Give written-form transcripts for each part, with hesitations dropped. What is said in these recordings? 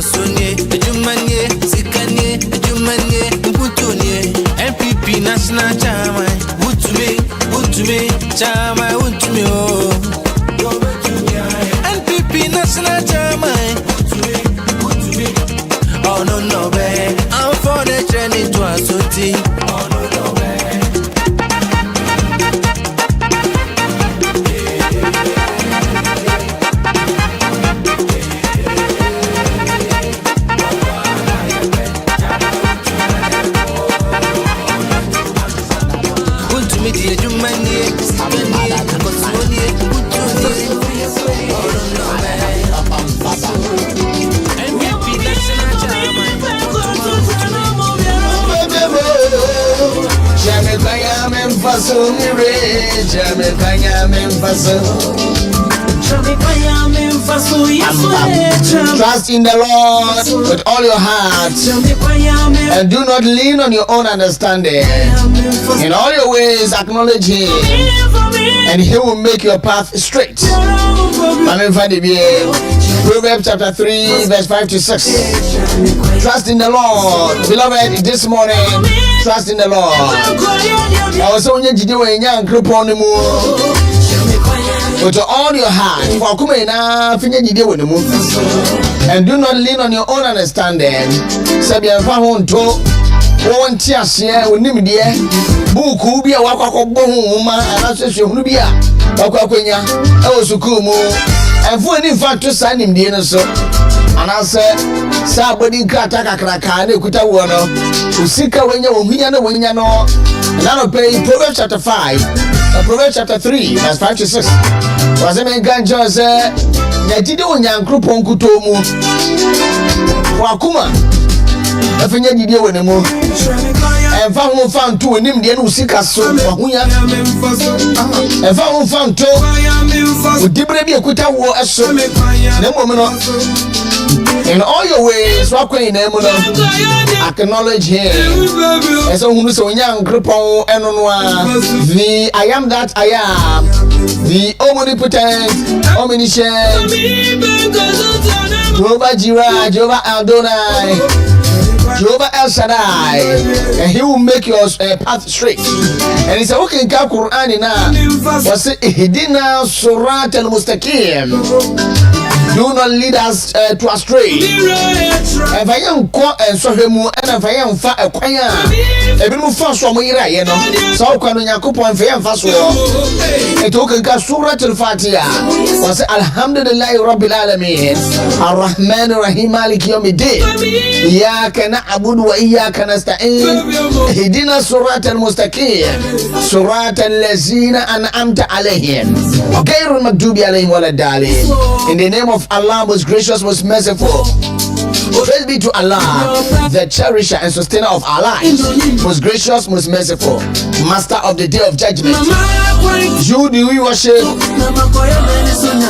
Wasonye, Ejumanye, Sikanye, Ejumanye, Mputunye, MPP National Chama, Wutume, Chama, Wutume, oh. MPP National Chama, Wutume, oh no, babe. I'm for the training to a soti, oh no, babe. Trust in the Lord with all your heart and do not lean on your own understanding. In all your ways acknowledge Him and He will make your path straight. Proverbs chapter 3 verse 5 to 6. Trust in the Lord. Beloved, this morning, trust in the Lord. With all your heart, and do not lean on your own understanding. And for any fact to sign him the so, and I said, Sabody Kataka Krakane Kutawano, Usika when you know, and I'll pay Proverbs chapter 5, Proverbs chapter 3, verse 5 to 6. Was a man Ganjo said, Natido Yan Krupon Kutomu, Wakuma, a finger did you when and found two and him the Usika so, and found two. Dibrebe kuta wo aso na momo in all your ways wakwen na mo acknowledge Him eso hunu so nya nkropon eno no a the I am that I am, the omnipotent, omniscient, Jehovah Jireh, Jehovah Adonai, Jehovah El Shaddai, and He will make your path straight. And He said, okay, in Quran now, was it Hidina Surat al Mustaqim? Do not lead us to astray. If I am caught and so him, and if I am far a choir, every move fast from Ira, you know, so can you coop on fair fast? It took a Surat al Fatiha was Alhamdulillah Rabbil Alamin, Ar Rahman Rahim Malik Yawmiddin, Ya Kana Abud wa Iyyaka Nasta'in, Hidina Surat al Mustaqim, Surat al Lazina An'amta Alayhim, Ghayrul Maghdubi Alayhim Waladdallin. In the name of Allah, most gracious, most merciful. Praise be to Allah, the cherisher and sustainer of our lives, most gracious, most merciful, master of the day of judgment. You do we worship,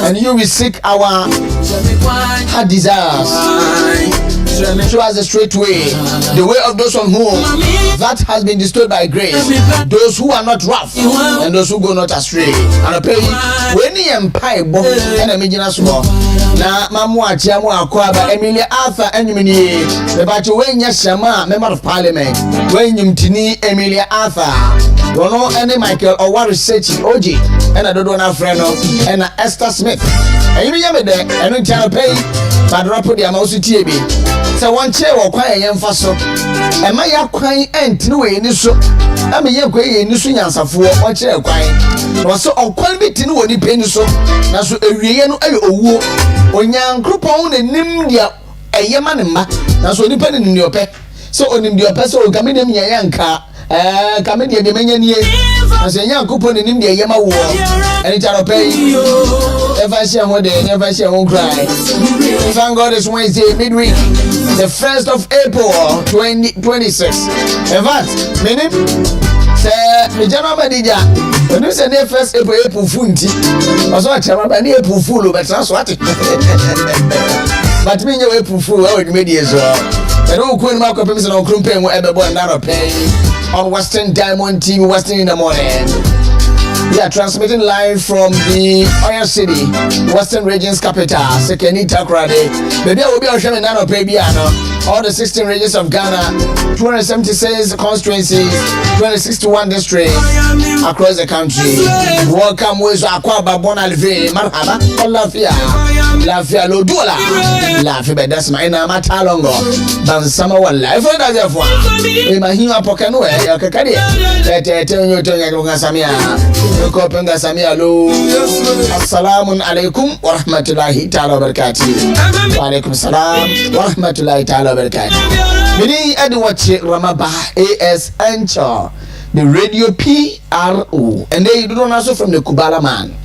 and you will seek our heart desires. Show us the straight way, the way of those on whom that has been bestowed by grace, those who are not rough and those who go not astray. And I pray when you empire and a major small. Na mamwa chiamu akwaba Emilia Arthur enyumini bebacho wenya shama member of parliament wenyumtini Emilia Arthur Rono ene Michael or research Oji and a Dodona Freno and a Esther Smith and you yame de enu channel pay but rapport dia mausu tiebi so one chair or kwai yemfa so e ma ya kwai ent we ni so am ye kwai ni so nyansafo o chair kwai no so okwan bi tin woni pe ni so na so ewieye no ayo owuo onyankropon ne nim dia eyema ne ma na so nipa ne nim ope so onim dia ope so kamedem nya yanka kamedem de menya nie na so nyankropon ne nim dia eyema wo eni charo pay ever share ho de never share ho cry. Thank God it's Wednesday midweek, the 1st of April 2026. In fact, meaning say me jama badija when you say the 1st April funti also a chama ba na April full but so what but me nyo April full we media so and o ko ni ma ko pemse na okrumpen wo ebebo na ro pay on Western Diamond TV, Western in the morning. We are transmitting live from the Oyo City, Western Regions capital, Sekeni Takoradi. Baby, I will be on Nano Pebiano. All the 16 regions of Ghana, 276 constituencies, 261 districts across the country. Welcome with Aqua Babona Lve, Marhaba, Lafia, Lafia Lodola, Lafia, that's my name, Matalongo, Bansama, one life, or does it for Mahima Pocano, Kakadi, Samia, Kopenga Samia Lo, Assalamun alaikum wa rahmatullahi ta'ala wa barakatuh. Wa alaikum salam wa rahmatullahi ta'ala wa barakatuh. Mini Edward Ramaba AS Anchor, the radio PRO, and they do not also from the Kubala man.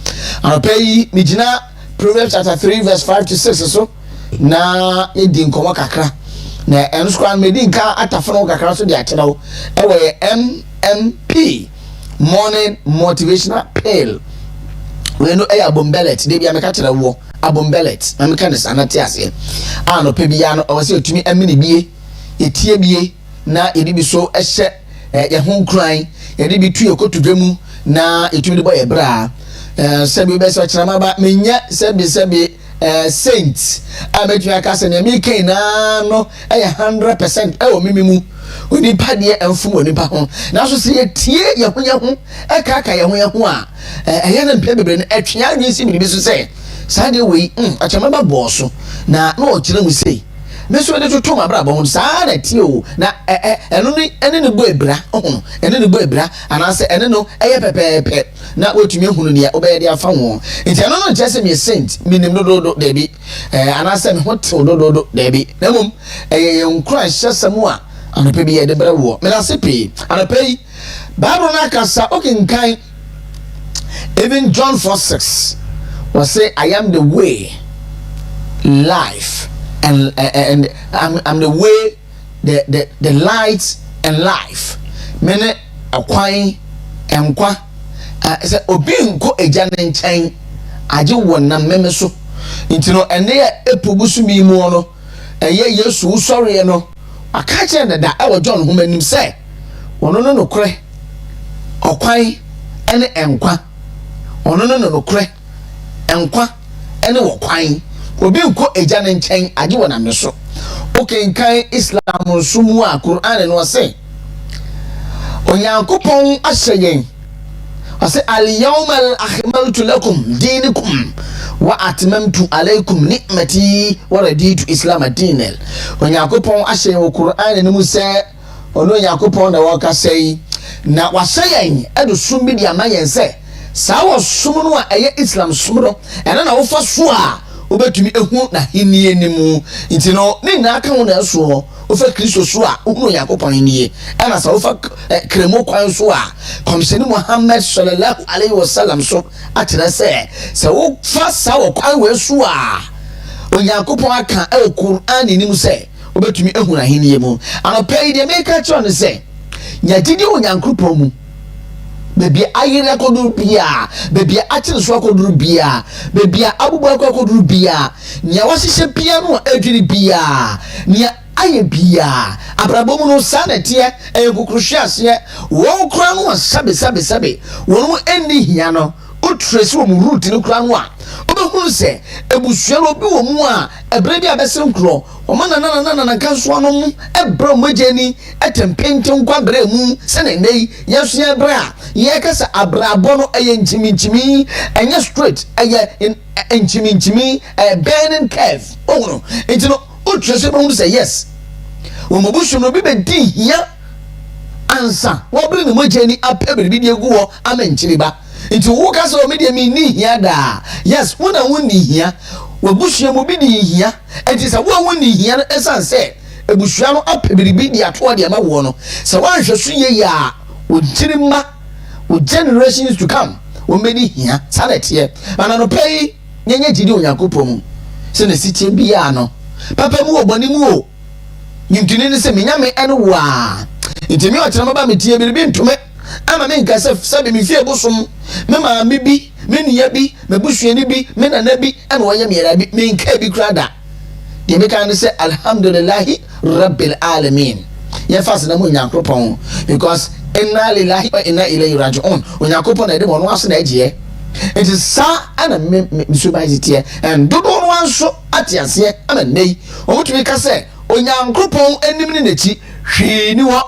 And I pay Mijina Proverbs chapter 3 verse 5 to 6 or so. Na edin komo kakra. Na enskwan medinka atafano kakra so de atelawo. Ewe MMP morning motivational pill. We know abombelet de bia meka kire wo abombelet na meka ne sanate ase ano pe bia no o se otumi amini bie etie bie na edi bi so ehye ye ho nkran ye de bi tu ekotudwemu na etumi de boy ebra sebi be so kire maba menya sebi saint ametu aka se ne mi kan na no 100% ewo mimimu oni padie enfu oni pa ho na so se tie ye ho aka ye ho a eye na mpe bebre no atwea anwisi bi so se sade we achama ba boso na o kire mu sei me so de toto ma bra bo sa na tie o na eno ni ene ne bo ebra ene ne bo ebra ana se ene no eye pepepe na otumi ehunu ne obeye de afa ho nti eno no jese me saint minim dodo de bi ana se me hote dodo de bi na mum eye nkura hyesam a anope bi ye de bra wo me na se pe anope Bible na kasa okenkan even John 4:6 was say I am the way, life, and I'm the way, the light and life. Mene akwai enkwa say obi nko eja ne nchen age wonam meme so nti no ene ya epubusu mi mu no eye Yesu usori no aka che da e John ho manim say wono no nokre okwai ene enkwa ono no kure enkwa ene wo kwan obi nko eja ne nchen age wona me so okenkan Islam sumu a Quran no say onyankopon ahyeyen ase al-yawma akmaltu lakum dinakum wa atmamtu alaykum ni'mati wa raditu islam ad-din onyankopon ahyeyen wo Quran no mu say ono onyankopon na wo ka say na wasayen edo sumbi di amayen say sawo sumunu a eye Islam sumuro ena na wo fa so a obetumi ehu na hinie nimu nti no ni na aka ho na so wo fa Kristo so a ohunu Yakobon nie ena sa wo fa kremo kwan so a komsheni Muhammad sallallahu alaihi wasallam so atira se wo fa sawo kwan we so a Yakobon aka e Quran nimu se obetumi ehu na hinie mu anopai de make sure ne se nya didi Yakobon mu baby ayire akoduru bia baby atire so akoduru bia baby abubu akoduru bia nya wasihye bia no adwiri bia nya aye bia abrabomu no sanete eyekukuhwiase wo kura no sabe wo eni hia no utresi wo mu route no kura no a obehunu se ebusua no bi wo mu a ebre bia bese nkro o na kanso no mu ebra mogeni etempente nkwa bra mu se na nei yeso ya bra ye kasa abrabo no eye nchimi enye straight eye nchimi burning curve no enti no utresi no say yes wo mobusu no bi be di hia ansa wo bra ni mogeni apebiri bi di egu wo amenchiri ba nti wo kasa o media mi ni hia da yes wona woni hia wabushia mo bi di hia enti sa wo woni hia no esan se ebushia no apebiribi di ato de ma wo no sa wan hwesu ye ya o jirima o generations to come wo medi hia sanete mana no pei nyenye jidi Onyankopon se na sitie bia no papa mu oboni mu o nyimtuni ne se menyame ene wa enti mi o kire maba metie biribi ntume ama me nka se me fie bosom me ma me bi me niya bi me busuani bi me nana bi ene wo yamira bi me nka bi krada de me kan se alhamdulillah rabbil alamin ya fast na mo Onyankopon because inna lillahi wa inna ilayhi raji'un onyankopon na de mo no ase na eje it is sa ana me supervisor and do no one so atiase ana nei omutumi ka se onyankopon enim ni nechi hwi ni wo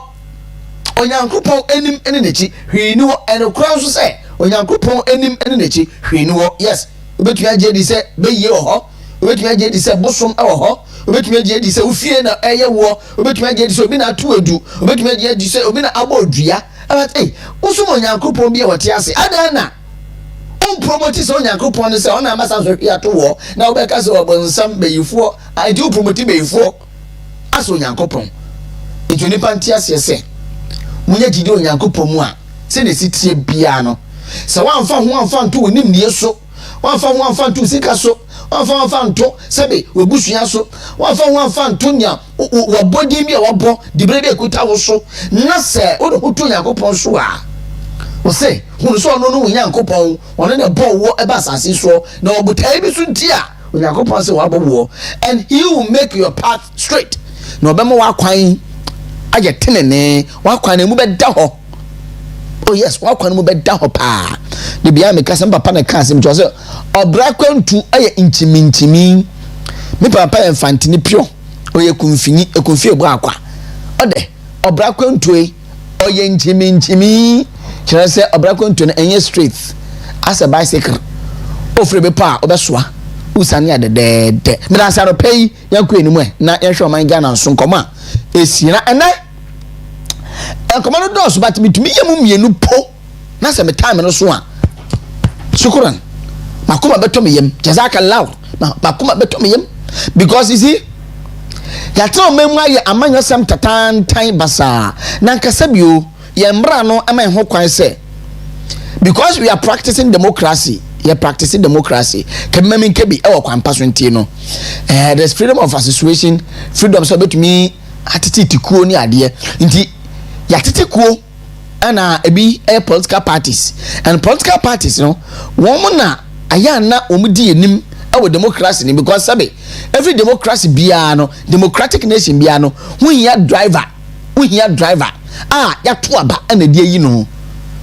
onyankopon enim eni nechi hwi ni wo enokran so se onyankopon enim eni nechi hwi ni wo yes obetumi agye di se beye ho obetumi agye di se bosom e ho obetumi agye di se ufie na eye wo obetumi agye di se obi na atu edu obetumi agye di se obi na abodua but usum onyankopon bi e wote ase adana promote so onyankopon se ona amasa so hia to wo na obeka se obonsam beyifo I do promote beyifo aso onyankopon ntoni panti ase se munya gidi onyankopon mu a se ne sitie bia no se wanfa ho wanfa nto onim ne so wanfa ho wanfa nto sika so wanfa wanfa nto sebe obusua so wanfa ho wanfa nto nya wo body bi a wo bo dibre bi ekuta wo so na se o do to onyankopon so a o se hunu so no no onyankopon ono ne bo wo eba asase so na obutai bi so ntia onyankopon se wa bo wo and he will make your path straight na obema wa kwan aje tenene wa kwan mu be da ho oh yes wa kwan mu be da ho pa de bia me kasa papa na kan se mto se obra kwantu aye inchimi me papa infantini pio oye kumfini ekumfi ebu akwa ode obra kwantu oye inchimi kire se obra kwantu na enye straight as a bicycle ofre be pa obesoa usani adede me dan saro pay yanku enimu na yehwe oman Ghana nso nkoma esina ene enkomano dos but mitumi yemu mienu po na se me time no so a shukran makuma beto me yem jazakallah makuma beto me yem because you see ya tell memu aye amanyo sem tatan tan basa na nkasa bio ye mra no ama ho kwan se because we are practicing democracy kememi kebi e wo kwan paso ntie no there's freedom of association freedom so betumi atiti tikuo ni ade nti ya titikuo ana ebi political parties and political parties no won na aya na omudi enim e democracy ni because sabe every democracy bia no democratic nation bia no huhia driver ya to aba na die yi no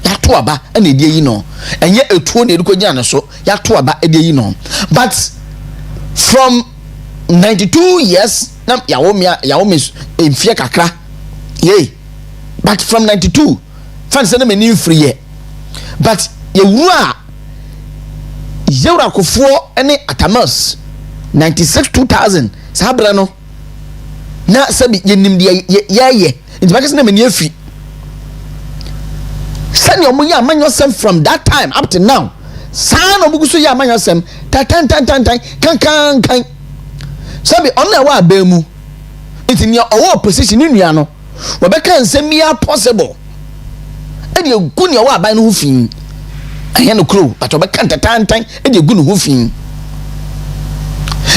ya to aba na die yi no enye etuo na eduko gina no so ya to aba die yi no but from 92 years na ya wo me emfie kakra ye but from 92 fan say na meni free ye but ye wura yewra kofuo ene atamas 96 2000 sabra no na sabi yenim de ye nti bakase na meni afi sani omunya amanyosem from that time up to now san obuguso ya amanyosem tan kan sabi onna wa abemu nti ne owo position ni nua no wobeka nsem ya possible e de gu ne wa aban no hu fin ahe no kro but wobeka tan e de gu no hu fin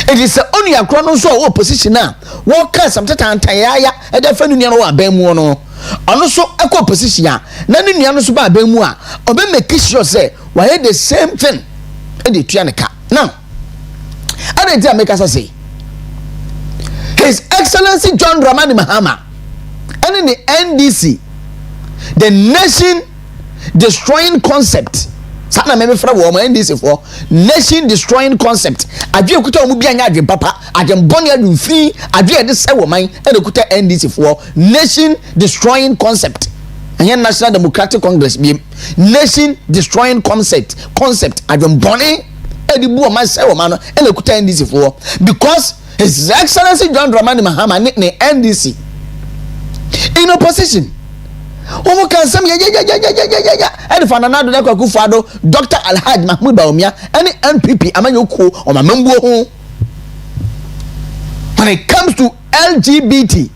it is only a chrono so owo position na wo ka sam tan ya e de fa nua no wa aban mu no ono so ekọ position a na ne nua no so ba aban mu a obe make sure say why the same thing e de tua ne ka now I didn't make us say His Excellency John Dramani Mahama and in the NDC, the nation destroying concept. Sana meme fra wo NDC for nation destroying concept. Adwe okuta omu bia nya adwe papa, adwe boni adwe fi, adwe de se wo man e okuta NDC for nation destroying concept. And National Democratic Congress bi nation destroying concept adwe boni e di bu o man se wo man e okuta NDC for because His Excellency John Dramani Mahama ne NDC in opposition. Omo kan sam ya and fanana do na Akufo-Addo Dr. Alhaji Mahmoud Bawumia and NPP amanyokuo o mamambuo ho. When it comes to LGBT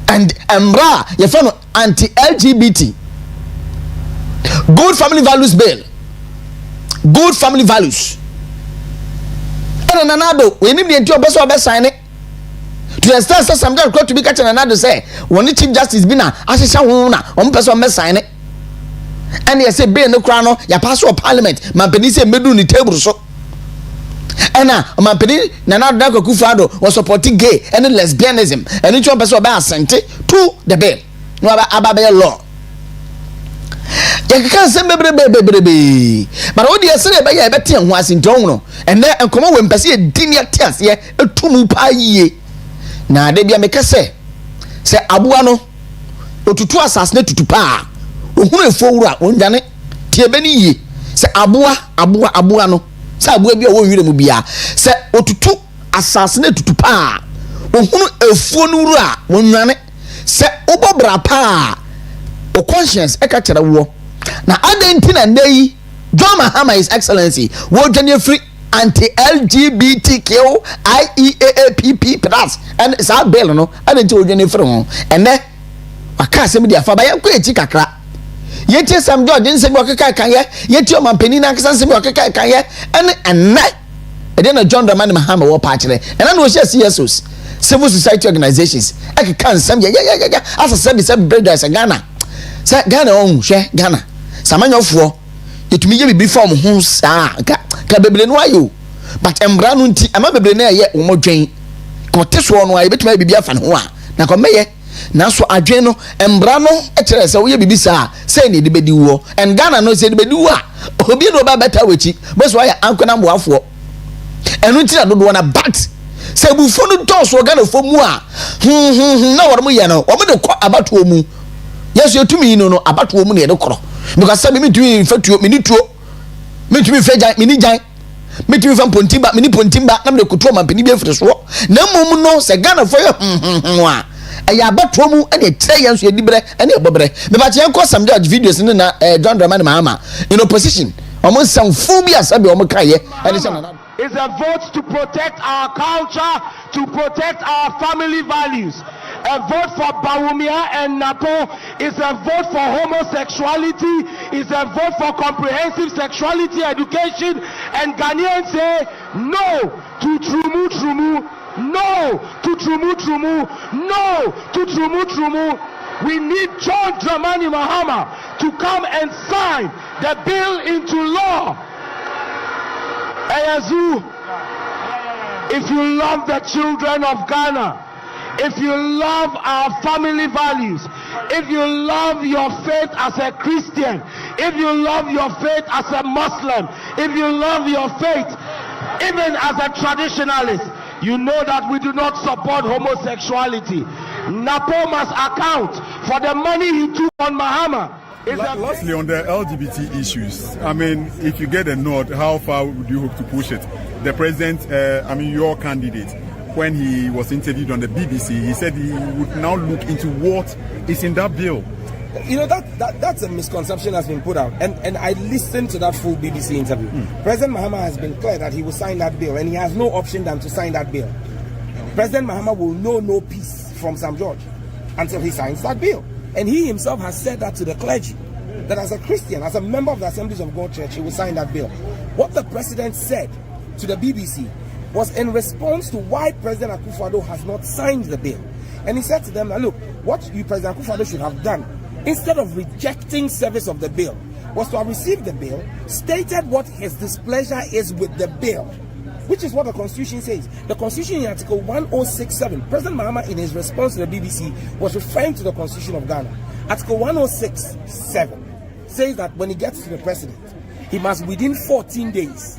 and Prah you follow anti-LGBT good family values bill, good family values. And Nanado, we need the two best sign it. To the extent that sometimes got to be catching another say, when the Chief Justice bina, Ashisha Wuna, one person best sign it. And they say, be no crown, ya pass of parliament, Mampeni medu ni table so. And now, Mampeni, Nanado Akufo-Addo was supporting gay and lesbianism, and each one person by sent to the bill. No Ababe law. ya kaka nsɛm bebrebe but wo de sɛ be ya bɛte ho ase ntɔn no ɛnɛ nkɔmɔ wɔ mpɛsɛ yɛ ni ate ase etum pa yie na de bia meka sɛ aboa no otutu asase na tutu pa ohunu efo wura ondwane tie be ni yie sɛ aboa no sɛ aboa bi a wo nwire mu bia sɛ otutu asase na tutu pa ohunu efo no wura ondwane sɛ obobra pa o conscience eka kyerɛ wo na adentina ndai John Mahama His Excellency wo dwane free anti LGBTQ IEAAPP plus and sa bill no adenti wo dwane free ho ene waka asem dia fa ba yanko echi kakra yeti Sam George nsem okeka kan ye yeti o mampani na nkasa nsem okeka kan ye ene enne ede na John Dramani Mahama wo pa kyerɛ ene na wo hye CSOs civil society organizations ekeka nsem ye asa se brothers Ghana se Ghana on hwe Ghana samanyofo yetumi ye bibi form ho saa ka bebre no ayo but embra no nti ama bebre na ye wo modwen ko teso no ayo betuma bibi afa ne ho a na ko meye na so adwen no embra no e kire se wo ye bibi saa se ne de bedi wo and Ghana no se de bedi wo a obi no ba beta wechi boso aya ankona mboafo enu nti na dodo na but se bufo no toso Ghana fo mu a na woro mu ye no wo de ko abatuo mu yesu yetumi no abatuo mu ne de koro because say me tumi fatuo me ni tuo me tumi fejan me ni jan me tumi fa pontimba me ni pontimba na me kutuo mampani bi afiri so na mum no se Ghana fo ye a eya abatuo mu e de tire yenso ye dibre e ne bobre me ba che enko Sam George videos ni na John Dramani Mahama in opposition omo sam fu bi asabe omo kaye e de se na is a vote to protect our culture, to protect our family values. A vote for Bawumia and Napo is a vote for homosexuality, is a vote for comprehensive sexuality education, and Ghanaians say no to Trumu, no to Trumu, no to Trumu. We need John Dramani Mahama to come and sign the bill into law. Ayazu, if you love the children of Ghana, if you love our family values, if you love your faith as a Christian, if you love your faith as a Muslim, if you love your faith even as a traditionalist, you know that we do not support homosexuality. Napo must account for the money he took on Mahama. Lastly, on the LGBT issues, I mean, if you get a nod, how far would you hope to push it? The president, your candidate, when he was interviewed on the BBC, he said he would now look into what is in that bill. You know, that's a misconception that's been put out. And I listened to that full BBC interview. President Mahama has been clear that he will sign that bill, and he has no option than to sign that bill. President Mahama will know no peace from Sam George until he signs that bill. And he himself has said that to the clergy, that as a Christian, as a member of the Assemblies of God Church, he will sign that bill. What the president said to the BBC was in response to why President Akufo-Addo has not signed the bill. And he said to them, look, what you, President Akufo-Addo, should have done, instead of rejecting service of the bill, was to have received the bill, stated what his displeasure is with the bill, which is what the Constitution says. The Constitution in Article 1067, President Mahama, in his response to the BBC, was referring to the Constitution of Ghana. Article 1067 says that when he gets to the president, he must within 14 days.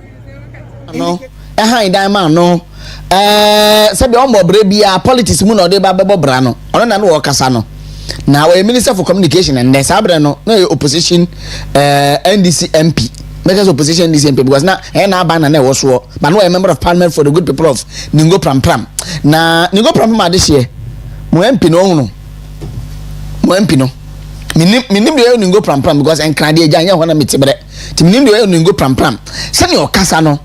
No. No. Sabi on bobre bia politics mu no de ba bebo bra no. Ono na no kasa no. Na we Minister for Communication and Nesabre no opposition NDC MP. Make opposition NDC MP because na na ban na wo so. But no a member of parliament for the good people of Ningo Pram. Na Ningo Pram ma this year. Mo MP no. Mo MP no. Minim de Ningo Pram because enkra de agya ho na metibre. Ti minim de Ningo Pram. Se ne okasa no.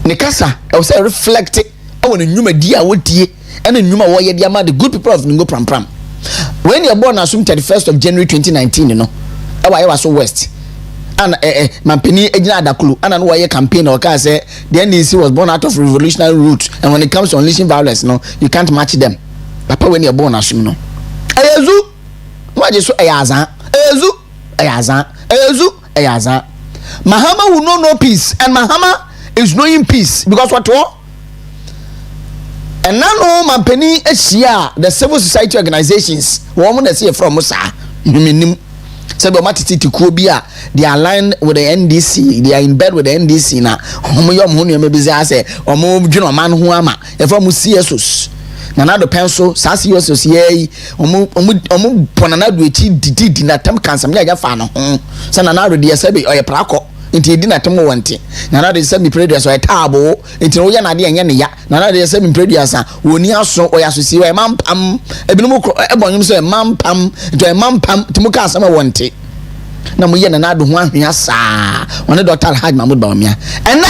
Ne kasa e was reflect e won nnwuma di a wotie and nnwuma wo ye dia ma the good people of Ningo Pram. When you born assume 31st of January 2019 no e wa was so west and mampeni ejina adakulu and no wa campaign or ka say the NDC was born out of revolutionary roots, and when it comes to unleashing violence no you can't match them. Papa when you born assume no ezu no je so eyaza eyaza Mahama will know no peace, and Mahama is knowing peace because what and now no mampeni ehia the civil society organizations woman that say from Musa minim Sabi matiti tikubia, they are aligned with the NDC, they are in bed with the NDC na. Omo yom hunu yome bizi ase, omo juno man huama, efo mu CSOs. Nana do pencil, sasi CSOs ye, omo ponana do echi didi na tem kansa me aja fa no. Sa nana do de sabi oye prako. Inti di na tem wonte. Nana do sabi prayer so etabo, inti no ya na de enye ne ya. Nana do sabi prayer sa, woni aso oya so si we mampam, ebinumu ebonyum so mampam, to mampam timuka asama wonte. Na mo ye nana do ho ahwea saa. One Dr. Haj Mahmoud Bawumia. And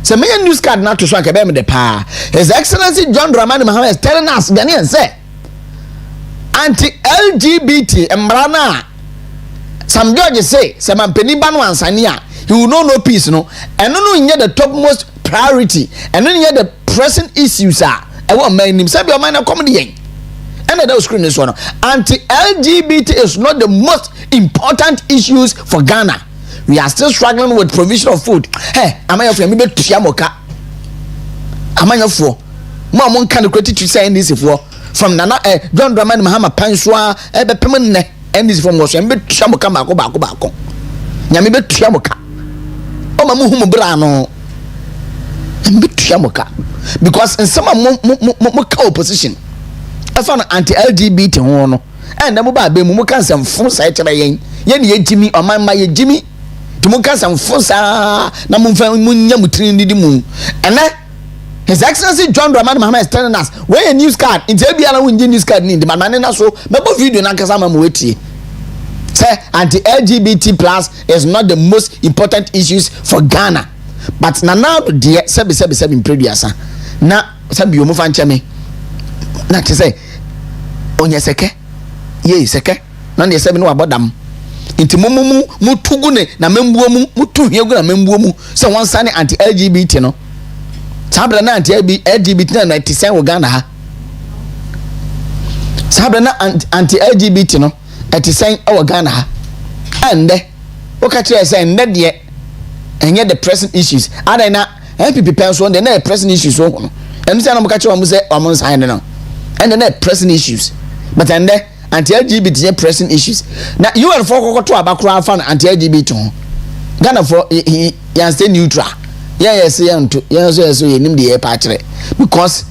so me news card na to so anka be me de pa. His Excellency John Dramani Mahama is telling us Ghanaians say anti-LGBT embrana. Some judges say some mampeni ba no ansania he will know no peace no. And no nye the topmost priority. And no nye the pressing issues are. I want my name say be man na comedy. And that screen is one. Anti-LGBT is not the most important issues for Ghana. We are still struggling with provision of food. Hey, am I for me be tiamoka? Am I for? Mo can credit to say this for from Nana John Dramani Mahama Panswa be permanent and this from was be tiamoka bako. Nyame be tiamoka. O ma mu humu bra no. Be tiamoka. Because in some mo opposition afa anti-LGBT ho no and na mo ba be mu kan sem fun sa kire yen ye jimi o man ma ye jimi to mo kan sem fun sa na mo fa mo nya mutrin ndi mu and His Excellency John Dramani Mahama is telling us where a news card in Tebia we news card ni the man na so me video na kasa ma mo wetie say anti-LGBT plus is not the most important issues for Ghana but now the sebi in previous na sabi o mo fa nche me na te say onye seke ye seke na ne sebe no abodam inti mu tugu ne na membuo mu mutu hiegu na membuo mu se wan sane anti LGBT no sabra na anti LGBT na 90% wo Ghana ha sabra na anti LGBT no 90% wo Ghana ha ande o ka kire say nde de enye the present issues ada na MPP penso de na present issues so no em say na mo ka kire mo say o mo nsan no and then pressing issues but and then anti-LGBT pressing issues now you and for to abakura fan anti-LGBT Ghana for he stay neutral yes so you nim the patire because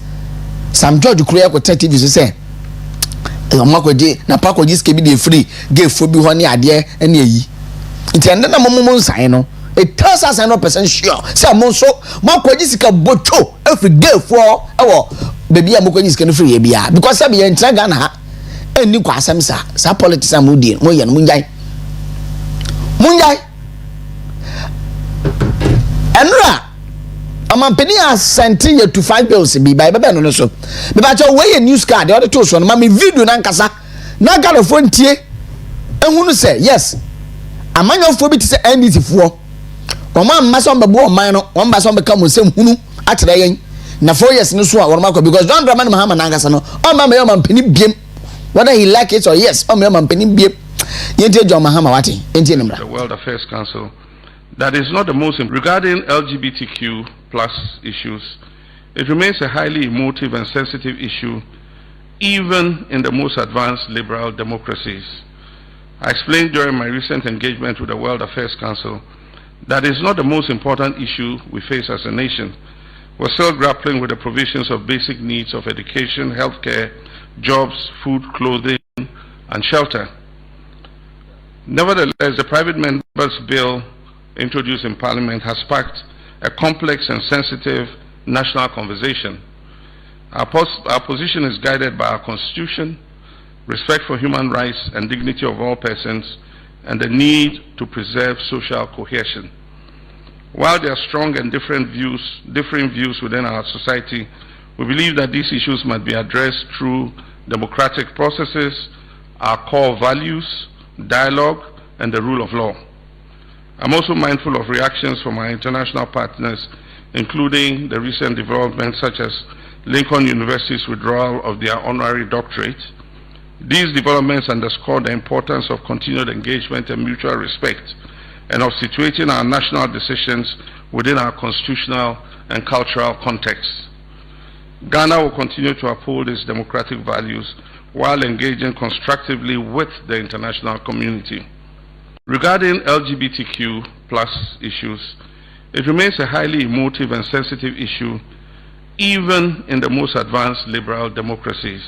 some judge kura ko TV say omakoje na pakoje ske bi dey free gay for bi ho ne ade ene yi nti and na momo nsan no it tells us 100% sure say mo so makoje sika bocho every day for baby am ko nyiske no free bia because sabi ye ntra Ghana ha eni kwa asem sa politics am odi mo ye no munjai enra amampeni asante ye to 5 bills bi by bebe no so be ba cho we news card the to so no ma me video na nkasa na Ghana fo ntie ehunu say yes amanyo fo bi ti say NDC fo o ma mma so mbebo o man no o mba so mbeka mo sem hunu akyere yen na 4 years no so a because John Dramani Mahama nangasa no o ma me mampeni biem whether he like it or yes o me mampeni biem yente John Mahama wati enti nimra the World Affairs Council that is not the most regarding LGBTQ plus issues. It remains a highly emotive and sensitive issue even in the most advanced liberal democracies. I explained during my recent engagement with the World Affairs Council that is not the most important issue we face as a nation. We're still grappling with the provisions of basic needs of education, healthcare, jobs, food, clothing, and shelter. Nevertheless, the private members' bill introduced in Parliament has sparked a complex and sensitive national conversation. Our position is guided by our Constitution, respect for human rights and dignity of all persons, and the need to preserve social cohesion. While there are strong and differing views within our society, we believe that these issues must be addressed through democratic processes, our core values, dialogue, and the rule of law. I'm also mindful of reactions from our international partners, including the recent developments such as Lincoln University's withdrawal of their honorary doctorate. These developments underscore the importance of continued engagement and mutual respect, and of situating our national decisions within our constitutional and cultural context. Ghana will continue to uphold its democratic values while engaging constructively with the international community. Regarding LGBTQ plus issues, it remains a highly emotive and sensitive issue even in the most advanced liberal democracies.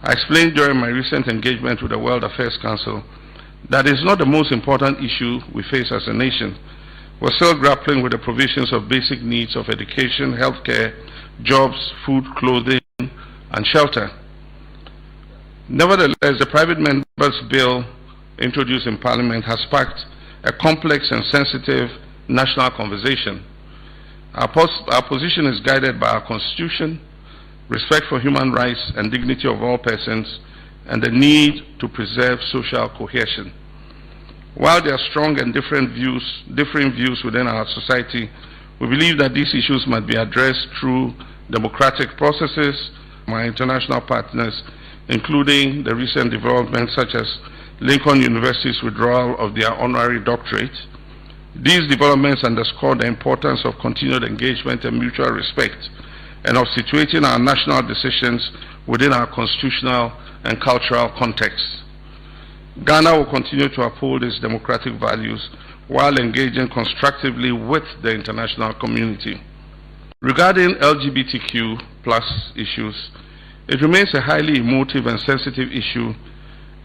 I explained during my recent engagement with the World Affairs Council that it's not the most important issue we face as a nation. We're still grappling with the provisions of basic needs of education, healthcare, jobs, food, clothing, and shelter. Nevertheless, the private member's bill introduced in Parliament has sparked a complex and sensitive national conversation. Our position is guided by our Constitution, respect for human rights and dignity of all persons, and the need to preserve social cohesion. While there are strong and differing views within our society, we believe that these issues must be addressed through democratic processes. My international partners, including the recent developments such as Lincoln University's withdrawal of their honorary doctorate. These developments underscore the importance of continued engagement and mutual respect, and of situating our national decisions within our constitutional and cultural context. Ghana will continue to uphold its democratic values while engaging constructively with the international community. Regarding LGBTQ plus issues, it remains a highly emotive and sensitive issue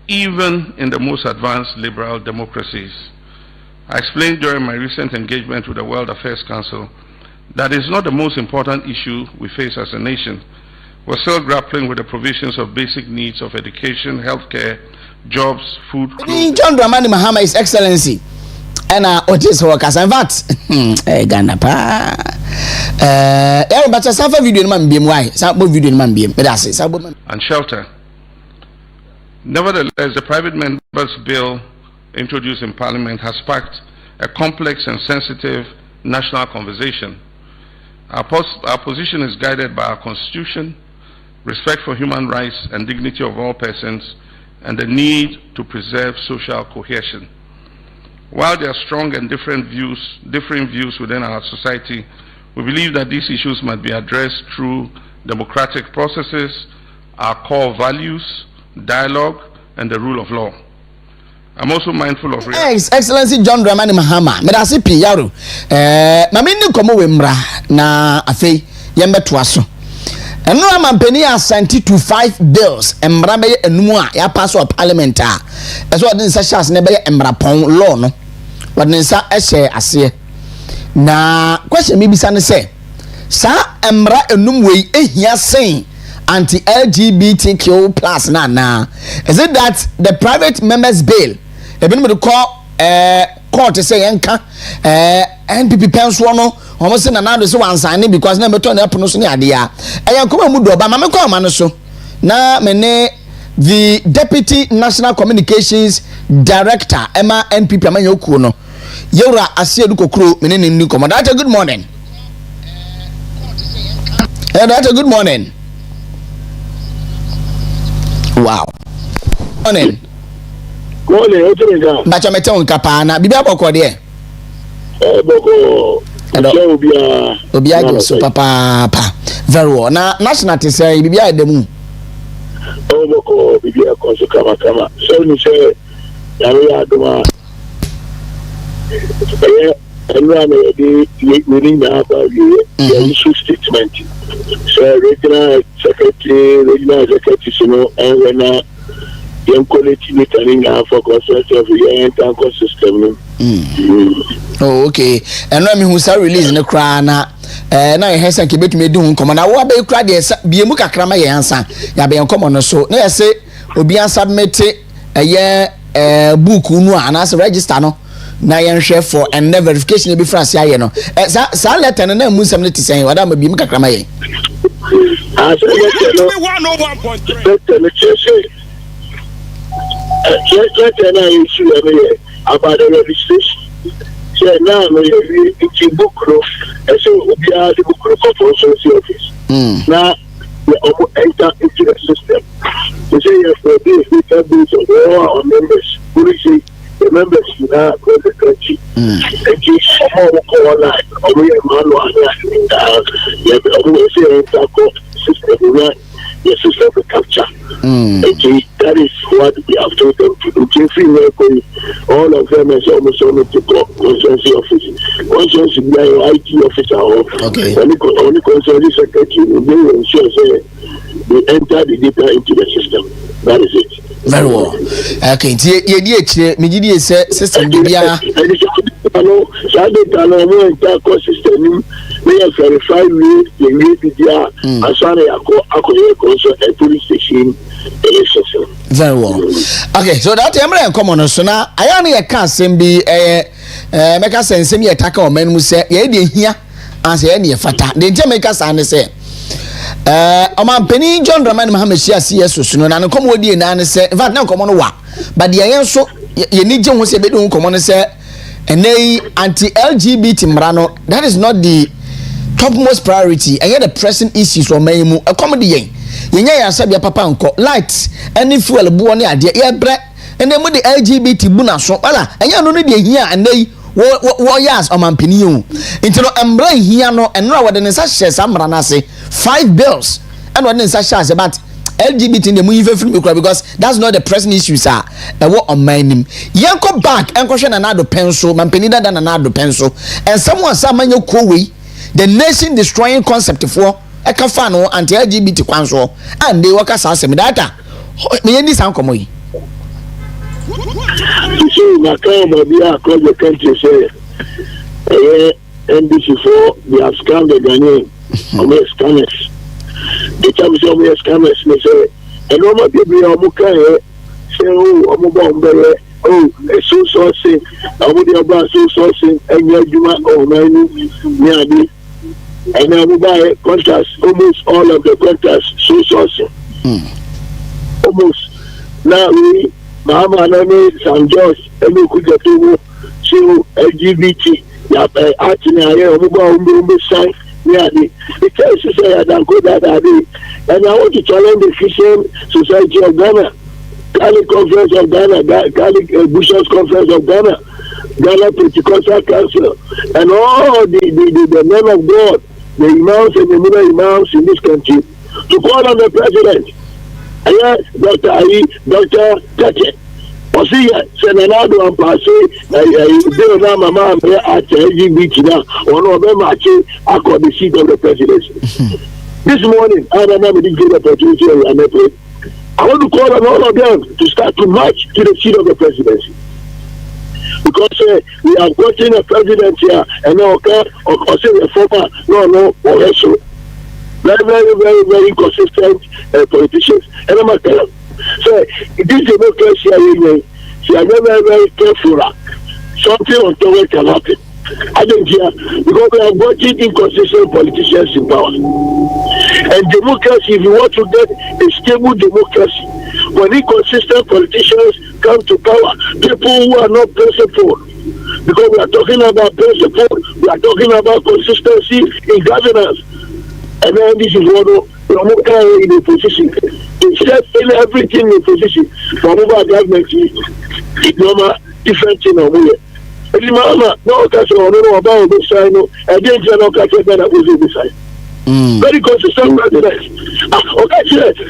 even in the most advanced liberal democracies. I explained during my recent engagement with the World Affairs Council that it's not the most important issue we face as a nation. We're still grappling with the provisions of basic needs of education, healthcare, jobs, food, clothing. John Dramani Mahama, His Excellency, and Otis workers. In fact, Ghana pa. But Safa video in man BM, why? Sample video in man BM. But that's it. And shelter. Nevertheless, the private member's bill introduced in Parliament has sparked a complex and sensitive national conversation. Our position is guided by our Constitution, respect for human rights and dignity of all persons, and the need to preserve social cohesion. While there are strong and differing views within our society, we believe that these issues must be addressed through democratic processes, our core values, dialogue, and the rule of law. I'm also mindful of His Excellency John Dramani Mahama. Medasi Piyaru. Mamini komo wemra na afei yembe tuaso. Enu amampeni asante to 5 bills. Emra beye enum a ya pass of parliament a. Eso odin sa chance ne beye emra pon law no. Odin sa ehye ase. Na question mi bisa ne say sa emra enum we ehia sen anti-LGBTQ plus na. Is it that the private members bill even me call court say yanka NPP penso no almost say na do say wan sign because na meto na pono so ne ade a eyankoma mu do ba ma me call ma no so na me ne the Deputy National Communications Director Emma NPP amanya okuo no yewra asiedu kokro me ne ni komo. That's a good morning. That's a good morning. Wow. Morning. Morning, what do you got? Bacha mete on kapana. Bibi aboko de. Boko. Obia go so papa. Very well. Na national te say bibi ademu. Boko bibi ko so kama. So ni say ya we aduma. And when we now about the issue statement. So regional secretary, and when young quality meeting for construction of the entire system. Oh, okay. And when we start releasing the crown, now I have some kibet me doing come on. I will be crowd yes, be a muka krama yansa. Ya be uncommon so. No, I say, Obian submit a year book and as a register no. Na yen hwe for and verification e be France ya no sa letter na mu sam ne tisen wada ma bi mu kakra ma yen letter na issue about the registration so now we book no so we are the book for social office now we enter into the system we say for this we can do so our members we the members now go to the country. And you somehow go online. We are manual. We say system. the system to capture. Okay, that is what we have told them to do. All of them is almost on the consultancy office. Consultancy IT officer only consultancy secretary will ensure they enter the data into the system. That is it. Very well. Okay, me system bibia. System verify police station. Very well. Okay, so that I'm common so now I only can't send be make us send me attack on men who say ye here and say any fata. The Jamaica and say Oman Penny John Draman Mohammed CS so no na come wodi na say in fact now come on wa but the yen so ye need John say be don come on say anti LGBT mrano that is not the topmost priority and yet the pressing issues for me mu accommodate yen yenya ya sabia papa nko light any fuel bu one ade ye bre and then the LGBT bu na so ala enya no de hia and wo yas omampani hu nti no embra hia no enra wode ne sa hye samra na se 5 bills and wode ne sa hye about LGBT in the movie because that's not the pressing issues are what on my name yanko back and question another pencil mampani da another pencil and someone samanyo kowe the nation destroying concept for a kafano anti LGBT kwanso and they work as asem data me yendi san komo yi so na come be across the country say NBC4 they have scammed the Ghanaian scammers. The time say we scammers me say and no more people omo kan say omo bombe so sourcing omo dey about so sourcing enya juma o many me abi and now we buy contracts almost all of the contracts so sourcing almost now we Mama Name San George and we could get to LGBT acting here omo sign the case is I don't go that and I want to challenge the Christian Society of Ghana, Catholic Conference of Ghana, Catholic Bishops Conference of Ghana, Ghana Pentecostal Council, and all the men of God, the imams and the minor imams in this country, to call on the president. Yes, Dr. Tete. Osi Senado and Passe, they are Mama at LGBT now, or no matching across the seat of the presidency. This morning, I don't know if this good opportunity I want to call on all of them to start to march to the seat of the presidency. Because we are gotten a president here, and now or say a former, no, or so. Very consistent politicians. And I'm telling so this democracy she are very careful. Something untoward can happen. I don't care because we are watching inconsistent politicians in power. And democracy, if you want to get a stable democracy, when inconsistent politicians come to power, people who are not principled, because we are talking about principle, we are talking about consistency in governance. And then this is what in the position. Instead in everything in position from over government normal different thing over here. And mama no catch on no about this side no and then no catch better was this side. Very consistent president. Okay,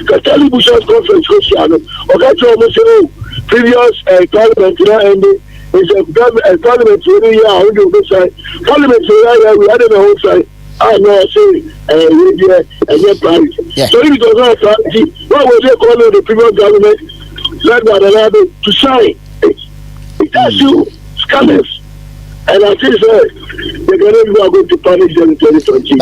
Catholic Bishops Conference Christiano. Okay, previous parliament ending is a government parliament on the side. Parliament we had on the whole side. I know, say, private. So if it was not authority, what was they calling the previous government led by the Lord to sign? It has you scammers. And I think they're going to punish them in 2020.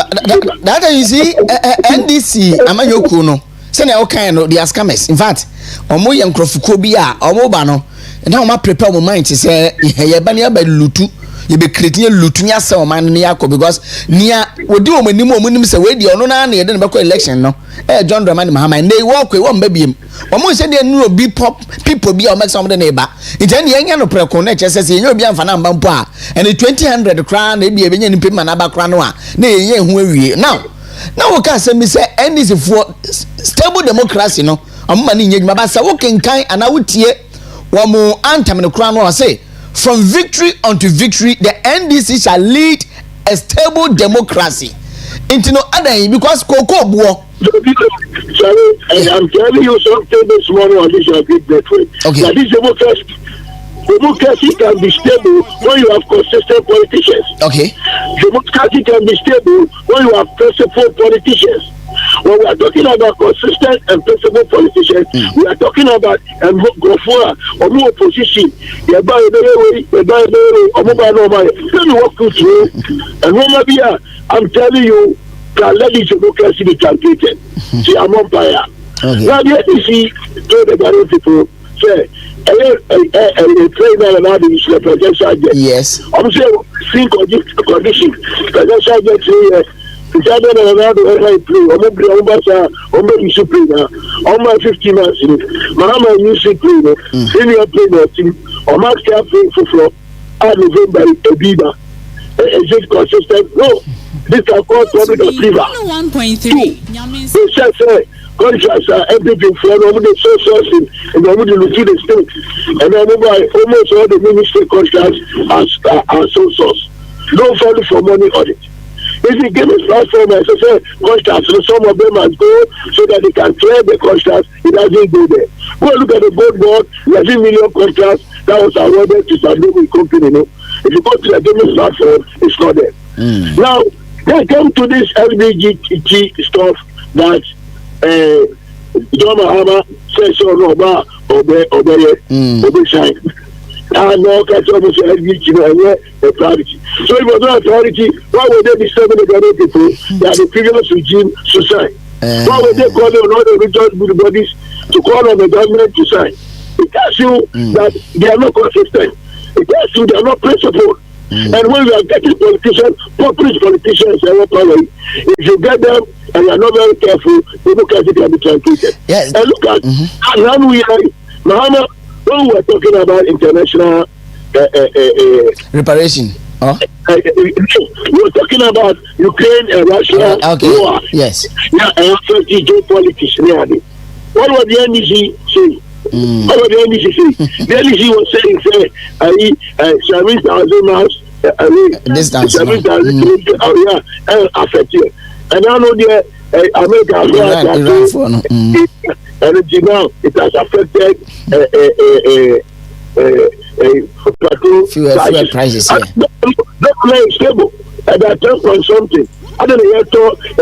That you see, NDC, Amayokuno, send all kind of the scammers. In fact, Omo Yang Krofukobia, Omobano, and now I prepare my mind to say, Yabania by Lutu. You be creating lutunya so man niako because near we do when you move say we no na na den beko election no John Dramani Mahama and they walk we won baby him omo say dey no be pop people be o make some the neighbor it any enya no pre connect say you be amfa na mbampo a and 2000 crown na be enya ni pema na ba crown no a na enya hu awie now we can say me say NDC for stable democracy no omo man nya djuma ba say wo kenkan ana wotie wo mo anthem no crown no say from victory unto victory, the NDC shall lead a stable democracy. Into no other because Coco Buo. And I'm telling you something this morning on this great network. Okay. That this democracy can be stable when you have consistent politicians. Okay. Democracy can be stable when you have principled politicians. When we are talking about consistent and principled politicians, we are talking about more opposition. Let me walk you through. And I'm telling you, let this democracy be truncated. See, I'm on fire. Now, the NDC told the Ghanaian people, say, yes. I'm saying, think condition. Presidential get Ronaldo play. I'm 50 months. Mahama used to play. Senior play team. I'm playing for floor. November Ebiba. Is it consistent? No. This is called public fever. 1.3. They say contracts are everything for the sources and the state. And almost all the ministry contracts are sources. Don't follow for money audit. If you give a platform and say contracts, so some of them must go so that they can clear the contracts, it doesn't go there. Go look at the board, 11 million contracts that was awarded to some local company. No? If you go to the gaming platform, it's not there. Now, they come to this LGBT stuff that John Mahama says about Obeshine. And no almost LGBT a priority. So it was not a priority. Why would they be serving the Ghanaian people that the previous regime should sign? Why would they call on all the religious bodies to call on the government to sign? It tells you that they are not consistent. It tells you they are not principled. And when we are getting politicians, populist politicians, if you get them and you are not very careful, democracy can be truncated. Yes. And look at now we are Mahama. When we are talking about international reparation, we're talking about Ukraine and Russia war. Yes. Yeah, and geopolitics. What was the NDC saying? What was the NDC saying? The NDC was saying, 7,000 miles, distance, 7,000 kilometers, affect you. And I know the America, and now it has affected fuel prices. That plane is stable at that 10 point something. I don't know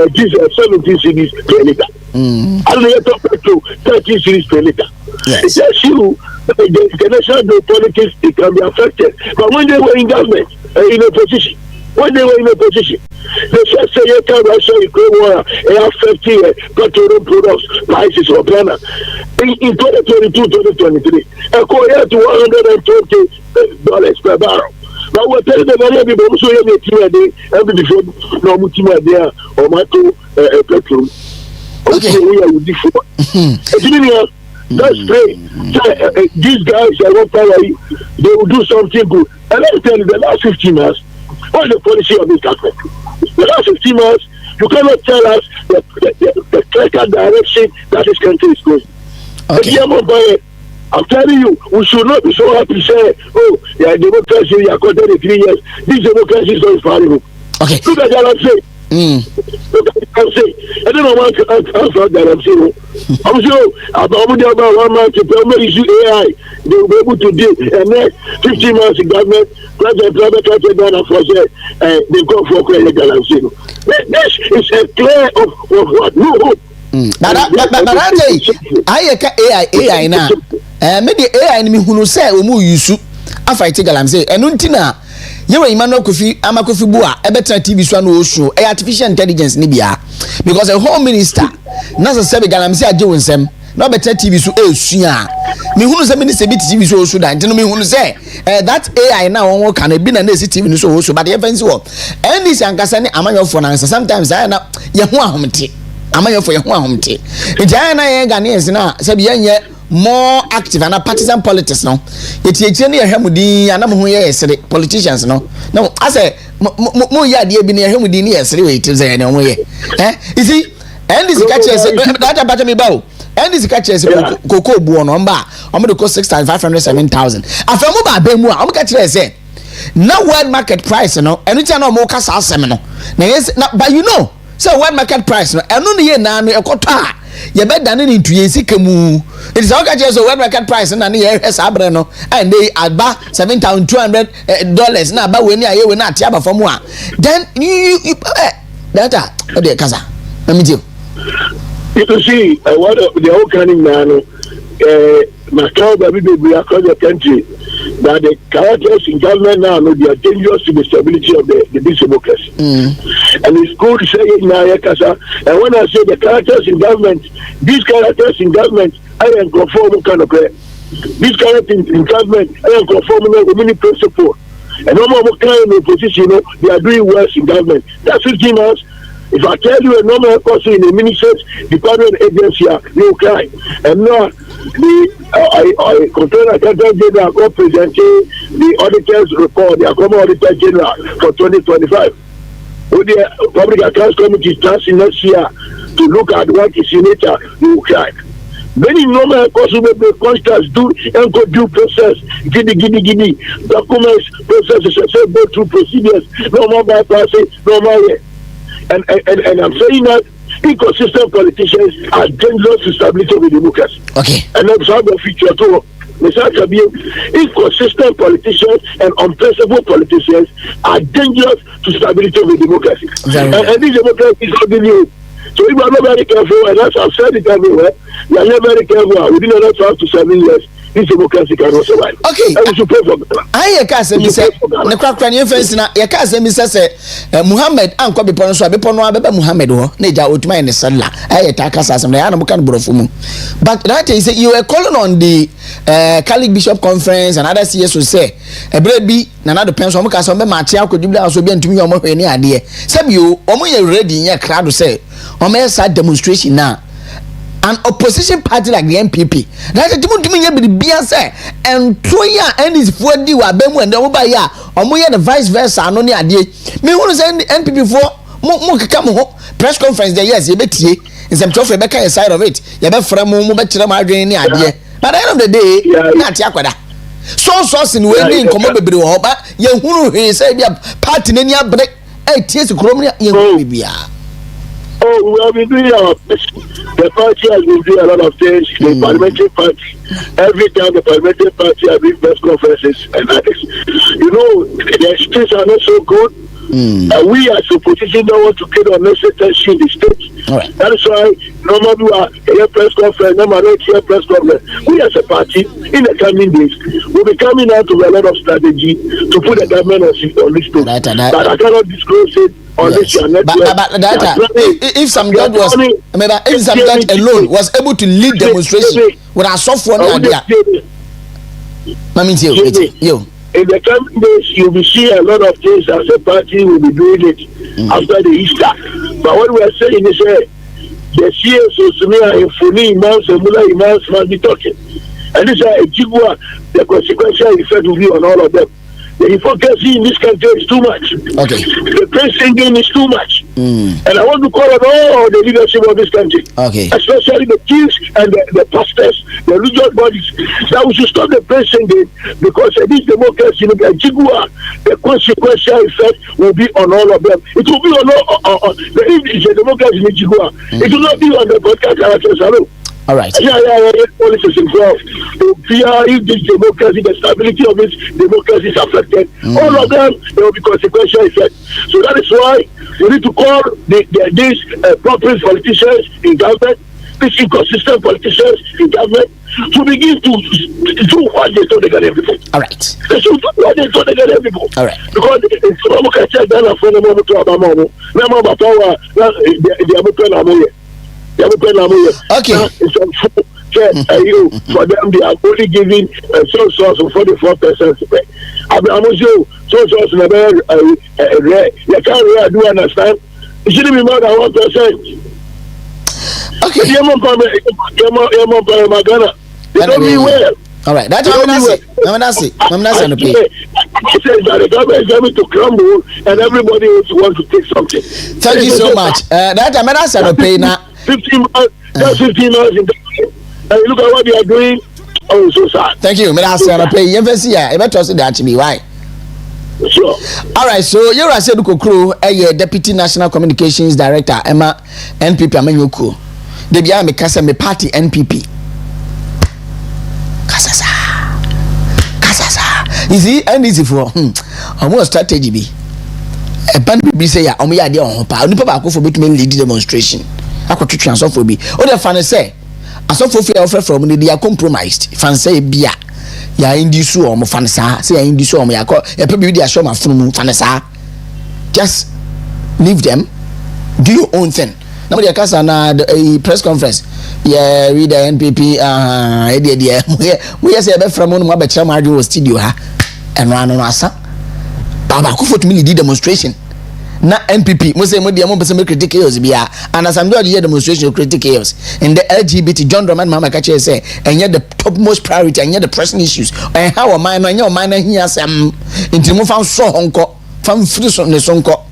diesel 17 cedis per liter. I don't know petrol 13 cedis per liter. Yes. It tells you the international geopolitics, it can be affected. But when they were in government, in opposition, they just say Russia, Ukraine war, affecting petroleum products prices of Ghana. In 2022-2023, according to $120 per barrel. But we're telling the Ghanaian people also have a team a day, every before no team a day or mato petrol. Okay, we are with this. That's great. These guys are not power. They will do something good. And let me tell you, the last 15 months, what is the policy of this government? The last 15 months, you cannot tell us the clear direction that this country is going. Okay. I'm telling you, we should not be so happy to say, yeah, democracy, you are content 3 years. This democracy is not inspiring. Okay. Look at what I'm saying. Look at what I'm saying. I don't know what answer that I'm saying. I'm sure about 1 month to issue AI, they will be able to do. And next 15 months in government, private Ghana for they go for credit. This is a clear of what? No hope. But AI now. Maybe AI ni hunu say omu yusu afight galamsey enuntina yewe Emmanuel Kofi Amakofi Bua ebetra TV so na osu artificial intelligence ni bia because a home minister na se galamsey age wonsem na betra TV so esua me hunu say minister bi TV so osu dan tino me hunu say that AI na won kan bi na esi TV ni so osu but ye fancy wo any sankasa ni amanyofo na sometimes I na ye ho ahomte amanyofo ye ho ahomte ntia na ye Ghanaians na se bi ye more active and partisan politics no yeti ne yehemudi anam ho yesere politicians no now I say mo ya de bi ne yehemudi ne yesere we ti say ne ho ye you see and this catch that batch me bawo and this catch koko buo no mba omo de cost 6,507,000 afemu ba ba mu a omo catch say na world market price no enu tia na omo kasa asem no na yes na but you know so world market price no enu ne ye na no ekoto a ye be dan ni ntuye sika mu it is okay so world market price na ye sabre no and they aba $7,200 na aba we ni aye we na ate aba fam a then you data the kasa let me tell you can see what the whole canning man Macau baby across the country that the characters in government now know they are dangerous to the stability of the democracy. And it's good to say it now, Kasa. And when I say the characters in government, these characters in government, I am conforming kind of these characters in government, I am conforming with many principles. And no more kind of opposition, they are doing worse in government. That's 15 months. If I tell you a normal person in a ministry department agency, you cry. And now, I control Accountant General presenting the auditors report, the Accra Auditor General for 2025. With the Public Accounts Committee starting next year to look at what is in it, you cry. Many normal persons will be contracts do and go due process, giddy, documents, processes, go through procedures, no more bypassing, no more way. And I'm saying that inconsistent politicians are dangerous to stability of the democracy. Okay. And that's how the future too. Inconsistent politicians and unprincipled politicians are dangerous to stability of the democracy. And this democracy is not new. So if we are not very careful, and that's I've said it everywhere, we are not very careful within another 12 to 7 years. This democracy cannot survive. Okay. And we should pray for that. I can't say, the crack cranium face now. You can't say, Mr. Muhammad, and Kobe Pono, Bebe Muhammad, Neja Utma in the Sala. I attack us as an animal can brofumu. But that is, you were calling on the Catholic Bishop Conference and other CS will say, a baby, another pencil, Mukasome Matia could be also be to me or any idea. Some you, ready in your crowd to say, or may sad demonstration now. An opposition party like the NPP. That's a different be say and Toya and his 4D were Bemu and Obaya, or Moya the vice versa, and only idea. Me want to send the NPP for more come press conference there, yes, you bet ye in some trophy Rebecca side of it. You bet from Mubachra Margin idea. But at the end of the day, not Yakwada. So sauce in winning, come over the but you who say your party in your break 8 years of Chromia, you be. Oh, we have been doing our best. The party has been doing a lot of things. The parliamentary party, every time the parliamentary party has been press conferences and others. You know, the states are not so good. And we as opposition don't want to get unnecessary tension in the states. Right. That is why normally we are a press conference, normally a press conference. We as a party, in the coming days, will be coming out with a lot of strategy to put the government on this stage. But I cannot disclose it. Yes. But data, if some judge was, if some judge alone was able to lead demonstration with our software idea, you. In the coming days, you'll be seeing a lot of things as a party will be doing it after the Easter. But what we are saying is, the CSOs and Funi imams and Mullah imams must be talking. And this is a Jigua, the consequential effect will be on all of them. The hypocrisy in this country is too much. Okay. The praise singing is too much. And I want to call on all the leadership of this country. Okay. Especially the chiefs and the pastors, the religious bodies. That we should stop the praise singing because this democracy, the Jigua, the consequential effect will be on all of them. It will be on all, if it's a democracy in Jigua, it will not be on the podcast characters alone. All right. Policies involved. If this democracy, the stability of this democracy is affected, all of them, there will be consequential effect. So that is why we need to call these proper politicians in government, these inconsistent politicians in government, to begin to do what they thought they got everything. All right. They should do what they thought they got everything. All right. Because it's okay. For them, they are only giving so source of 44%. You can't really do understand. It shouldn't be more than 1%. Okay. They don't mean well. All right. That's what I'm saying. It says that the government is going to crumble and everybody wants to take something. Thank you so much. That I'm not saying pay now. 15 months, just 15 months in the and look at what they are doing. Oh, so sad. Thank you. I'm saying pay. You ever see? I better say that to me. Why? Sure. All right. So you're a Seduko Crew, a Deputy National Communications Director, Emma NPP Amenyoku. de bia me kasa me party NPP kasasa you see NDC for almost strategy bi e ban bi say ya omo ya de on pa onipa ba akofo betumi lead demonstration akotwetwe asofo bi o de fa ne say asofo fi offer from ne dia compromised fan say bia ya indi su omo fan sa say ya indi su omo ya ko e pe bi dia show ma funu fan sa just leave them, do your own thing. Now the kasa na a press conference yeah read the NPP we say be from one be chairman radio studio ha and ran on asa baba ko for me lead demonstration na NPP mo say mo dey mo be say critic chaos bia and as I'm doing the demonstration critic chaos and the LGBT John Roman mama ka say enye the topmost priority enye the pressing issues and how am I no enye o man na hia sam nti mo fan so honko fan free so ne sonko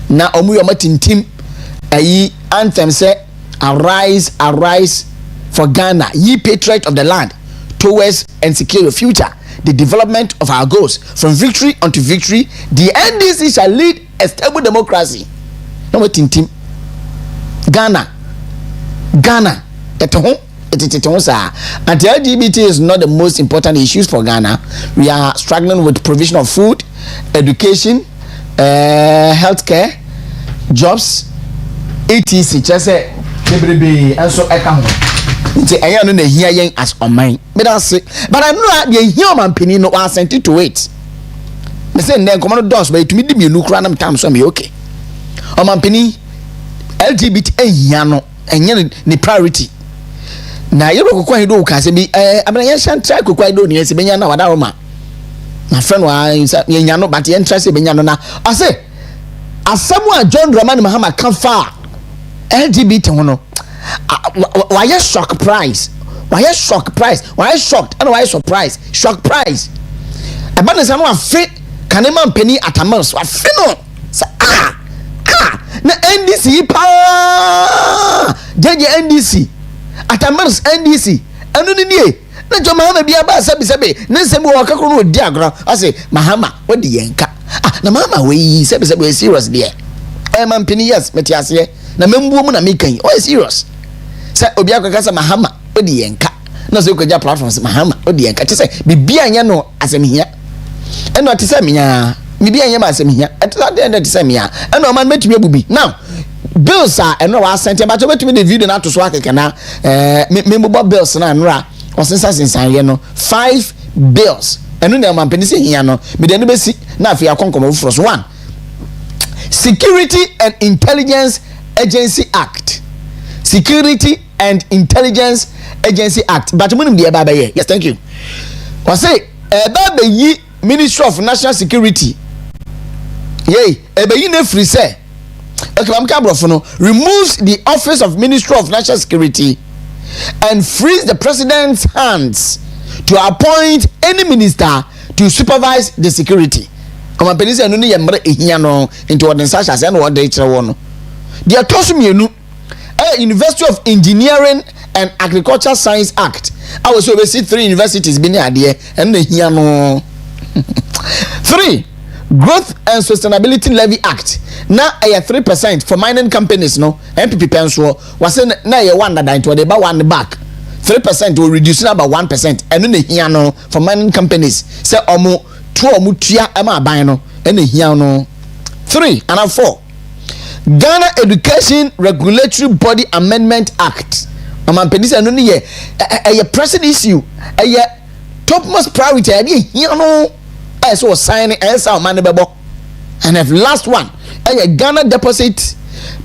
na omu yo matintim ayi anthem say arise for Ghana, ye patriot of the land, towards and secure your future, the development of our goals from victory unto victory. The NDC shall lead a stable democracy. No matintim Ghana and the LGBT is not the most important issues for Ghana. We are struggling with provision of food, education, healthcare, jobs, etc. Just say and so I can I don't know hear yen as on mine. But I say, but I know the human penny no was sent to it. Me say then command doors but to me the look random time so me okay. O man penny LGBT yano enye ni priority. Na you go kwa do ka say bi abana yen shan try kwa do ni se benya na wada roma. My friend wa yen yano but yen try se benya no na. I say asamu a John Dramani Mahama kan fa LGBT hono. Why you shock price? Why you shocked? And why you surprised? Shock price. Abana say no afi kanema penny atamans wa fi no. Na NDC pa jeje NDC atamans NDC anu ni nie na jo Mahama bia ba sabi na nsem wo kakro no di agro ase Mahama wodi yenka na Mahama we sabi serious there man penny yes metiase na membuo mu na mekan o serious say obi akaka Mahama wodi yenka na so koja platforms Mahama wodi yenka say bibia anya no asem hia eno te say menya bibia anya ma asem hia ete say menya eno man metumi abubi now bills are eno wa sent ba to metumi the video na to so akeke na membo bills na nra osensan ye no 5 bills eno na man penisi hia no me de no besi na afia konkomo fros 1 Security and Intelligence Agency Act. Security and Intelligence Agency Act. But yes, thank you. I say yi Ministry of National Security. Yay, yi ne free say. Okay, I'm no removes the office of Ministry of National Security and frees the president's hands to appoint any minister to supervise the security. Come on, penisi anu ni yemre ehia no into what such as and what they kire no. The atosumienu University of Engineering and Agricultural Science Act. I was over see 3 universities been here and ehia no. 3 Growth and Sustainability Levy Act. Na 3% for mining companies no. MPP penso was na ye 1 that into the ba 1 back. 3% will reduce about 1% and no ehia no for mining companies. Say omo mutia ema ban no ene hia no 3 and 4 Ghana Education Regulatory Body Amendment Act am penisa no ye pressing issue topmost priority hia no so sign esa man bebo and the last one Ghana Deposit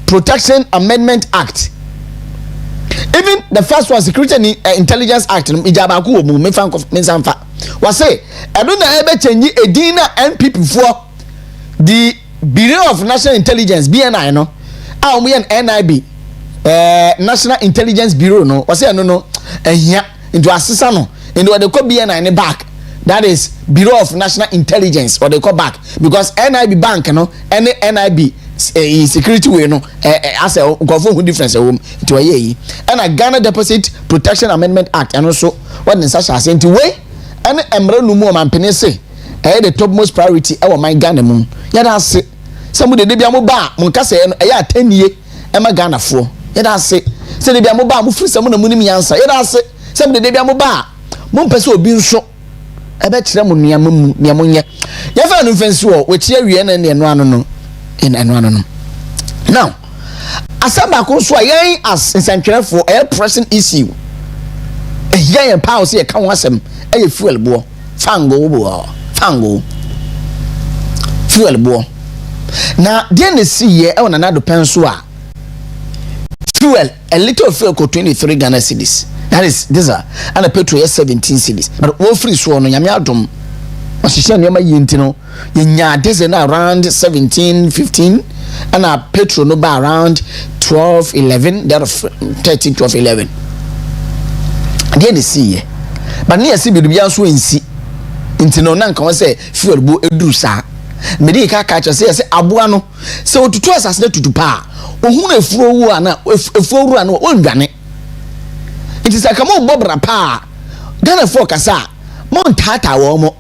Protection Amendment Act. Even the first one, Security and Intelligence Act, ijabaku mu me fanfa was say I don't know ebe change edina NPP for the Bureau of National Intelligence BNI no a omo yen NIB National Intelligence Bureau no was say no ehia into assesa no into they call BNI ne back, that is Bureau of National Intelligence or they call back because NIB bank no any NIB security way no as a go for difference to aye and a Ghana Deposit Protection Amendment Act and also what in such as into way and emre no mu man pene say the topmost priority our my Ghana mu ya da say somebody dey bia mo ba mo ka say e ya 10 ye e ma Ghana fo yɛda ase sɛ de bia mo ba mo firi sɛ mo na mo nim yansa yɛda ase sɛ de bia mo ba mo mpɛ sɛ obi nso ebe kyerɛ mo nneɛma mu nneɛma nyɛ yɛfa no mfɛnsi wɔ wɔkyerɛ wie na ne no ano no eno ano no now asaba ko so a yɛn as nsantwerɛfo pressing issue yɛn power sɛ yɛka ho asɛm ɛyɛ fuel boɔ fango fuel boɔ na deɛ ne si yɛ ɛwɔ na do pen so a fuel a little fuel ko 23 Ghana cedis. That is diesel and a petrol 17 cedis. But all free so no nyame adom osihye nneema yinti no yenya diesel na around 17 15 and a petrol no ba around 12 11 that of 13 12 11. Deɛ ne si yɛ but ne yɛsi bidubia so ensi nti no na nka won sɛ fuel bo eduru saa mede ka ka kyerɛ sɛ aboa no sɛ otutu asase na tutu pa ohun efuro wu ana efuro wu ana ondwane it is like a mo bobra pa Ghana for kasa mo ntata wo mo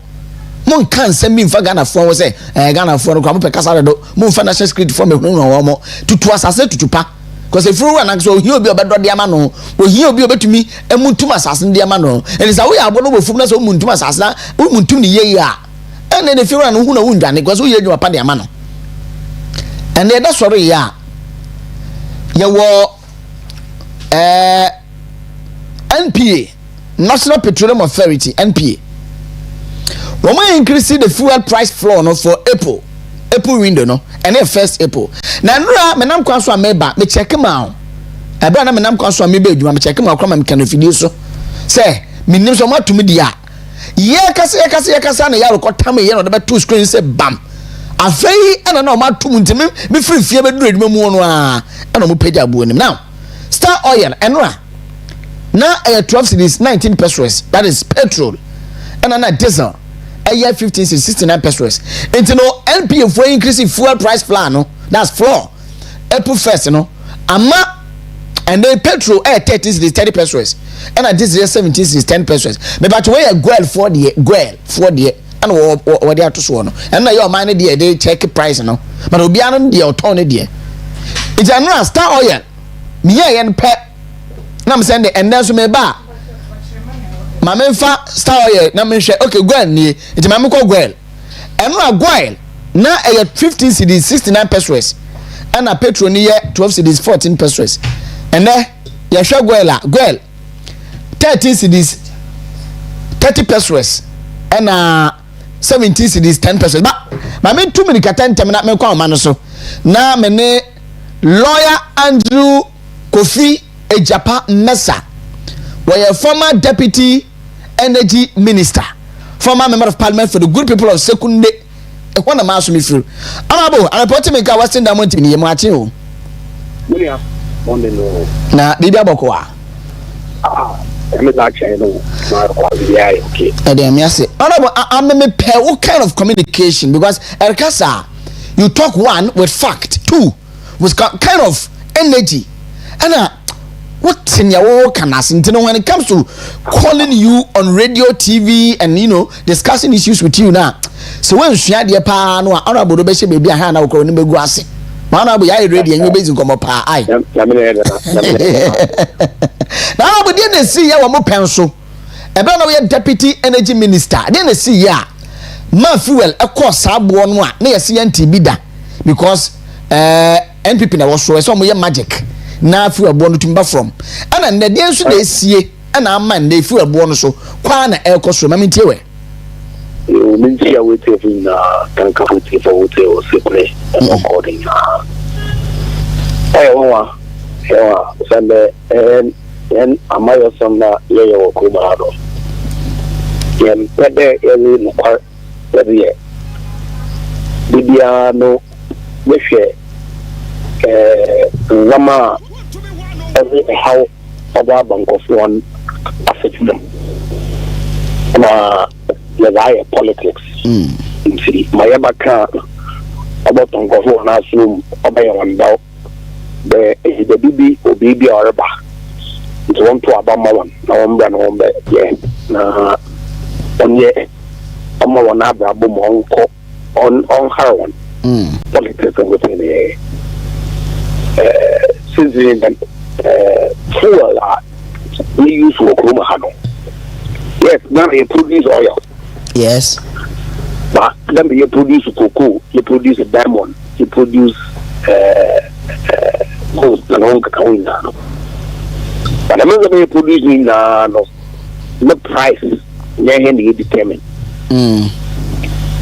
kan nsɛm bi mfa Ghana for wo sɛ Ghana for no kwa mo pe kasa do mo mfa national security for me wo mo tutu asase tutu pa because efuro wu ana so ohia obi obedo de ama no ohia obi obetumi emuntum asase de ama no and say we abo no bofum na so muntum asase na muntum ne yeye a ene ne efuro no hu na wu ndwane because we yedwuma pa de ama no and they that sorry ya wo NPA, National Petroleum Authority, NPA. When we increase the fuel price floor no for April window no, and then first April. Now, menam kwaso ameba, me check him out. Ebe na menam kwaso ameba eduma, me check him out kwa me kan video so. Say, me nim so ma to me dia. Ye kasa na ya rekota me ye no de two screen say bam. Afei ana na o ma to mu ntimi me free fie be duru eduma mu no a, ana mo page abu nim. Now, Star Oil enra na 12 cedis 19 pesos, that is petrol, and na diesel 15 cedis 69 pesos. Into no NPA for increasing fuel price plan no, that's floor April 1st no ama, and then petrol 30 cedis 30 pesos, and a diesel 17 cedis 10 pesos. Me but we goel 4 day and what they have to so no, and now your money there they check price no, but obi anu dey auto ne there. It's another Star Oil me yen pet na me send and then so me ba ma me fa Star Oil na me hwe okay goel nie it ma me ko goel eno a goel na 15 cedis 69 pesos and a petrol ni 12 cedis 14 pesos and then ya hwe goel 13 cedis 30 pesos and 17 cedis 10 pesos ba ma me 2 minutes katentem na me kwa ma no so na me ne lawyer Andrew Kofi Ejapa Mesa, were a former deputy energy minister, former member of parliament for the good people of Sekunde. One of my me through. Honorable, I report me ka Western Diamond in Yemachi. Na Bibia Bokoa. Honorable, I'm a what kind of communication because Erkasa, you talk one with fact, two with kind of energy, and what in your work can when it comes to calling you on radio, TV, and discussing issues with you now. So when she had your pa no honorable baby baby a hand out on the guasi. Honorable ya ready and you basically come up I. Now we didn't see ya more pencil. About we deputy energy minister. Didn't see ya. Man fuel a course one near CNT bida because NPP na was so some magic. Na fuel born to from and the day so they see and a man they fuel born so kwana air cost from tewe you mean see a wait in can come with for hotel or simply according Sunday and Amaya Sumna Yayo Kumado and Pede Elin Park every Bibiano Wishe Lama every how about bank of one affect them. The politics. See, my abaka about bank of one assume obey one bow. The BB or BB or back. It's one to Abama one. No one brand yeah. On ye one abra boom on her one. Politics within the since fuel we use for Kumahano. Yes, now they produce oil. Yes. But then you produce cocoa, you produce diamond, you produce gold and all the. But the moment you produce the price, you determine.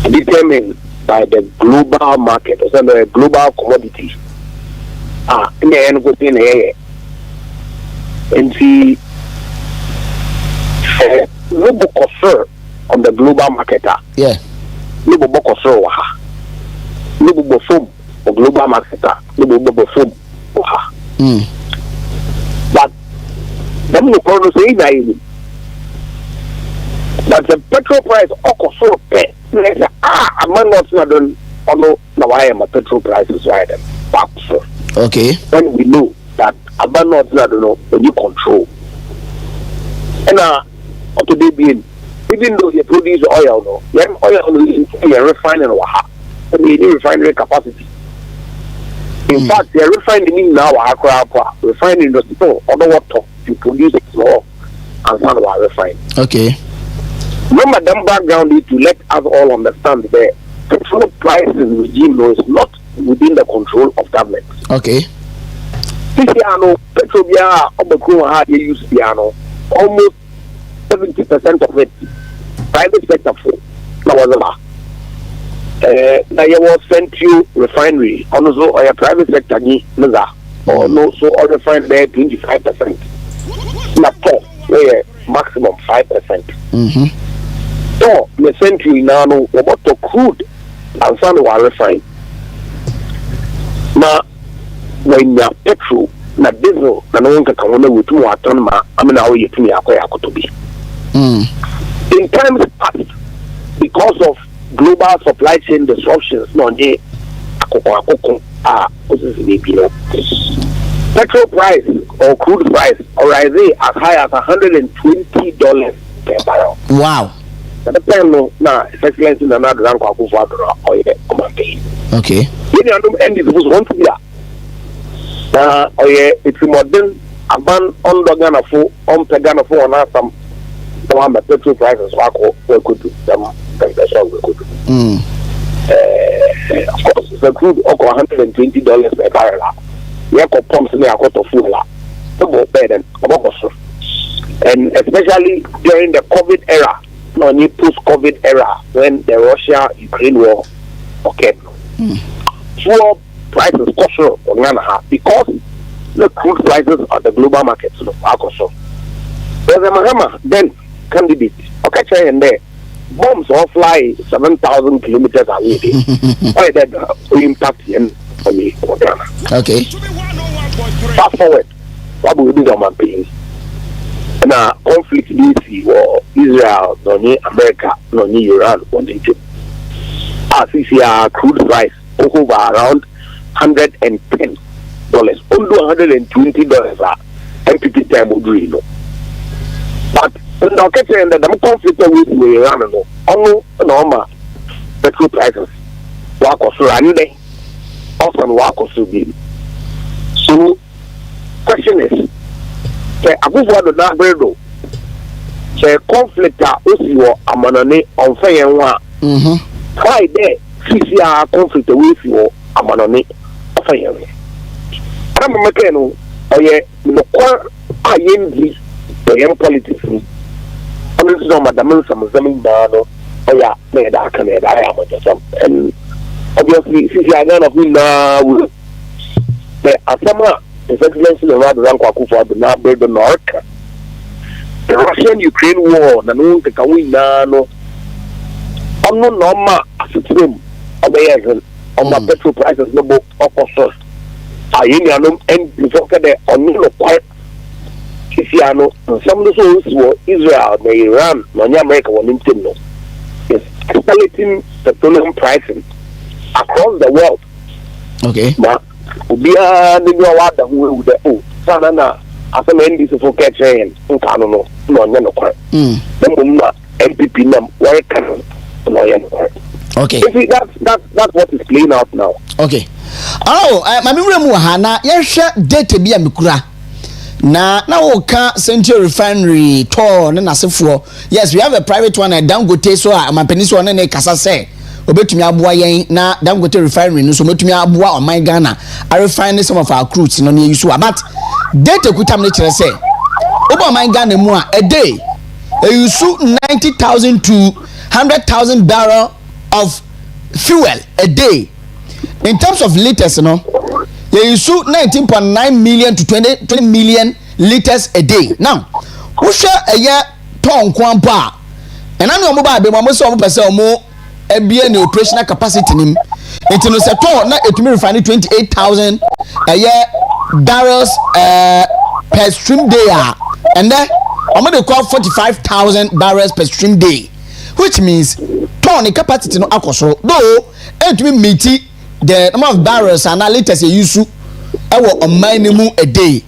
Determined by the global market, or the global commodity. In the end, go in here and see no book offer on the global market. Yeah. No book offer. No book foam or global market. No book foam. But then you probably say that the petrol price also pay. I'm not done. No, I am a petrol prices right then. Okay. When we know that I'm not know when you control. And today being, even though you produce oil, no, you have oil you refine and and you refinery capacity. In fact, they are refining now Accra, refining the store, other water to produce it more and some are refined. Okay. Remember, them background is to let us all understand the petrol pricing regime is not within the control of government. Okay. Piano, Petrobia, Obakuma, they use piano, almost 70% of it, private sector for. Now you was sent to refinery, also or a private sector, or no, so all refined there 25%. Not top, where maximum 5%. So the century now about the crude and some are refined. Now when you have petrol, na diesel, na no one can come on with 2 autonomous. I mean, how you think to be. In times past, because of global supply chain disruptions, no, petrol price or crude price or rising as high as $120 per barrel. Wow. At the time, no, now, excellence in another rank of oil campaign. Okay. You end it was one to be it's more than a ban on the Ghana for on the Ghana for an some one the petrol prices we could do them we could do. Of course, the crude $120 per barrel. We have pumps in a quarter full. And especially during the COVID era, post-COVID era, when the Russia-Ukraine war occurred. Fuel prices because the crude prices are the global markets are also. There's a Mahama, then candidate, okay, and there, bombs all fly 7,000 kilometers away. Why that impact on me? Okay. Fast forward, what will be the man paying? Now, conflict DC or Israel, no near America, no near Iran, on Egypt. As we see our crude price over around $110, only $120 MPP time would read. But in the case of the conflict with Iran, almost normal petrol prices walk or surrounding, often walk or so. So, question is, I go for the Nabredo. Say conflict also amanane on fair one. Why there? CCR conflict with you amanane on fair. I'm a mechanic. Oh yeah, no core ING the politics. I'm just not madam some dano. Oh yeah, made that can I am just and obviously CCR none of me now will. But as His Excellency the North, the Russian-Ukraine war, the moon the Kawina, on no normal as a trim, on my petrol prices, no book of I and before the on quite Kisiano, and some of those were Israel, Iran, non America, one in Timno. It's escalating petroleum pricing across the world. Okay. But Ubia the Wada who would the Sanana as a man is for catching and Kano, no, no, MPP num, where can okay. That's what is playing out now. Okay. Oh, my memory Muhana, yes, date be a Mikura. na woka Central Refinery tour na nasefo. Yes, we have a private one at Dangote so amampeniso na kasa say obetumi aboa yen na Dangote Refinery no so metumi aboa o my Ghana I refine some of our crudes no na use but data kutam na kire say obo my Ghana mu a day use 90,000 to 100,000 barrel of fuel a day. In terms of liters, you know, you use 19.9 million to 20 million liters a day. Now, who share a year ton kwampa? And I'm mobile, but almost all person more a BN operational capacity. It's no sector, not it may refine 28,000 a year barrels per stream day. And then I'm going to call 45,000 barrels per stream day, which means ton capacity no akosoro. Though, it will meet the number of barrels and liters you use to a minimum a day.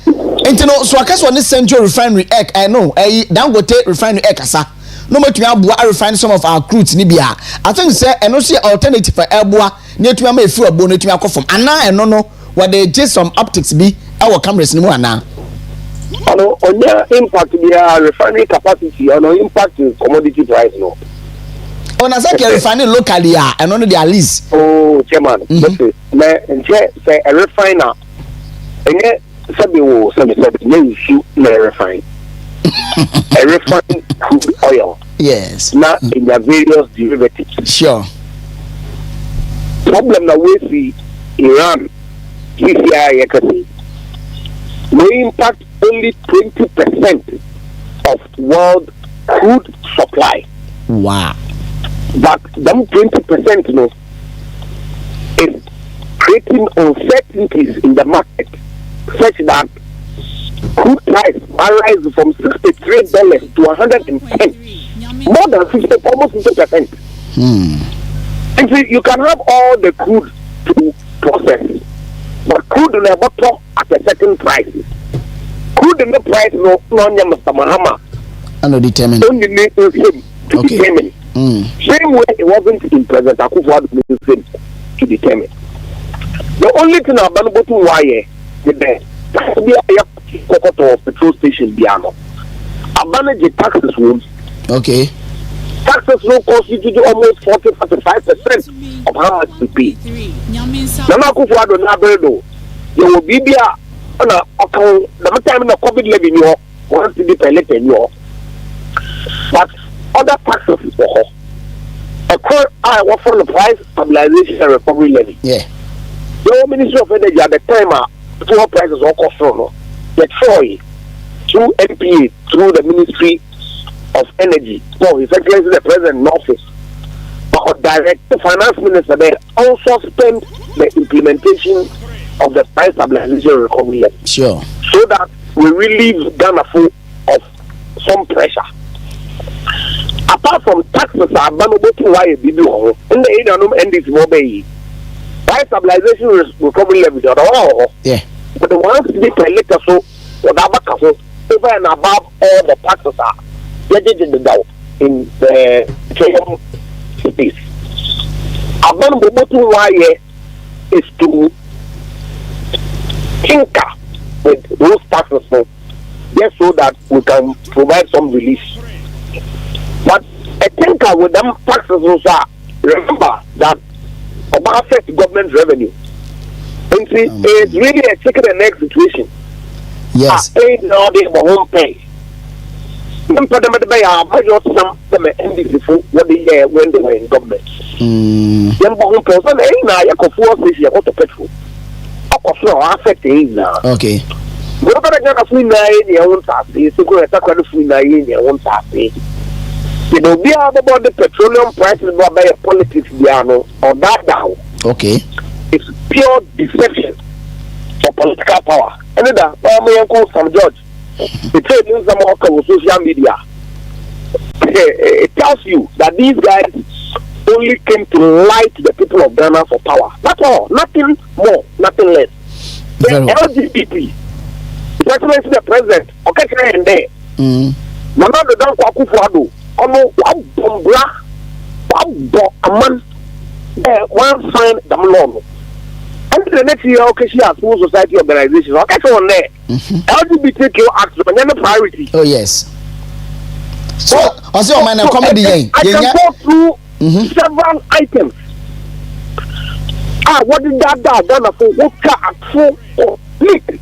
And you know, so I guess on this Central Refinery egg, I know a Dangote Refinery egg, no matter how refine some of our crudes Nibia. I think say and also alternative for airboa near to me fuel bonnet to me from and I don't know what they just some optics be our cameras no now. Hello, on their impact the refinery capacity or no impact in commodity price no. On a second refinery locally and only their lease. Oh, chairman. Say a refiner and sabi issue na refine. A refined crude oil. Yes. Now in their various derivatives. Sure. Problem na we see Iran, CCI may impact only 20% of world crude supply. Wow. But them 20% no is creating uncertainties in the market such that crude price rise from $63 to $110, more than 50, almost 50%. And so you can have all the crude to process, but crude in the bottom at a certain price. Crude in the price no Mr. Mahama. I know determined. Only need him to determine. Same way it wasn't in President Akufo-Addo to determine. The only thing about why the best be a petrol station piano. Abandon taxes wounds. Okay. Taxes will constitute almost 40-45% of how much we pay. Nana Akufo-Addo na bedo. You will be there on a account the time in the COVID levy in your once to be elected in your. But other taxes for her. I offer the price stabilization and recovery levy. Yeah. The Ministry of Energy at the time fuel prices all cost no. The Troy through NPA through the Ministry of Energy. So His Excellency the President in office. But direct the Finance Minister there also spent the implementation of the price stabilization and recovery levy. Sure. So that we relieve Ghana full of some pressure. Apart from taxes, are bannable to why in the Indian end is more bay. Price stabilization recovery levy at all. Yeah. But the ones to be elected so whatever over and above all the taxes are in the Kenyan cities. Abandonable to why is to tinker with those taxes just so that we can provide some relief. But a tinker with them taxes also remember that about affect government revenue. And see, it's really a chicken and egg situation. Yes. Now they won't pay. Some for them by our budget, some them NDC what they when they were in government. Them won't pay. Some now you can force this year out of petrol. Affect now. Okay. What about a free night in your own tax? It's a good attack on the free night in your own tax. You know, we are about the petroleum prices by a politics, or that down. Okay. It's pure deception for political power. And then, I call some judge. The trade news on social media. It tells you that these guys only came to light the people of Ghana for power. That's all. Nothing more, nothing less. The LGBT, especially the president, okay, and there. Nana the Danko Akufo-Addo. One sign the law. And until the next year, okay, she has full society organization. Okay, so on there, LGBTQ acts on any priority. Oh yes. So, also, man, comedy. I can go through several items. What did that done for? What for complete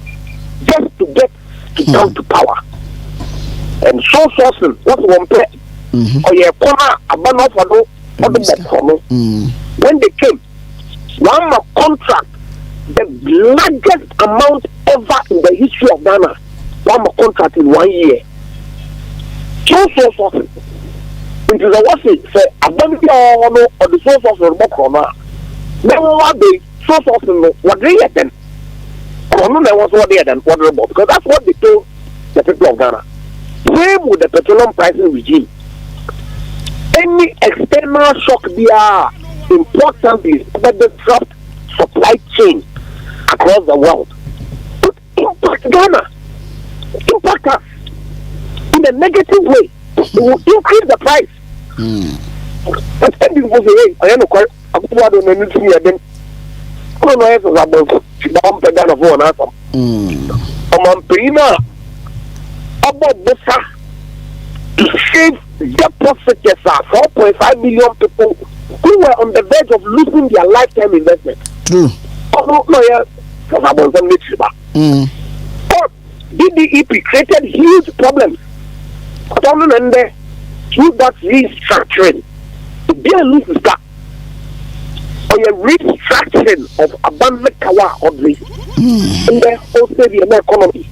just to get to down to power? And so sourcing, what's one play? Or your corner, a banner for no, when they came, one more contract, the largest amount ever in the history of Ghana, one more contract in 1 year. So sourcing. Into the what's it say, a banner or the source of the corner. Then what they so sourcing, what they had then? Or no, there was what they had done, because that's what they told the people of Ghana. Same with the petroleum pricing regime. Any external shock there importantly but disrupt supply chain across the world. But impact Ghana, impact us in a negative way. It will increase the price. But ending was a I don't know. I don't know anything again. I don't know if it's about Ghana for an answer. About Bosa to save depositors 4.5 million people who were on the verge of losing their lifetime investment. True. Oh no, yeah, because I was on DDEP created huge problems. But through that restructuring, be a loose start. Or a restructuring of abandoned power of the in the whole the economy.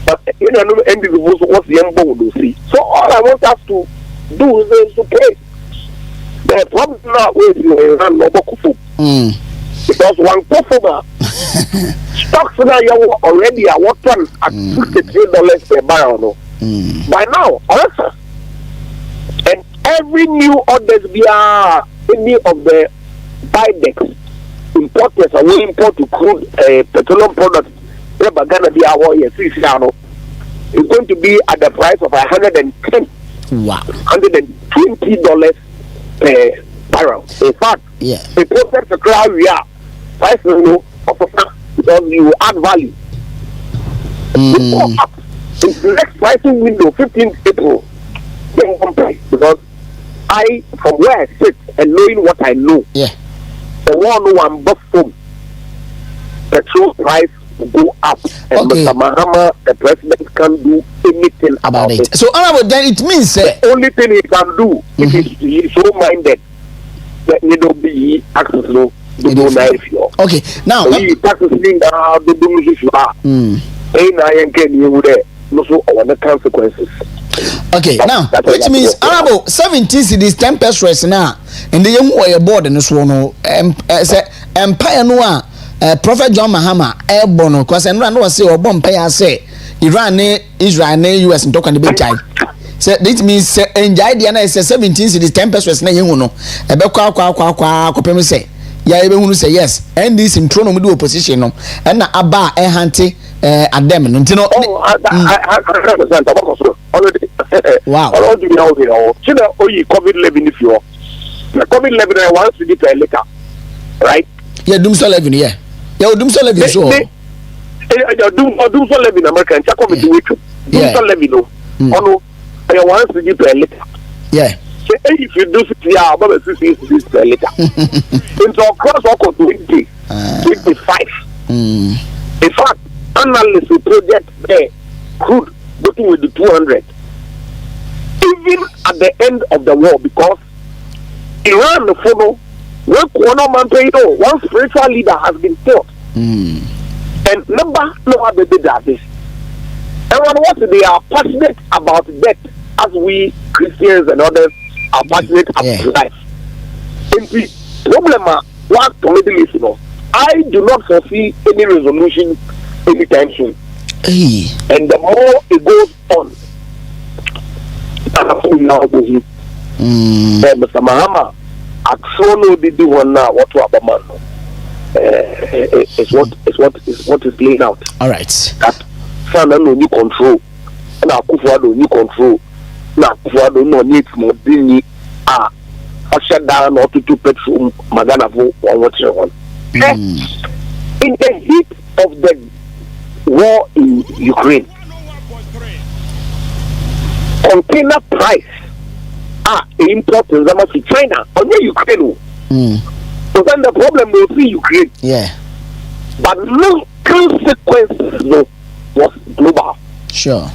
But you know, what's the end will see. So all I want us to do is to pray. The problem now is you run no because one performer stocks now you already are what one at $63 per barrel. By now, also, and every new orders via any of the buybacks importers and we import to crude petroleum products. Gonna be our it's going to be at the price of $110. Wow. $120 per barrel. In fact, the process of Accra we are price because you add value. In the next pricing window, 15th April, then one price because I, from where I sit and knowing what I know, the one bus home, petrol price will go up, and Mr. Mahama, the president, can't do anything about it. So, then it means the only thing he can do if he's so minded that he don't be access to do knife. Okay, now so he taxes me down the do ain't I get you there. No, so the consequences. Okay, now which means Arabo 17 cities 10 pesos now, and the young way board in this one. Empire no Prophet John Mahama airborne because and run was say or bomb pay say Iran, Israel, US and talk on the big time. So this means enjoy the ana 17 cities 10 pesos na you know. Ebe kwa say ya ebe hunu say yes and this in throne do opposition no and na aba hante adem no ntino wow all do now here china oyi COVID-19 if you COVID-19 once you get a letter right yeah doom so 11 yeah doom so 11 so doom so 11 American check over the week doom so 11 no ono once you get a letter yeah if you do 60 hours about 60 per liter into across all 20 25 in fact analysts will project there crude looking with the 200 even at the end of the war because Iran the follow one spiritual leader has been killed and number no other did that this and what they are passionate about death as we Christians and others are passionate about life. And the problem was to Middle East, I do not foresee any resolution anytime soon. And the more it goes on, Mr. Mahama, Aksono did one now. What to Abaman? It's what is laying out. All right. That Sana no new control, and Akufo new control. Now, for no need more than usher down or to petrol Magana for one watch on. In the heat of the war in Ukraine, container price import in to China on the Ukraine. So then the problem will be Ukraine. Yeah. But no consequences was global. Sure.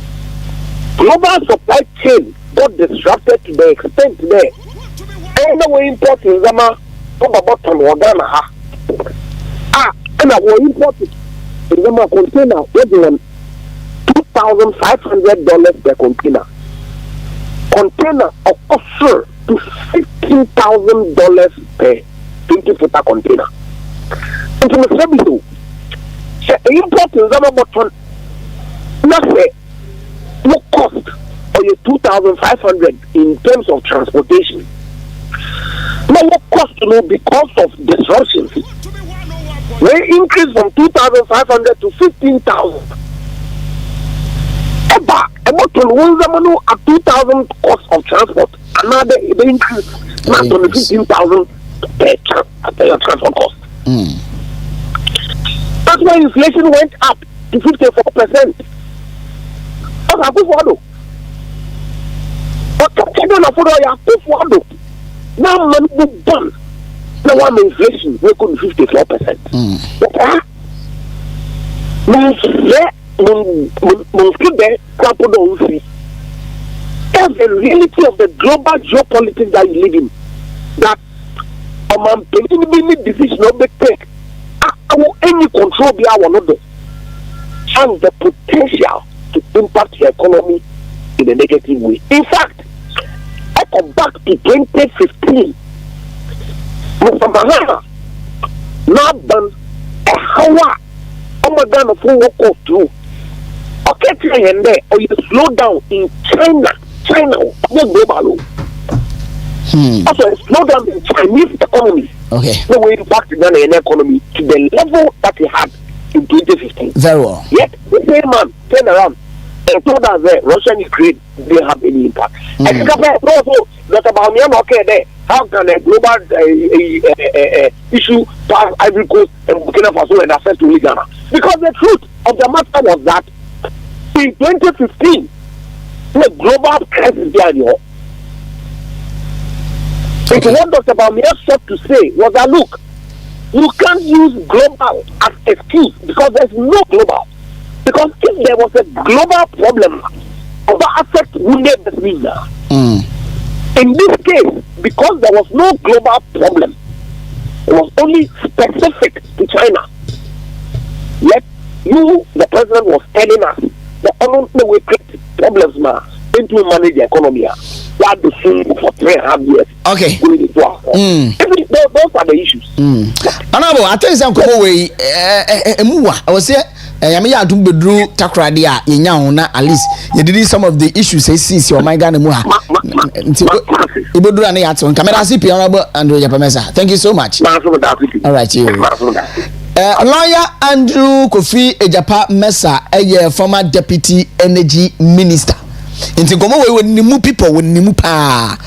Global supply chain got disrupted to the extent there. And we import in Zama from about Ghana. And I will import it in Zama container with $2,500 per container. Container of offer to $15,000 per 20-footer container. And to the service, import in Zama bottom, nothing, no cost or your 2,500 in terms of transportation. No cost because of disruptions. They increase from 2,500 to 15,000. About 2,000 cost of transport. Another they increase not only 15,000 per transport cost. That's why inflation went up to 54%. That's a but now money is done. Now one inflation we could 54%. That's the reality of the global geopolitics that you live in. That any decision not be take. Any control be our not and the potential to impact the economy in a negative way. In fact, I come back to 2015. Mr. Mahama now done a hour. Oh my God, full walk off through. Okay, and there, or you slow down in China, global. Also, a slow down in Chinese economy. Okay. The way impact the Ghanaian economy to the level that he had in 2015. Very well. Yet, the same man turned around and told us that Russia and Ukraine didn't have any impact. And also, that about me, okay, there. How can a global issue pass Ivory Coast and Burkina Faso and access to Ghana? Because the truth of the matter was that in 2015, the global crisis there. Okay. What Dr. Bamia sought to say was that look, you can't use global as excuse because there's no global. Because if there was a global problem, other aspects wouldn't be there. In this case, because there was no global problem, it was only specific to China. Yet, you, the president, was telling us that only way create problems into manage the economy. That the same for 3.5 years. Okay. Those are the issues. Honorable, I tell you some way. I was here. I mean, I don't bedru Takoradi na at least you did some of the issues I see your my Ghana muha. Ibodura na yato. Camera CP Honorable Andrew Yapamesa. Thank you so much. All right, you. Lawyer Andrew Kofi Ejapa Mesa, a former deputy energy minister. Inti komo we nimu people we nimu pa.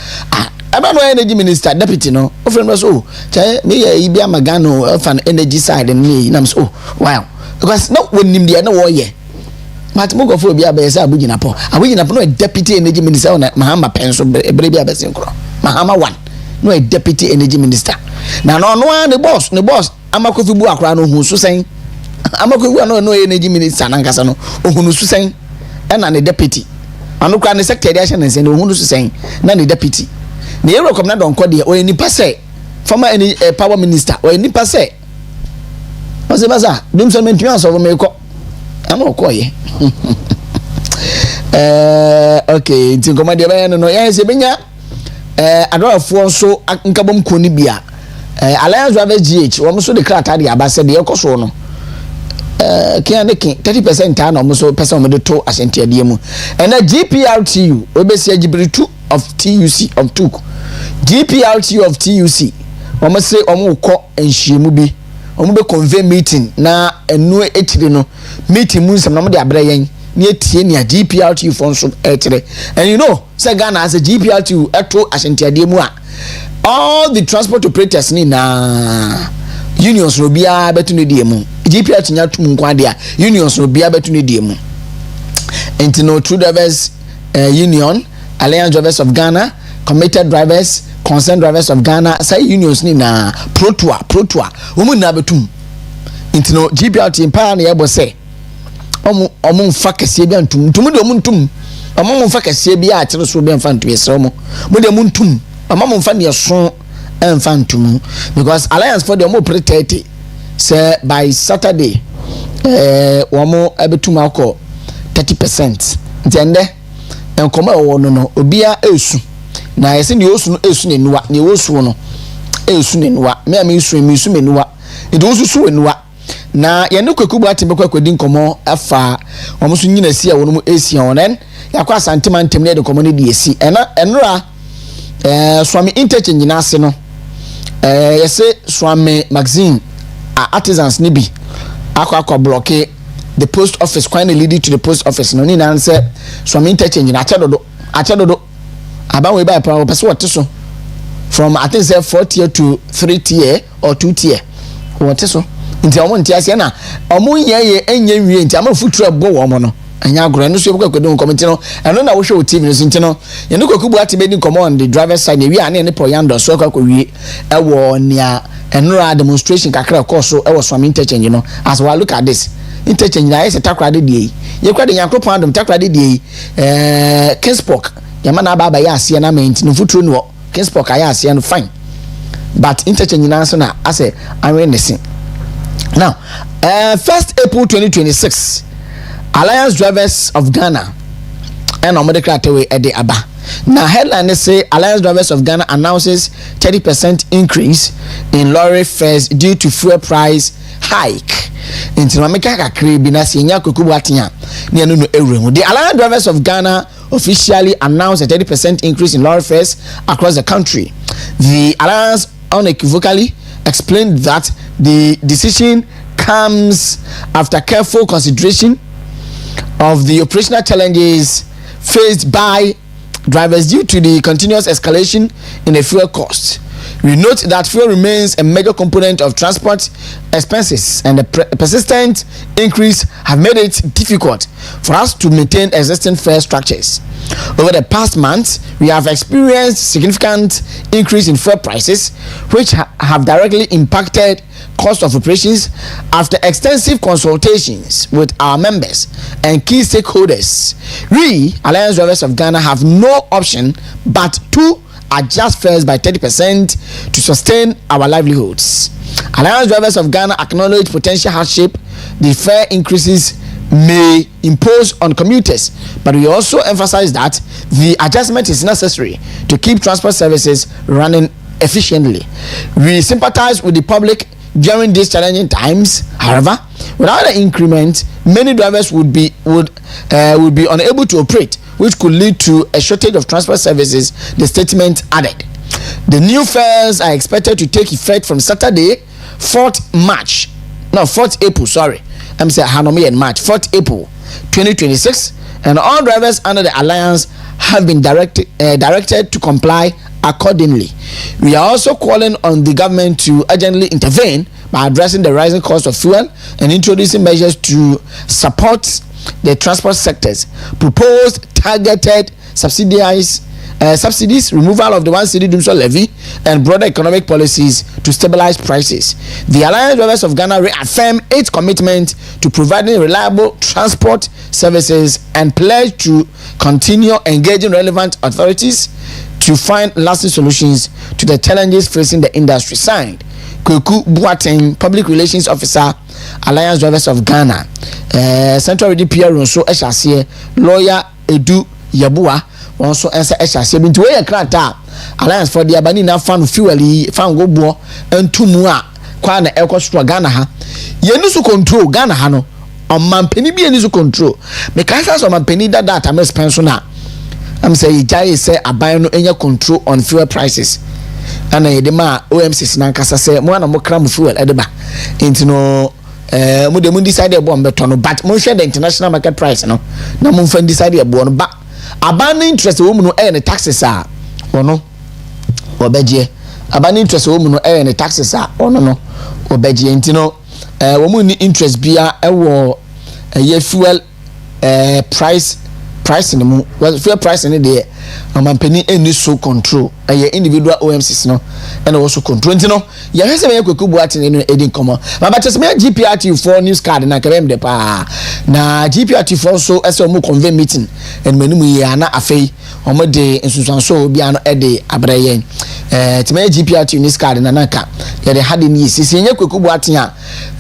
I don't know energy minister deputy no. O friend was oh, me e bia magano fan energy side and me na so wow. Because no when nim dia na wo ye. But mo go for bia be say abugina po. Abugina po no deputy energy minister na Mahama penso ebre bia be senkro. Mahama 1 no a deputy energy minister. Na no the boss amakofi bu akra no hu so sen. Amakofi no energy minister na nkasa no ohunu so sen. E na ne deputy anu kwa ne secretary action nse ne ohunu so sen na ne deputy ne yero kom na don ko de o ni pase former any power minister o ni pase basa dum so mentumi aso me ko anu ko ye okay nti komade ba no ya se benya adorafo nso nkabom ko ni bia alliance of GH wo so de krata de abase de ekoso no can 30% and almost person with the toe as and a GPRTU obesi agibritu of TUC of TUC GPRTU of TUC almost say omuko and shimubi omube convey meeting na enu etire no meeting mu sam na mo de abrayen na etie ne GPRTU for so etire and you know say Ghana as a GPRTU eto asentiade mu a all the transport operators ni na unions no bia betu ne die mu GPR tinya tum nkwa de a unions no bia betu ne die mu enti no True Drivers Union, Alliance Drivers of Ghana, Committed Drivers, Concerned Drivers of Ghana, say unions ni na Protua omu na betum enti no GPR timpa na yebo say omu mfa kese bia ntum de omu ntum omu mfa kese bia a kire so bia mfa ntum yesre mo de omu ntum omu mfa ne so emfa ntum because Alliance for the omu pre-30 say by Saturday omu abetum akọ 30% ntende enkoma ewo no obia esu na yesi ne osu no esu ne nuwa ne osu no esu ne nuwa me am esu me nuwa edo osu su nuwa na ye ne kwekubu atembe kwedi nkomo afa omuso nyina si a wono mu esi onen yakwa asantema ntem ne de nkomo ne de esi enra swami interchange na ase no yesi swami magazine artisans ne bi akwa block the post office quite leading to the post office no ni na say swami interchange na achedodo aba we buy power person what so from I think say 4th tier to 3th tier or 2th tier what so nti omo nti ase na omo yeye enye wie nti ama future bo wo mo no anya agro no so yebukwa kwedo comment no eno na wo show TV no nti no ye no kokubu atibe di come on the driver side ye wi ane ne poyando so kwa wie ewo nia enura demonstration kakra course so ewo swami interchange no as we look at this interchange na yese Takoradi die ye kwa de yakropon adom Takoradi die Kingspark yama na baba ya ase na menti no futuro no Kingspark ya ase no fine but interchange na so na ase awareness. Now 1st April 2026 Alliance Drivers of Ghana and Omodekratwe ede aba na headline say Alliance Drivers of Ghana announces 30% increase in lorry fares due to fuel price hike. Into Mamika Kakri Binasi Nyakuku Watia near no Ewu. The Alliance Drivers of Ghana officially announced a 30% increase in lorry fares across the country. The Alliance unequivocally explained that the decision comes after careful consideration of the operational challenges faced by drivers due to the continuous escalation in the fuel costs. We note that fuel remains a major component of transport expenses, and the persistent increase have made it difficult for us to maintain existing fare structures. Over the past months, we have experienced significant increase in fuel prices, which have directly impacted cost of operations. After extensive consultations with our members and key stakeholders, we, Alliance Drivers of Ghana, have no option but to adjust fares by 30% to sustain our livelihoods. Alliance Drivers of Ghana acknowledge potential hardship the fare increases may impose on commuters, but we also emphasize that the adjustment is necessary to keep transport services running efficiently. We sympathize with the public during these challenging times. However, without the increment, many drivers would be unable to operate, which could lead to a shortage of transport services, the statement added. The new fares are expected to take effect from Saturday, 4th April, 4th April 2026, and all drivers under the alliance have been directed to comply accordingly. We are also calling on the government to urgently intervene by addressing the rising cost of fuel and introducing measures to support the transport sectors. Proposed targeted subsidies, removal of the 1 cedi dumsor levy, and broader economic policies to stabilize prices. The Alliance Drivers of Ghana reaffirm its commitment to providing reliable transport services and pledge to continue engaging relevant authorities to find lasting solutions to the challenges facing the industry. Signed, Kweku Boateng, Public Relations Officer, Alliance Drivers of Ghana. Central Ready Pierre Ronso Eshase, Lawyer Edu Yabua, also answer Eshase. Bintu we krata Alliance for the Abani na fan fuel fan go bo entumua kwa na ekostro Ghana ha. Ye nusu control Ghana ha no. Omampeni bi enisu control. Mekasa so omampeni data me spend na. I'm saying Jai say aban no enya control on fuel prices. Ana yedema OMCs na nkasa say mo na mo kra mo fuel edeba. Enti no mo de mo decide ebo mbeto no, but mo share the international market price no. Na mo fan decide ebo no, ba aban interest wo mu no e ne taxes a wono obeje abani interest wo mu no ne taxes a ono no obeje enti no wo mu ni interest bia wo ye fuel price ni mu fuel price ni de amampani any so control individual OMCs no and also control enti no ya hwese me kwekubu atene no edin komo baba chese me GPRT4 news card na kabem de pa na GPRT4 so ese mo convene meeting and menu ya na afei omo de nsunsanso bia no ede abrayen ti me GPRT news card na naka ya de hade ni sisi nye kwekubu atene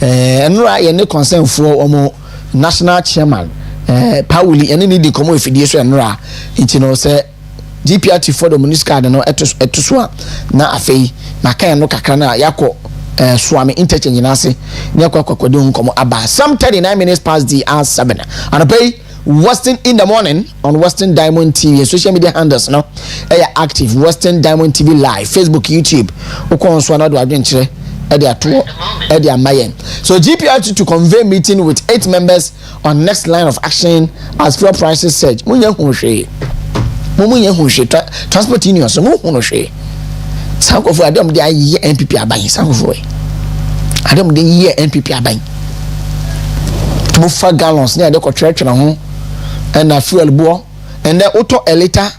enura ye ne concern for omo national chairman Pauli ene ni di komo efidie so enura enti no se GPRT4 the news card no eto na afei na kan no kakra na yakọ swami interchange na ase ne akwakwade nkomo aba some 39 minutes past the hour 7 and pay Western in the morning on Western Diamond TV social media handles no active Western Diamond TV live Facebook YouTube ukon so na do adwenkyere ede ato ede amayen so GPRT to convey meeting with 8 members on next line of action as fuel prices surge munya hunhwe mumunye hunhwe transport union so mu hunu hwe sankofo adam de aye NPP aban sankofo adam de ye NPP aban mu fa gallons ne de ko twetwe ho na fuel bo and then auto a liter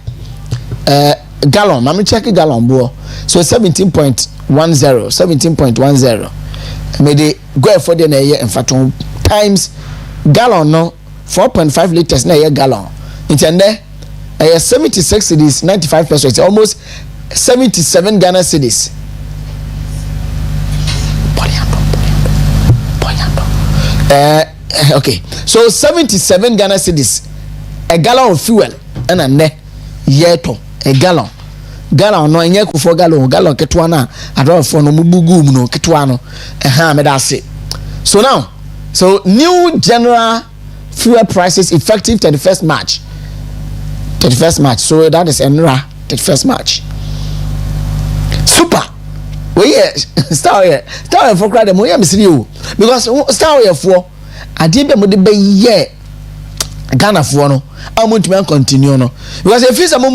gallon mama check gallon bo so 17.10 me de go for the na ye enfaton times gallon no 4.5 liters na ye gallon intende 76 cities 95 pesos almost 77 Ghana cedis okay so 77 Ghana cedis a gallon of fuel and ne yeto a gallon no enye kufo gallon ketwa na adon for no mubugu mu no ketwa no me da se so now so new general fuel prices effective 31st March so that is enra 31st March super we star for crowd dem we am see you because star for ade be mo de be ye Ghana for no amuntumi continue no because if you say mo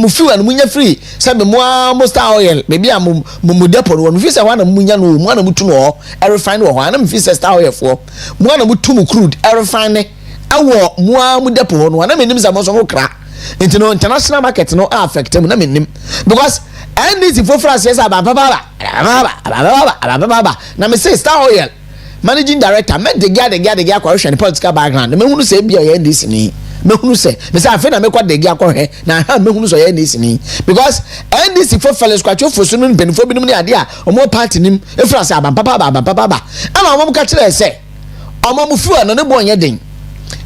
fuel no munya free say be mo star oil maybe am mo depot no fi say wana munya no mo na mutu no refine wo ana me fi say star oil for mo na mutu mo crude refine awo mo depot no ana me nim say mo so mo kra into no international market no affect them na me nim because and this for France yes baba na me say star oil managing director me the guy question political background me hunu say bia ye this ni me hunu say me say afa na me kwa the guy akọ na ha me hunu so ye this ni because and this for fellows kwa cho fosu no benefo binum ni ade a omo party nim e France baba ana omo ka kire say omo mu fuel no ne bo onye den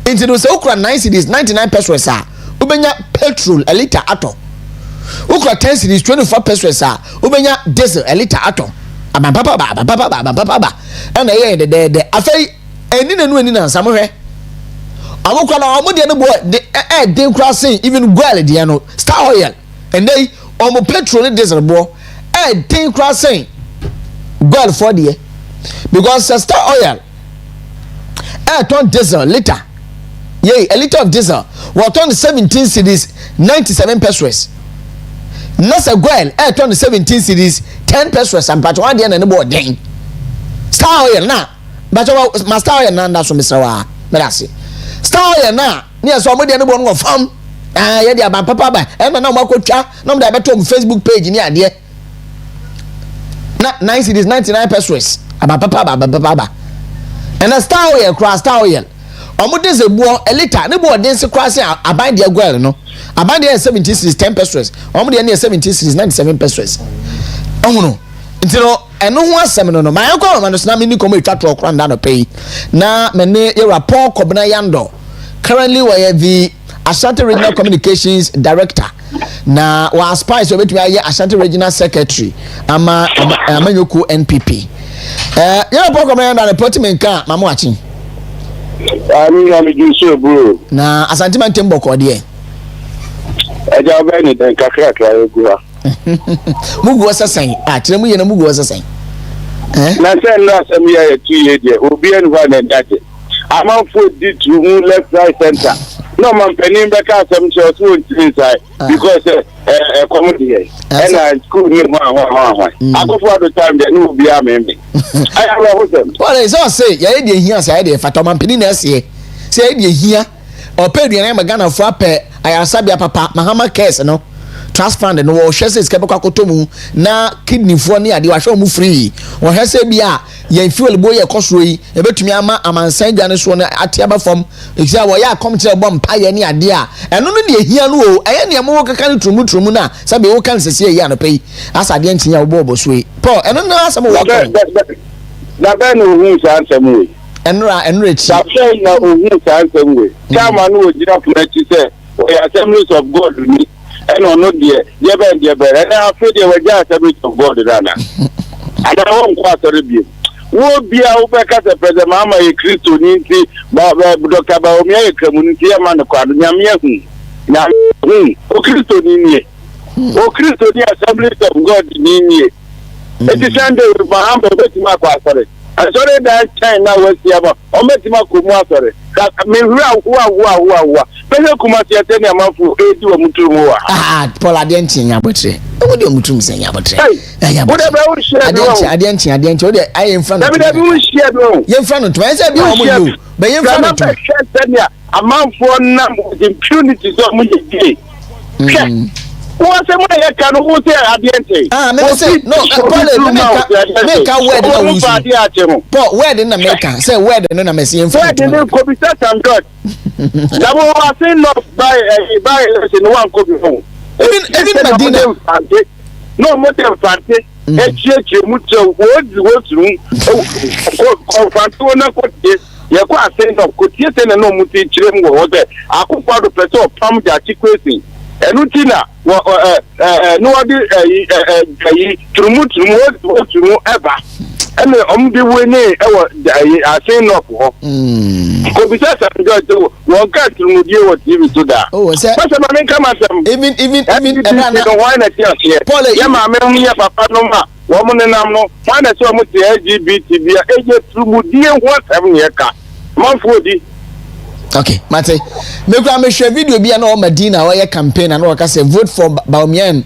into no say ukra 9 cedis 99 pesos a ubenya petrol a liter ato ukra 10 cedis 24 pesos a ubenya diesel a liter ato ababa and the afei eni na samohwe amukwa na omo de no bo de crossing even gwale de no star oil and they omo petrol diesel bo de crossing gwale for de because star oil ton diesel liter a liter of diesel was on 17 cedis 97 pesos nasa gwale ton 17 cedis 10 pesos and but one day na bo den star oil na but master oil na nda so misrawa na say star oil na ni so mo de no bo no fam ye de aba papa ba e na mo akotwa na mo de beto mo Facebook page ni ade na 9 cedis 99 pesos aba papa ba and star oil cross star oil omo de ze buo a liter ne bo den se cross aban de gwel no aban de 70 cedis 10 pesos omo de na 70 cedis 97 pesos ohuno ntino eno ho asem no ma yakọ ma no na me ni komo etwa to okra nda no pay na me ne ye rapport kobna yando currently we the Ashanti Regional Communications Director na wa spice obetumi aye Ashanti Regional Secretary ama amanyoku NPP ye rapport kobna yando appointment kan mama wachi ani ya me jinso bro na Ashanti mantem boko de eja ba ni den kakra egu ha mugu wasasan kire mu ye na mugu wasasan na say no asem ya 2 years there obi enu ha na date amanfo di to left right center No man penny back out some church inside because comedy and school near one. I go for the time that no be a member. I love them. Well, it's all say, yeah, here, say, Fatoman Pininas here. Say, here, or pay the name of Ghana for a pair. I am Sabia Papa, Mahama Kes, no. Trust fund no Chesses Kapokotomu, na kidney for near the Washomu free. Or has a beer, ye fuel boy a cosry, a bit to me, a man saying Janice one at Tiaba from exactly why I come to a bomb pioneer dear. And only here no, I am more can to Mutrumuna, Sabi can say Yana pay, as I didn't see your bobo sweet. Paul, and then some walk. That then who's answer me. And rich. That saying now who's answer me. Come on, who did not let you say, we are assemblies of God with me. And on no dear, and I feel they were just a bit of God. And I won't quarter review. Would be our back as a present Mamma, a Christo Ninti, Dr. Baumia, community, a man of Quadamia. Now, O Christo Nini, O Christo, the assemblies of God Nini. It is Sunday with Mahamba, Bettima Quarter. I saw that China was the other, or Bettima Kumasi. I mean, wow. Pele Kumasi ateni amafu eti wa mutumu. Paul Adienti nyabotre. Odi mutumu se nyabotre. Whatever we share. Adienti. Odi I in front of. We share no. Ye in front of. I say be omo you. Be in front of. Amanfo nam with impunity so mu ye. Wọ́n ṣe mọ́ ẹ̀yẹ kan wọ́n ṣe Adienti. Me say no. Paul make a word na wusu. Paul word na make say word na me see in front of. Word na ko bi and God. Double was saying not by in one copy home. Even Medina. No more than fancy. A church, mucho words room. Confantona could this. You're quite saying of could you send a no muti children was there? I could part of the palm that equating. And Utina, no other to ever. And the winning, I say no. Could be said and go to one cat to deal with you to that. Oh, sir. What's the man come at them? Even wine at here. Paul, Yama, Mamma, Papa, Noma, woman and I'm no, find a so much LGBT, agent through dear what having a car. Month 40. Okay, Mate. Me share video bi na o Medina where campaign and work say vote for Baumian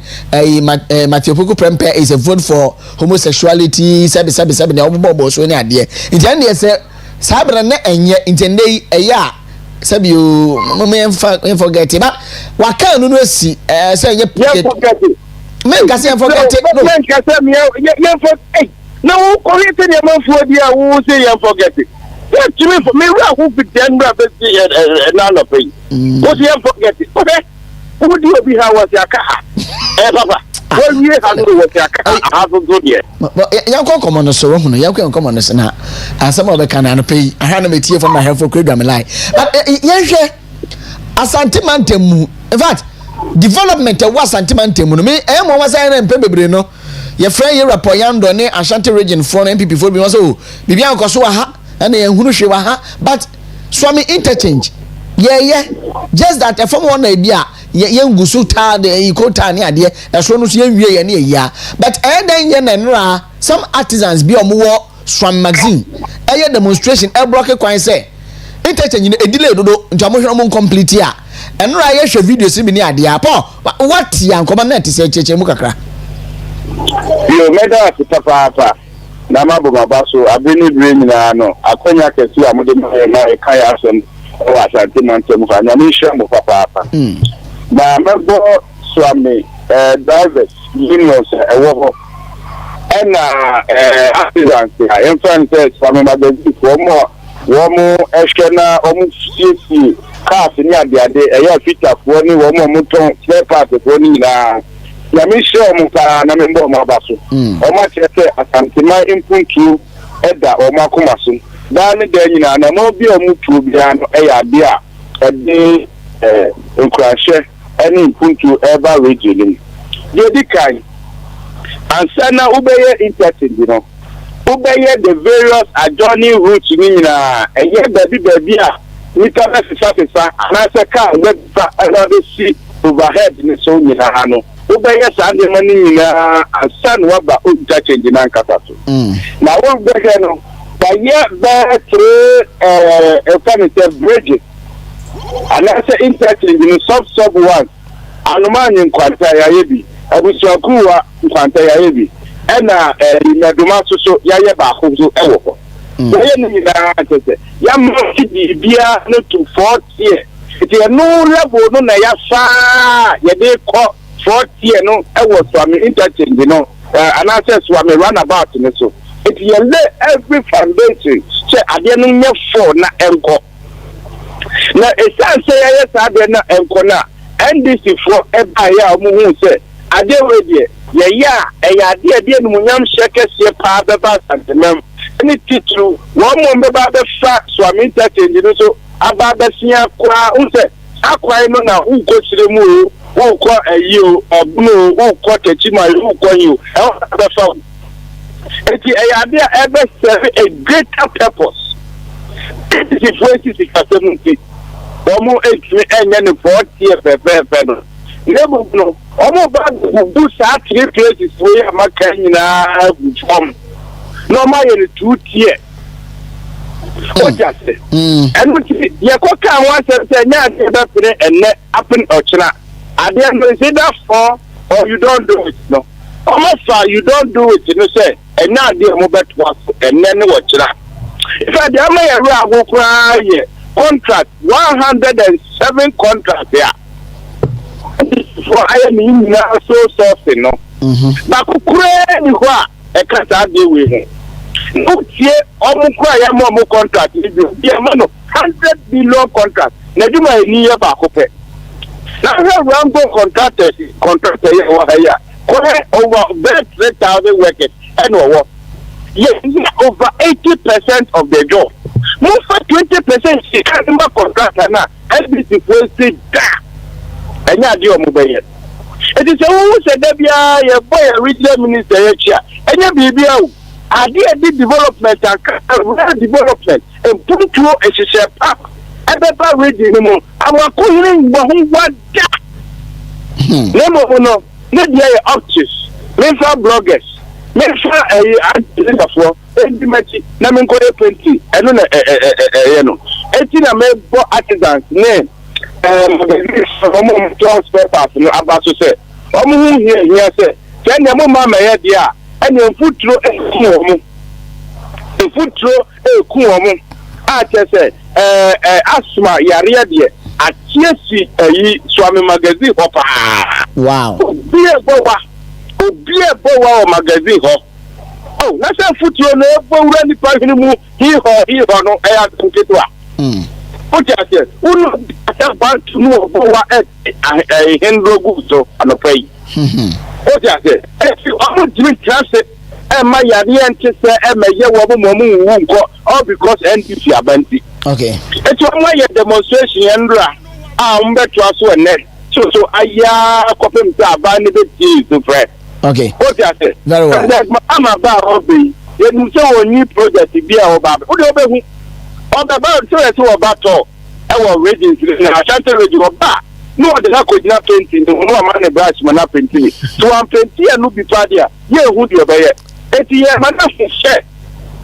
Matthew Poku Prempe is a vote for homosexuality sabi na obobo so ni ade. Nti na say sabra na enye intende eya sabi you me forget it but waka no si say enye forget it. Me ka say forget it. No me ka say me forget. No ko ite dey man for dia wo say you forget it. To me, for me, who be then none of it. What you forget it? Okay, who do you be? How was your car? Papa, well, you have to work your car. I haven't good yet. But you come on the show, you can come on the Senate, and some of the can pay. I had a material from my health for credit. I'm like, yes, Asantimantemu. In fact, development was Santimantemu. Me, I am always saying, Pembrino, your friend, you're a Poyando, ne Ashanti region for MPP for me also. Bibian Kosoa. And but Swami interchange. Yeah. Just that if someone idea, young Gusuta, the Ikota near that's one who's young year. But then some artisans be on more Swam magazine. A demonstration, a broken coin say. Interchange a delay to Jamotion complete here. And I show video similar idea. What young commandant is a Chechemukakra? You made us to Papa. Namabu Mabaso, I've been dreaming. No, I can't get you. I'm going to kaya some or Ashantimantem and Yamisha Papa. My member Swami, drivers, unions, a woman, and artisans. I am trying to say, Swami Magazine, one more, Eshkena, almost 60 cars in the day, a year fit up one more mouton, spare part of one. Yamisha Muka na member Mabaso. Oma chete asantima impuntu eda oma kumasu. Dani denina na mobi omutu biano eya bia edi nkrashe eni impuntu eba region. Dedi kai ansana ubeye interchange ubeye the various adjoining routes nyina eye baby a nika na fisa anase car webfa another see overhead ni so nyina hano. Ubeye sande mani na asan waba interchange na nkatato. Na ubeye no baye through bridges And I say interchange in sub one. Anuman in Quanta Yabi. I was so cool Quanta Yabi. And Naduma so Yayaba Hozo Ewo. Yam Bia no to 4th year. It is no level no Nayasa, Yade call 4th year no, I was Swami interchange, you know, and I said Swami runabout in so. If you lay every foundation, say I didn't know for na enco. Now, it's say yes, I did not enco na. And this is for every year, who say, I did with yeah, and I did Munyam Shakes, your father, and the mem. Any teacher, one more about the fact, so I'm interchanging so about the senior qua, who said, I quite know now who goes to the moon, who call a you, or blue, who caught a chima, who call you, the phone. It's idea ever serve a greater purpose. It is 2070. Almost 8 and then 40 years better. Never know. Almost about do start 3 places where I'm a from. No, my 2 years. What just say? And you can once and net happen or China. I didn't say that for or you don't do it. No. Almost you don't do it, you know, say, and now dear Mobet was and then watch that. If I dare my cry, contract 107 contracts there. For I am now so soft, you know. But Kukure, a cat I deal with him. No, here, almost cry a more contract. Dear man, 100 billion contract. Now do my near back of it. Now, I have Rambo contractor here. Over 3,000 workers and what? Yes, over 80% of the job. More for 20% she can't remember contract now. Everything will say that. And now do mobile. It is who said that your boy a regional minister here. And your baby I did development and development and put through a share park. And the region our calling what that. No. Let the artists, mental bloggers, mental for intimacy, Naminko 20, I don't know, 18 American artisans, name, transfer pass, about to say, here, say, send your mamma here, and your foot through a cool the foot through a cool I just said, asthma, Yaria, dear. At TSC, Swami magazine. Wow. Be a boa magazine. Oh, that's a foot you know, any person he or no air to get one. What I said, who know about to know boa a Henry Gusto and a pay. What I said, if you are doing transit, and my Yadian say, and my young woman go all because NTC are banty. Okay. It's one way a demonstration, Andra. Bet was one net. So I copy to ban the to pray. Okay. What I say? Very well. I'm about hobby. You say a new project to be our Baba. What about so about all? I was reading I can't tell you about. No, the could not painting. No man a brush, man up painting. So I'm painting and look before there. Yeah, who do you buy it? 80 years, man, share.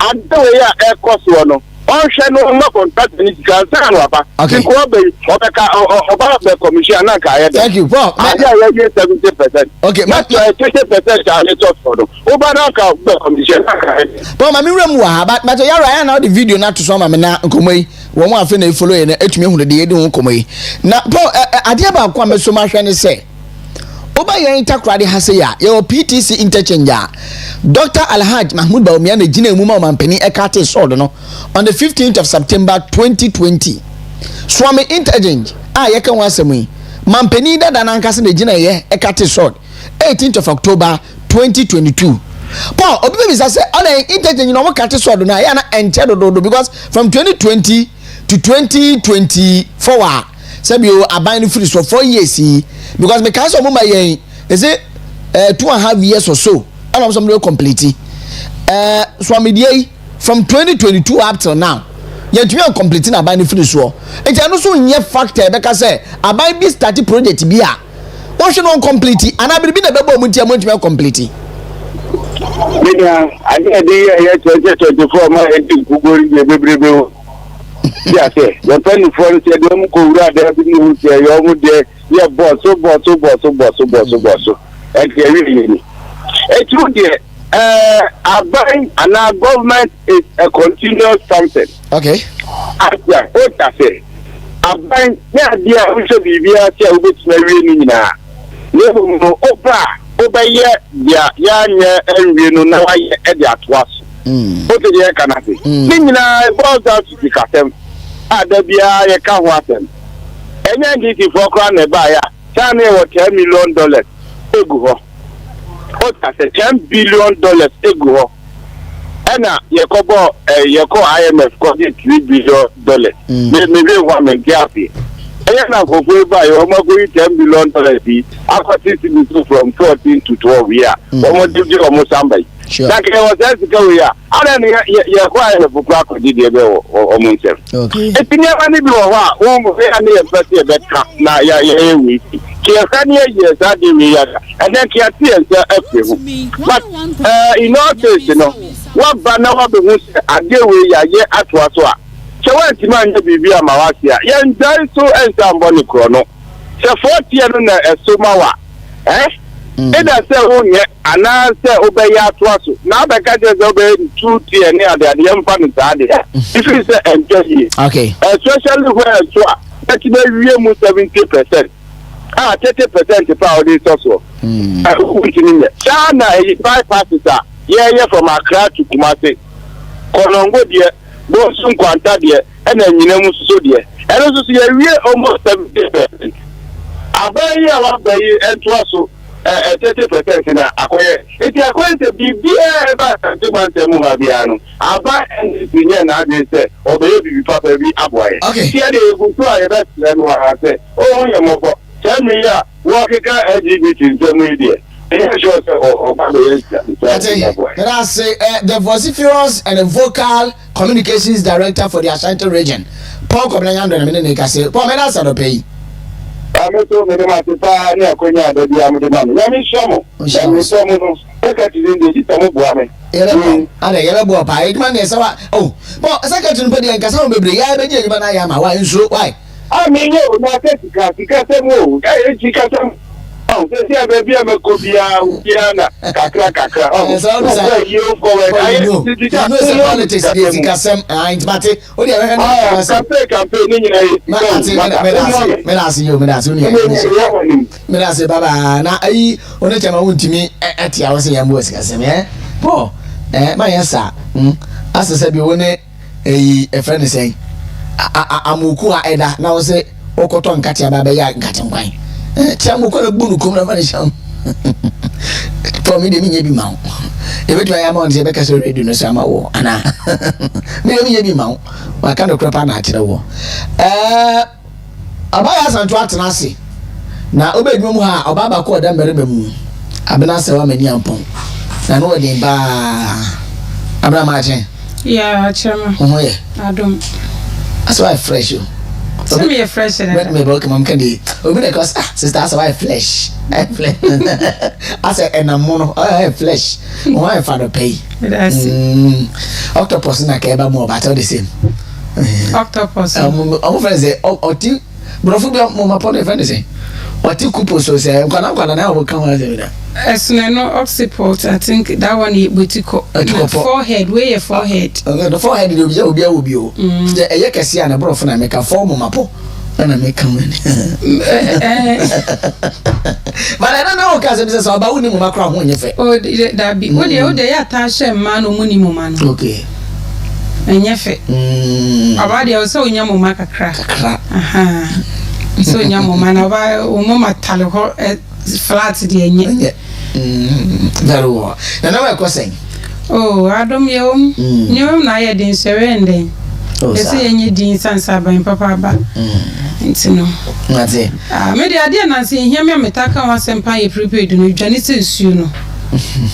I don't wear air cost one. On channel no contact ni kan wapa. Okay. Ko be oba the commission na ka here. Thank you, Paul. I hear 70%. Okay, but 20% are let for them. Oba na ka the commission na ka here. Paul, ma mi remu ha, but ya right now the video na to so ma me na nkomo yi. Wo mo afi na follow ye na etumi hu de ye de nkomo yi. Na Paul, ade ba kwa me so ma hwe ne say. Oba yen Takoradi ha say ya, your PTC interchange. Dr. Alhaj Mahmoud Bawumia na gina emu ma mampani ekate sword no on the 15th of September 2020. Swami interchange yeka wasem yi mampani dada na nkase na gina ye ekate sword 18th of October 2022. Paul obi be say on interchange no mo kate sword na ya na enche dodo because from 2020 to 2024 sabio aban free for 4 years because me kan so mo ma yen is it 2.5 years or so. I'm somebody complete. Swami from 2022 up till now. Yet you are completing a binding free so. And I also in your factor because say a binding started project be a what should not complete and I will be the double multi complete. I think 2024 my Google. Yeah, say, the penny for the don't go around there, you say, you're there, yeah, boss. And really, it's true, dear. Our bank and our government is a continuous something. Okay. Yeah, what I say. Our bank, yeah, dear, we should be here, which may really now. No, Oba, yeah, and we know now I at was. What the year can I say? Nina, boils out to the custom. There be a can happen. And then this is for crown a buyer. Tell me what $10 million. Ego. What I say, $10 billion ego. And Yakobo, Yako IMF got it $3 billion. Maybe one may get it. And now go by almost $10 billion. After 60 from 14 to 12 years. Almost somebody. Sure. Like I was asked to go here. I don't know, you're quite a book or did you go or Munster. Okay. It's never any blow. I need a better bet. Now, yeah, we can years that and then can't see us. But in all cases, you know, what banner of the Munster, I deal with ya at Waswa. So when the man to be via Mawasia, and die so and somebody chrono. So 40 years a Sumawa, eh? Either say and I say obey ya twasu. Now the catches obey 2 tier near the young family. If you say enjoy it. Okay. Especially where that you may 70%. 30% power this also. China 85%. Yeah, from Accra to Kumasi. Konadu dear, Bosun Kwanta dear, and then you know so dear. And also see a almost 70%. I buy you one day and twasu. 30% in acquire. It is going to be about 2 months. About and I say, or baby, papa, be up. Okay, here they will try that. Then what I say, oh, your mother, tell me, yeah, what you got LGBT in media. I say the vociferous and the vocal communications director for the Ashanti region, Paul Kobenyan, and I say, Paul Menasa pay. I'm so many Matipa, near Konya, the Diamond. Yami Shamo, Shami Somo, look at it in the Gitamo Boame. And a yellow boy, I man is oh, well, second to put the Casson, baby, I bet you, but I am a wine, so why? I mean, you not because they move, I oh, this baby, I'm a Copia, Kakra. Oh, so you forward. I know politics, Casam, and Mate. Oh, yeah, campaign, Baba. Now, I want to tell me at the house and was Casam, eh? Poor, my answer. As I said, you want a friend is saying, I'm Ukua Eda, now say, Okoton Katia Baba, Katam wine. Chamu kwa bunu kumna mani sham. For me de minye bi mawo. Ebe to ya ma on se be ka so radio no sama wo ana. Me de minye bi mawo. Wa ka no kropa na akire wo. Abaya santo atena ase. Na obedwum ha obaba ko oda mereba mu. Abena se wa mani ampon. Na no de ba. Abra ma achen. Yeah, chama. Oh yeah. Adom. That's why fresh you. Send me a fresh and let me welcome mom candy. Obi because sister that's why flesh. I say and I'm mono flesh. Why father pay? That's octopus na ka eba mo but all the same. Octopus. Our friends say oti brofu bi mo ma pon friend say. Oti kupo so say nkwana na wo kan wa say that. No occiput, I think that one butiko forehead, where your forehead. The forehead will be obio. The Ayakasi and a bro for I make a form of mapo and I make come in. But I don't know, because about winning Macron when you say, oh, that be what the old day attach a man or money man. Okay. And yefe. About the also in your maca crack. Aha. So in your man, about Mama Talo flat the very well. And now I was saying, oh, I don't know, you know, I didn't surrender. They say any deans and Saba and Papa. It's no, that's it. Maybe I didn't see him. Me taka was empire prepared no Janice you know.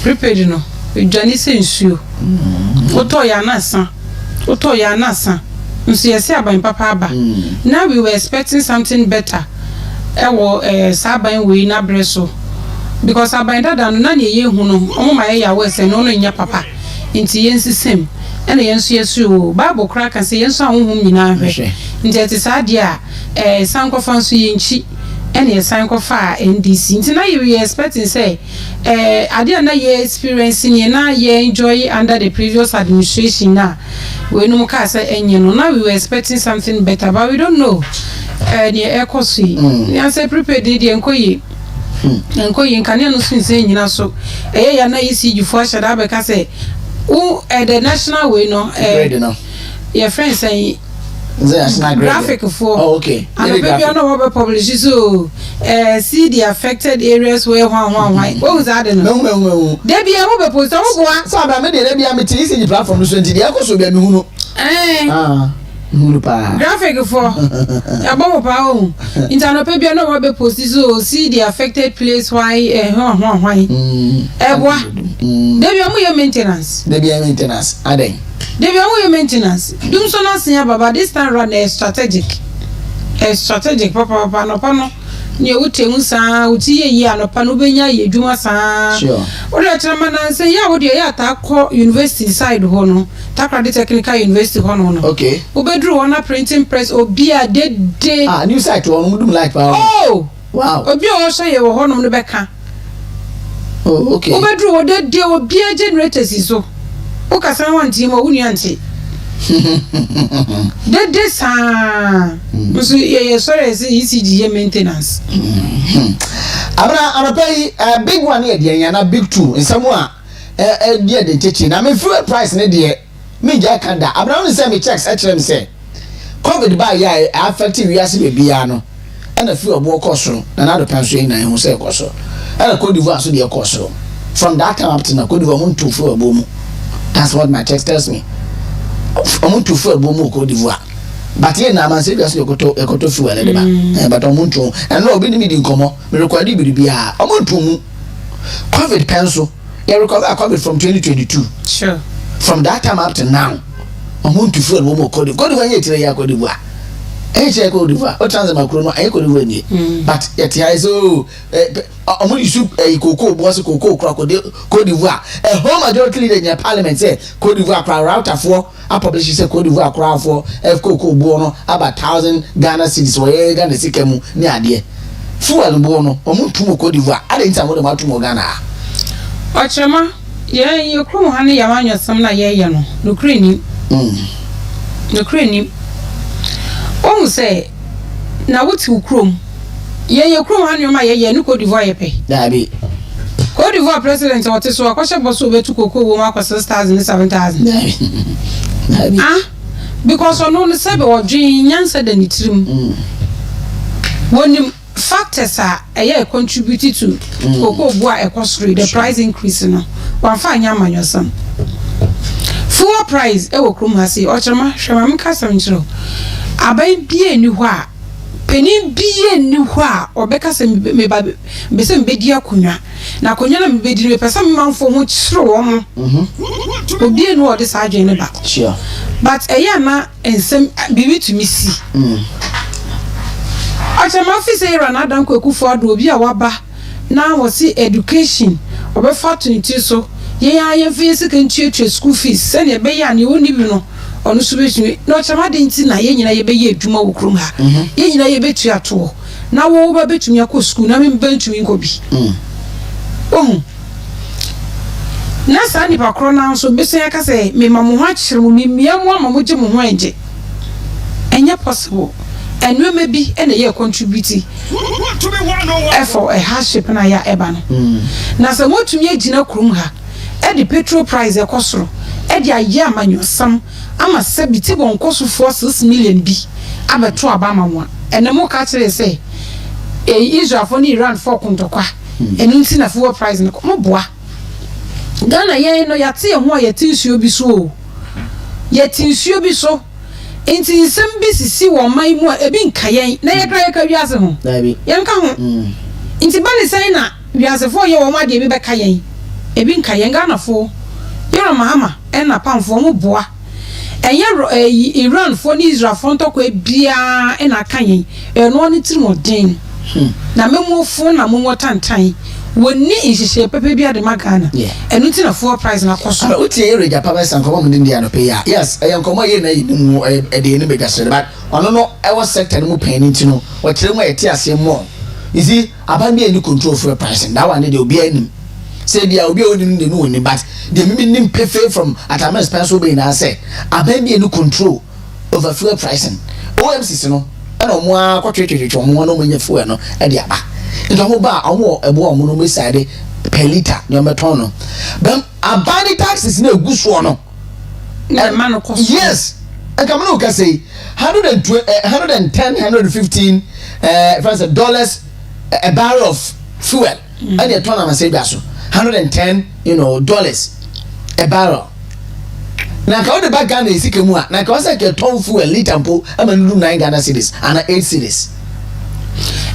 Prepared no Janice you. Otoya nasa. Otoya nasa. You see about Papa. Now we were expecting something better. Saba we na breso because abanda dan na ye hu no omo ma ya wese no no nya papa Inti yen system. And the yensu yesu Bible crack and say yensu ahum nyina hwe. Inti ati sadia sanko fansu yenchi and ye sanko fa NDC. Inti na you expecting say ade na ye experiencing ye na ye enjoy under the previous administration na we no ka say enye no. Now we were expecting something better but we don't know. The ecosi. Yan say prepare the enkoyi. Enkoyi nkane no sun say nyina so. Ya na isi jufo ashada be ka say the national way no your friends say graphic for okay and the baby no be publish so see the affected areas where why what was that no dey be am be post am boa so ba me dey be am ti isi the platform so nti dey akoso be me hu no graphic for abon pa o internet baby no be post so see the affected place why why boa dey be am your maintenance aden dey be am your maintenance dum so na sen baba this time run strategic papa no ni ewutemu saa uti ye yi anopa no benya ye dwuma saa sure o le chama na say ya wo de ya ta ko university side ho no Takoradi technical university ho no okay obedru ona printing press obi a de new site wo no dum like power oh wow obi o so ye wo ho no beka oh okay obedru o de obi a generators so o ka san wan ti mo wunu anti de sa so ye sorry say ECG maintenance abra anapay big one here dey na big two nsamo a dey dey teaching na me fuel price ne dey me ja kanda abra no say me checks HM say covid ba ya affect we ase be bia no na fuel bo koso na do penso yin na hu say koso na Cote d'Ivoire so dey koso from that time up to now Cote d'Ivoire mun to fuel bo mu that's what my text tells me to fuel bo mu Cote d'Ivoire but here na man say just ekoto fuel e ba but omuntu and no obi ni mi di nkomo me record bi bia omuntu mu covid pencil you recover covid from 2022 sure from that time up to now omuntu fuel bo mu Cote d'Ivoire ye tire ya Cote d'Ivoire che Cote d'Ivoire o transfer macro no Cote d'Ivoire ni but yet here so omuntu issue ikoko boss ikoko kra Cote d'Ivoire a home majority leader in parliament say Cote d'Ivoire kra router for a publish say Cote d'Ivoire kra for ikoko bo no about 1000 Ghana cedis we Ghana sikemu ni ade fuel bo no omuntu mu Cote d'Ivoire ade nta mo de matu mo Ghana ochema ye kru ha ne yamanyo sam na ye no nukreni o say na wuti ukrom ye kru ha ne ma ye no Cote d'Ivoire ye pe dabi Cote d'Ivoire president what so akwashe boso betu koko wo ma kwa 6000 7000 dabi because ono no sebe odwen nyansa da ni tirim wonim factors are contributed to koko bua ekosri the price increase no wan fa anya manyosam fuel price e wo krom ha se ochema hwema mka sam chiro abai bie ni ho a penin bie ni ho a obeka se me ba be se mbedi akonwa na akonwa na mbedi me pesa manfo ho chiro wo mo obi enu ode sa adwen ne ba sure but eya na ensem bibi to me see achama office era na dan kwaku for do obi a waba na wo see education obefa to nti so ye ya fees kan tue school fees se ne be ya ne woni bi no onu so be no chama de nti na ye nyina ye be ye adwuma wo krum ha ye nyina ye be tu ato na wo ba betumi akọ school na me bantumi nko bi na sa ni pa kro na so be se ya ka se me mamu ho akire mu mia mu amamu je mu ho enje enye possible enu me bi ene ye contribute for a hardship na ya eba no na se motumi agina krum ha e the petrol price e kosoro e di aye amanyosam ama sabiti bon koso for 6 million bi abeto abama mo ene mo ka kire se Israel for ni Iran for kontokwa enu nti na fuel price no mo boa Ghana ye no yate ho yate nsuo bi so yate nsuo bi so enti nsem bi sisi wo man mu ebi nkayen na ye kra wiase ho dabi ye nka ho enti bani sai na wiase fo ye wo ma de bi be kayen ebi nkayen Ghana fo yero mahama na pamfo mo boa enye Iran fo ni Israel fo ntoko ebia na kayen eno ni tirimo den na memu fo na mo tantan woni nhihye pepe bi ade magana enu ti na fuel price na koso uti ere ja papa san komo ndi dia no pe ya yes e nkomo ye na mu e de ne be gasere but ono no e was sector no mu pani ti no o kire mu e ti ase mo you see aban bi any control fuel price that one dey obi anim say dia obi onim de no woni but the mimi nim pefe from atama expense be na say aban bi any control over fuel pricing OMCC no e no mo akotwetwetwe mo no mo nya fuel no e de aba ndo ba omo ebo omo no me side per liter no meton no but abani taxes na eguso no man cost yes and come no can say 110 115 dollars a barrel of fuel and the ton am say so 110 dollars a barrel na ka the back Ghana isike mu a na ka say ke ton fuel liter mpo amanu 9 Ghana cedis and 8 cedis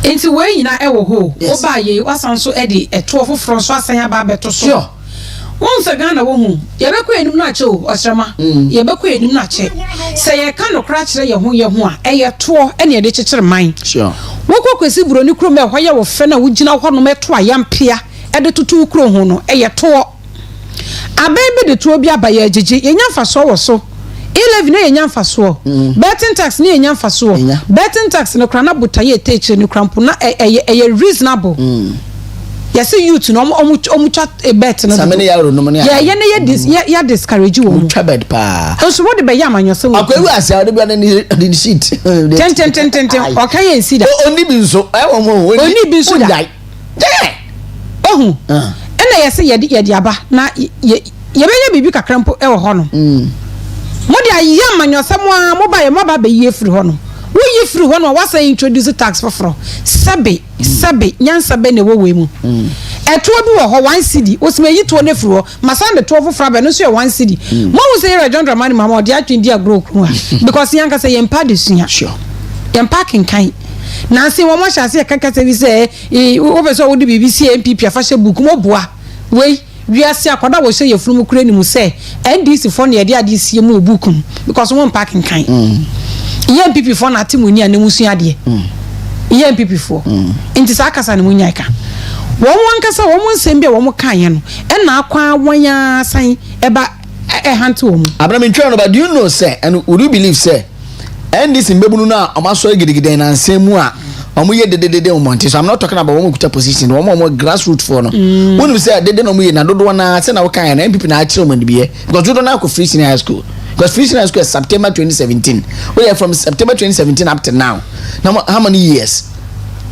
enti we nyina e wo ho oba ye wasan so e de eto foforo so asan aba beto so sure won se Ghana wo hu ye be ko enim na che o osrama ye be ko enim na che se ye ka no kra kire ye ho a e ye to e ne de kikire man sure wo kokwesi buro ni krom e ho ye wo fe na wo gina ho no meto ayampia e de tutu kro ho no e ye to ababy de to bi abaye agege ye nyamfa so wo so 11 ye nyamfa so betting tax ni ye nyamfa so betting tax no kra na botaye teche ni krampo na e reasonable yes youth no omu chat a bet no samene ya ro no mo ne ye ne ya discourage wo twa bed pa so what be yam anyo se wo akwa wi ase ade bi na sheet ten o kan ye sida oni bi nso e wo mo oni bi nso da ohu ena ye se ye de aba na ye benya bibi kakrampo e wo ho no mo de ayam anyo se mo a mo ba be ye free ho no wo ye free ho no wa say introduce tax for sabe nyansa be ne wo we mu eto bi wo ho 1 cedi o se yi to ne free ho masande to fofra be no so 1 cedi mo wo say John Dramani mama o de atwen dia grow ku because yanka say yempa de sua sure yempa kan na se wo mo sha se kaka se bi say wo be so wo de BBC MPP afa she book mo boa we wiase akwada wo she yefunu kure ni mu say NDC for ne de ade sie mu book because wo packing kan MPP for na timuni ane musua de MPP for inti sakasa ne munya ka wo wankasa wo nsem bia wo kan ye no e na akwa wanya san eba hante wo mu Abraham ntwa no but do you know say and would you believe say and this mbebunu na amaso gidigide na nsem mu a omo ye dedede omonti so I'm not talking about wo kuta position wo grassroots for no when we say dede no mo ye na dodo na say na wo kan na MPP na akire omo ndibie because dodo na ko free senior high school because free senior high school is September 2017 we are from September 2017 up to now how many years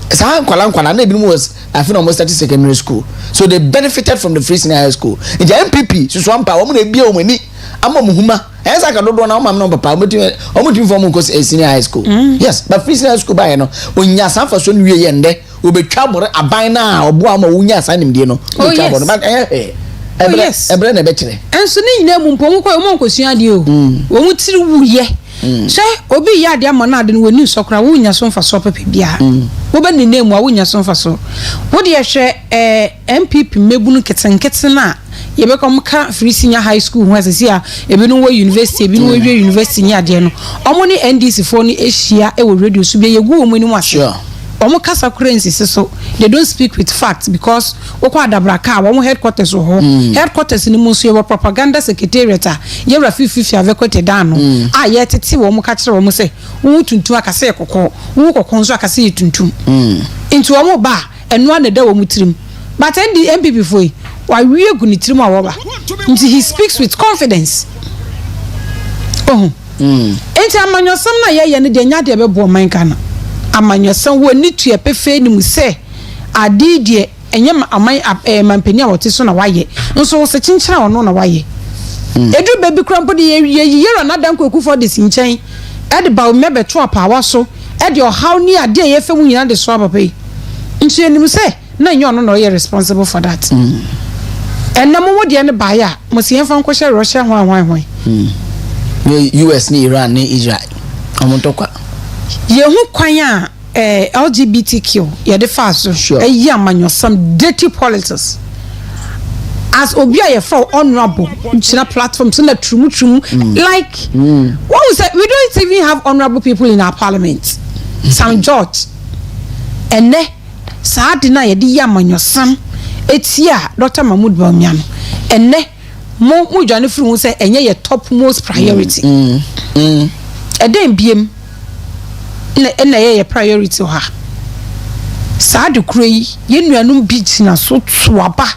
sa kwala na ebimu was I feel almost 30 secondary school so they benefited from the free senior high school in the MPP so ampa wo na bia o mani ama muhuma esa ka dodo na o mam no papa o mutim form ko senior high school yes but free senior high school by no onya sanfa so nwie ye nde obetwa bore aban na obo ama wonya sanim die no obetwa bore but ebre na be kire enso ni nyina mu mpom ko mo nkosua de o wo mu tiri wuye se obi ya de ama na de no woni sokra wo nya so mfa so pepe bia wo be ne nemu a wo nya so mfa so wo de hwe MPP mebunu ketenkete na ye be kom ka free senior high school ho asesi a ebi no wo university ebi no wo wie university nya de no omo ni NDC for ni ehia e wo radio so bia ye gu omo ni mu ase omo kasa currency so they don't speak with facts because okwa adabraka omo headquarters ho headquarters ni mu so ye propaganda secretariat a ye rafififi avekote dan no a ye tete omo ka kire omo se wo tuntum akase ekoko wo kokon so akase tuntum into omo ba eno na da omo tirim but the MPP foi wa wie gu ni tirim a wo ba into he speaks with confidence enti amanyosam na ye ne de nya de be bo man kana amanyosan wo ni tue pefe ni mu se adidie enye aman mampeni a wote so na waye nso wo se chinchira ono na waye edu baby krampo de ye na dan kwaku for this nchen e de ba mebe to apawa so e de ohaw ni ade ye femu nyina de so apapai nso eni mu se na enye ono na ye responsible for that enna mo de ne ba ya mo se yemfa nko hye Russia hwan US ni Iran ni Israel omontokwa ye hu kwan a LGBTQ ye de fa so eyi amanyo some dirty politics as obi a ye for honorable china platform so na trumu like what we say we don't even have honorable people in our parliament St. George ene saadi na ye de amanyo sam etia Dr. Mahmoud Bawumia no enne mo dwane firi hu say enye ye top most priority eden biem na ye priority ha saa de kuro yi ye nuanum bi gyina so toaba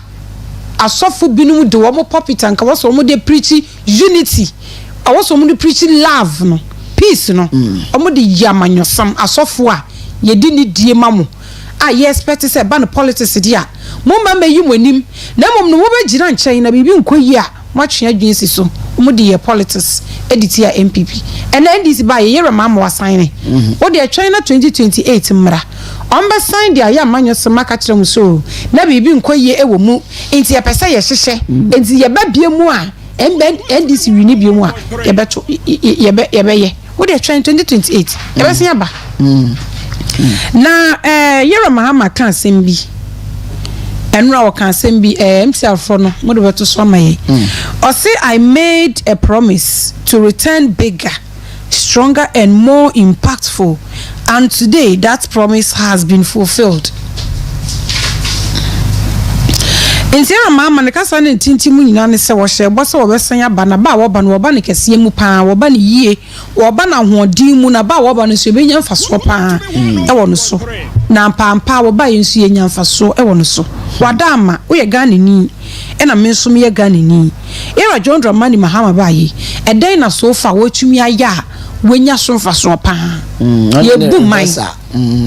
asofo binum de wo mo pulpit anka wo so mo de preach unity wo so mo de preach love no peace no o mo de yamanyosam asofo a ye di ni die mamo a ye expect say ban politics dia mo ma meyi monim na mom no wo be gyina nkyɛn na bibi nkoyi a mo atwe adwen si so mo de ye politics editi a MPP and NDC ba ye rema mo assign wo de China 2028 mra on be sign dia ya manyosam aka kyerɛ mo so na bibi nkoyi e wo mu enti ye pese ye hyehye enti ye ba bie mu a NDC wini bie mu a ye beto ye be ye wo de China 2028 ye be sen ba na Yera Mahama kan sembi enra o kan sembi MCR for no mo de beto so amaye o say I made a promise to return bigger, stronger and more impactful, and today that promise has been fulfilled. Yera Mahama ne kasa ne tintimu nyina ne se wo hye bo se wo besan aba na ba wo ba no wo ba ne kese mu pa wo ba ne yie wo ba na hoodin mu na ba wo ba no so be nya mfaso pa e wo no so na pampa wo ba yensu ye nya mfaso e wo no so wadama wo ye Ghana ni e na menso me ye Ghana ni Era John Dramani Mahama ba yi e den na so fa wo tumi aya wo nya so mfaso pa ye bu mai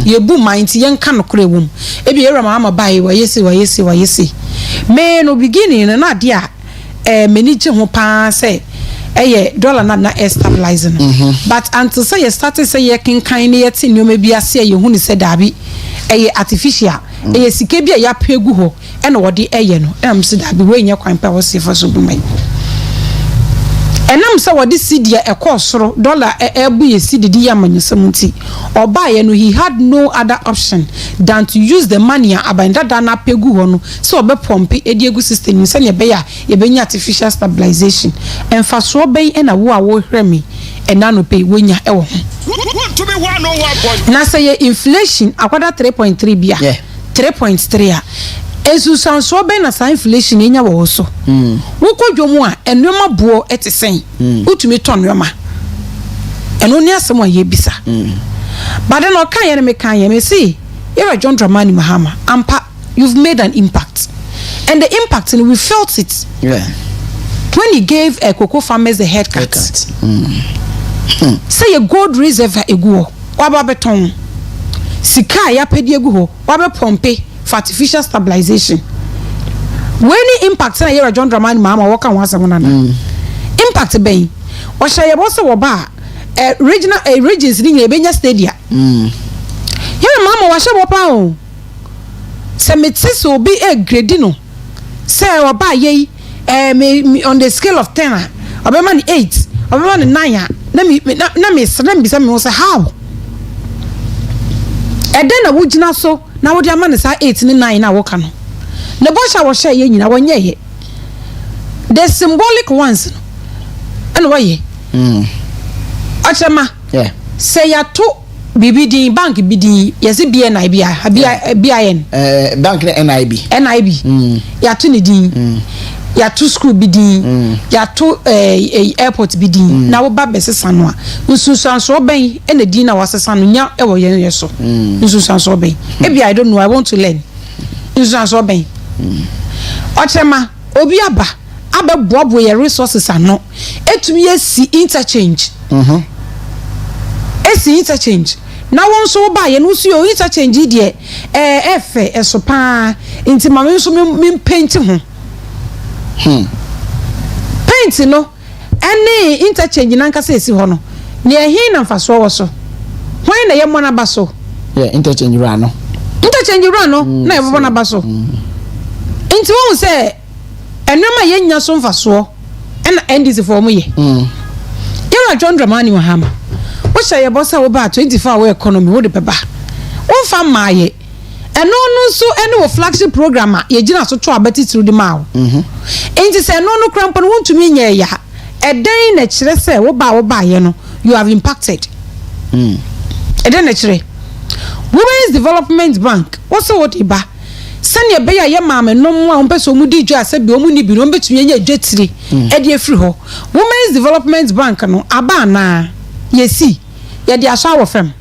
ye bu mai nti ye nka no kure wom e bi Yera Mahama ba yi wa yesi me no beginning na dia many je ho pa say dollar na stabilizing but until say you started say you can kind yet in you maybe ase ye hu ni say dabi artificial sike bia ya pegu ho e na wode no am say dabi we nya kwan pa wo se for so bumai enam say wode CD e soro dollar bu ye CD di ya manyesam nti oba ye no he had no other option than to use the money abanda na pegu ho no so obe pompe ediegu system ni se ne be ya ye be nya artificial stabilization emfa so ben e na wo a wo hwemi ena no pay wonya e wo ho na say inflation akwada 3.3 bia 3.3 a esusan so ben na sa inflation enya wo so wo kodwomu a enoma buo etesen utumi tonoma eno ni asem a ye bisa but then o kan ye me kan ye me see Yera John Dramani Mahama ampa you've made an impact and the impact and we felt it when he gave cocoa farmers the haircut. Say a gold reserve egu waba beton sika ya pedi egu ho waba pompe for artificial stabilization when impact na Yera John Dramani Mahama waka wansa wona na impact ben o hye ye bo se wo ba regional regions ni e benya stadia Yera Mahama wa hye bo pa o se metisi obi grade no se wo ba ye on the scale of 10 obema ni 8 obema ni 9 na me bisa me say how eden na wugina so na wo dia ma ne sa 8 ni 9 na wo ka no ne bo sha wo sha ye nyina wo nye ye the symbolic ones and why achama say ya to BBD bank BD yesi BNIB BIN bank NIB ya to ni din ya to school bidin ya to airport bidin na wo ba besesa no a nsusan so ben e na din na wasesa no nya e wo ye so nsusan so ben e bi I don't know I want to learn nsusan so ben ochema obi aba boabo ye resources ano etumi esi interchange esi interchange na won so ba ye no su yo interchange die efe eso pa nti ma me so me paint ho paint no any interchange na nkasa esi ho no ne ehin na mfaso wo so hwan na ye mo na ba so interchange ra no na ye mo na ba so nti won se enema ye nya so mfaso na NDC for mo ye Yera John Dramani Mahama wo sha ye bossa wo ba 24 hour economy wo de beba wo fa maaye eno no so ene wo flagship program ye gina so to abati through the mouth enti se no no krampo no wontumi nye ya eden na kire se wo ba ye no you have impacted eden na kire Women's Development Bank wo so wo de ba sani ebe ya maame no mu a ompeso mu di dwa se bi omu ni bi no betumi nya dwetire e de afiri ho Women's Development Bank no aba na yesi ye de aso awofem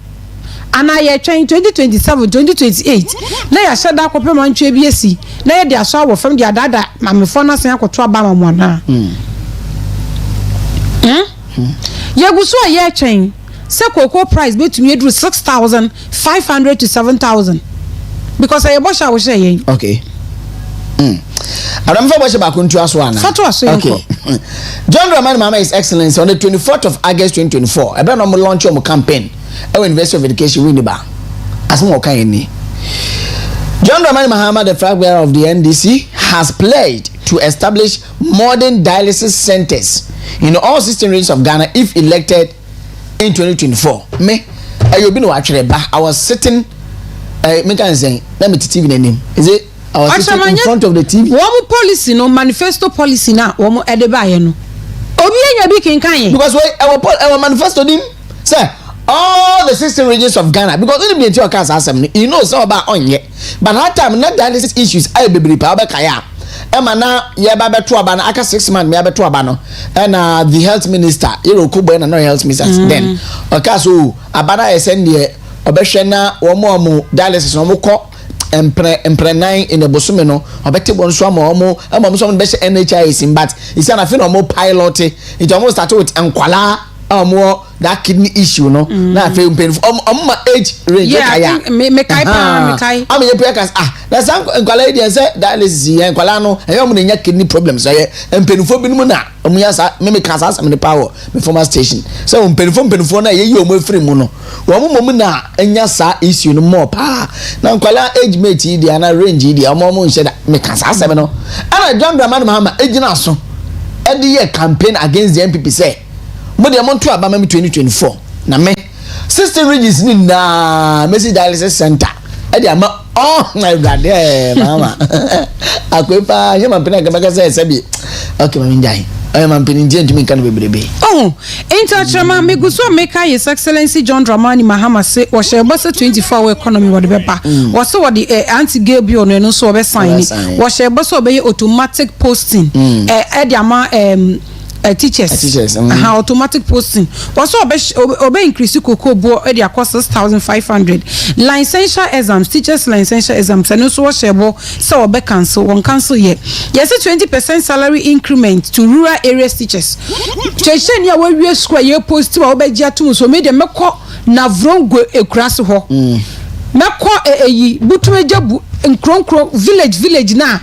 ana ye twen 2027 2028 na ya sheda akopem antwe bi esi na ye de aso awofem de adada mamefo na sen akoto aba mamu na ye guso ye twen se cocoa price betumi edru 6,500 to 7,000 because I bosha wo say okay Adam for bosha ba kuntu aso ana okay John Dramani Mahama His Excellency on the 24th of August 2024 ebe no mo launch your campaign at University of Education Winneba asmo kan ni John Dramani Mahama, the flag bearer of the NDC, has pledged to establish modern dialysis centers in all 16 regions of Ghana if elected in 2024. I was sitting me can say let me TV name is it I was sitting in front of the TV one policy no manifesto policy na one edeba no obi enya bi kinkan because our manifesto dim say all the 16 regions of Ghana because only be your case asem you know so about onye but that time not dialysis issues I be pa ba kaya ema na ye ba beto aba na aka 6 months me beto aba no and the health minister you kubo na no health minister then okay so abana ye send the obehwe na omo dialysis no mo ko emprenan in the bosume no obete bonso ama so be NHIS but is na fe no mo pilot it almost started with enkwala that kidney issue no na fe painful age range kaya me kai am ye pekas na san enkwala dey say dialysis ye enkwala no e am na nya kidney problems ye empenufo binum na omu ya sa me kasa asam ne power me former station so empenufo na ye omu afiri mu no wo mu na enya sa issue no more pa na enkwala age mate dey na range dey omu nche da me kasa asam no ana John Dramani Mahama ejina so e dey ye campaign against the NPP say mo de monto abama me 2024 na me 16 regions ni na Mercy Dialysis Center e de ama my brother mama akwepa je mampena kabaka say sabi okay mami ndai I am pinning gentlemen can be baby. Oh, Intertrama Meguso Meka His Excellency John Dramani Mahama say was a bus 24-hour economy what the paper. Was so what the anti-gay bill no so be sign was a bus obey automatic posting ediama teachers automatic posting was so obey increase cocoa bo e dey cost 6,500 licensure exams teachers licensure exams and also was so obey cancel one cancel here yes 20% salary increment to rural area teachers cheche nia we square year post wa obey atum so me dem meko na vrongo ekuraso ho meko eyi butumejabu nkronkro village na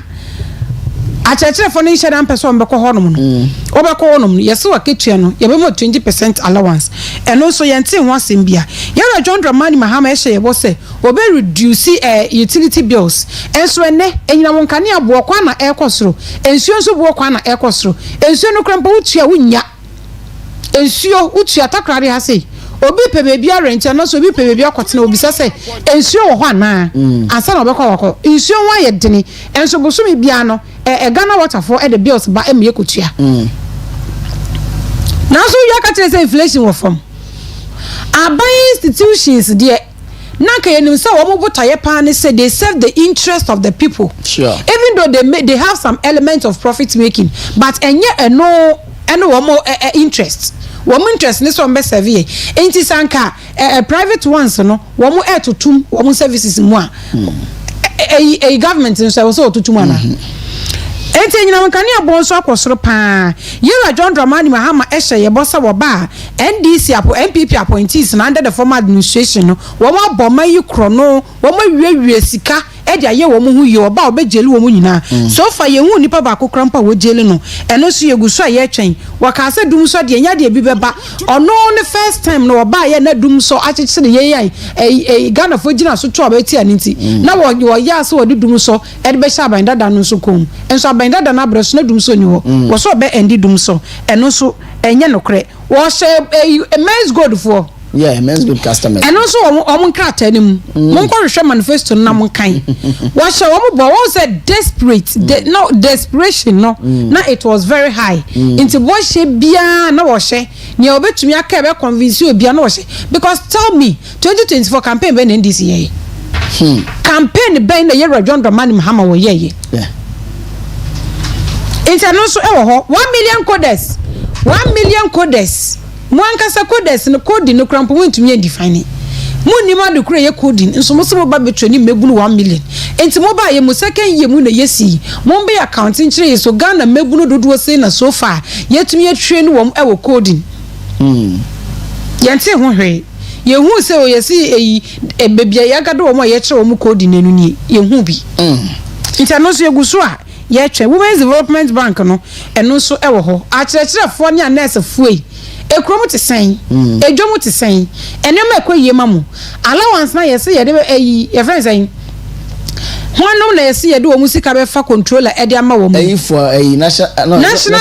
achachere for no share am person be ko honom no obeko honom yes wa ketua no ye be mo 20% allowance and also yente ho asem bia ye John Dramani Mahama e share bo say obe reduce utility bills enso ene enyina won kane abo kwa na ekosoro ensuo nso bo kwa na ekosoro ensuo no krampa utua wunya ensuo utua Takoradi ha say obi pe bebi arrange na so obi pe bebi akotena obi sese ensuo wo ho ana asa na obekọ wako ensuo wa ye dene enso bosumi bia no Ghana water for the bills ba em ye kotua na so you aka say inflation wo from abai institutions there na ka yenim say wo botaye pa ne say they serve the interest of the people sure even though they have some elements of profit making but enye no wo interest woman interest ni so mbe serve enti sanka private ones no wo mo etotum wo mo services mu a government so so otutum ana enti nyina wankane abonso akosoro pa yera John Dramani Mahama ehye ye bosa wo ba NDC apo MPP appointees na under the former administration no wo ma boma yi krono wo ma wiawie sika e dia ye wo mu hu ye oba obejeli wo mu nyina so fa ye hu nipa ba kokrampa wo jeli no eno so ye guso ye twen waka se dum so de nya de bi beba ono ne first time no oba ye na dum so achichire ye Ghana fo gina so to obeti aninti na wo ya so wo dum so e de be sha ban dada no so kom enso aban dada na breso na dum so ni wo so be endi dum so eno so enye nokre wo she men's good for men's good customers and also omo krata anim mon ko hwehwe manifesto na mon kan wo she omo bo wo say desperate no desperation no na it was very high into bo she bia na wo she ne obetumi aka be convince obia na wo she because tell me 2024 campaign be NDC ye campaign ben na yero John Dramani Mahama wo yeye interno so e wo ho 1 million coders 1 million coders mo ankasa coders no code no krampo wentumi define mu ni ma de kure ye coding nso mo so ba betwani mebunu 1 million enti mo ba ye mo second ye mu na yesi mo be accounting kire so Ghana mebunu dodo sei na so far yetumi atwe no wom e wo coding yente ho hwe ye hu se o yesi bebia ya gado wom ye kire wom coding nanu ni ye hu bi interno so ye guso a ye twe Women's Development Bank no eno so e wo ho a kire ne nurse fuei ekromo te sen edwomo te sen enema ekwaye mamu allowance na yesi ye de ye friends say honom na yesi ye de omu sika be fa controller e de ama wo mu for national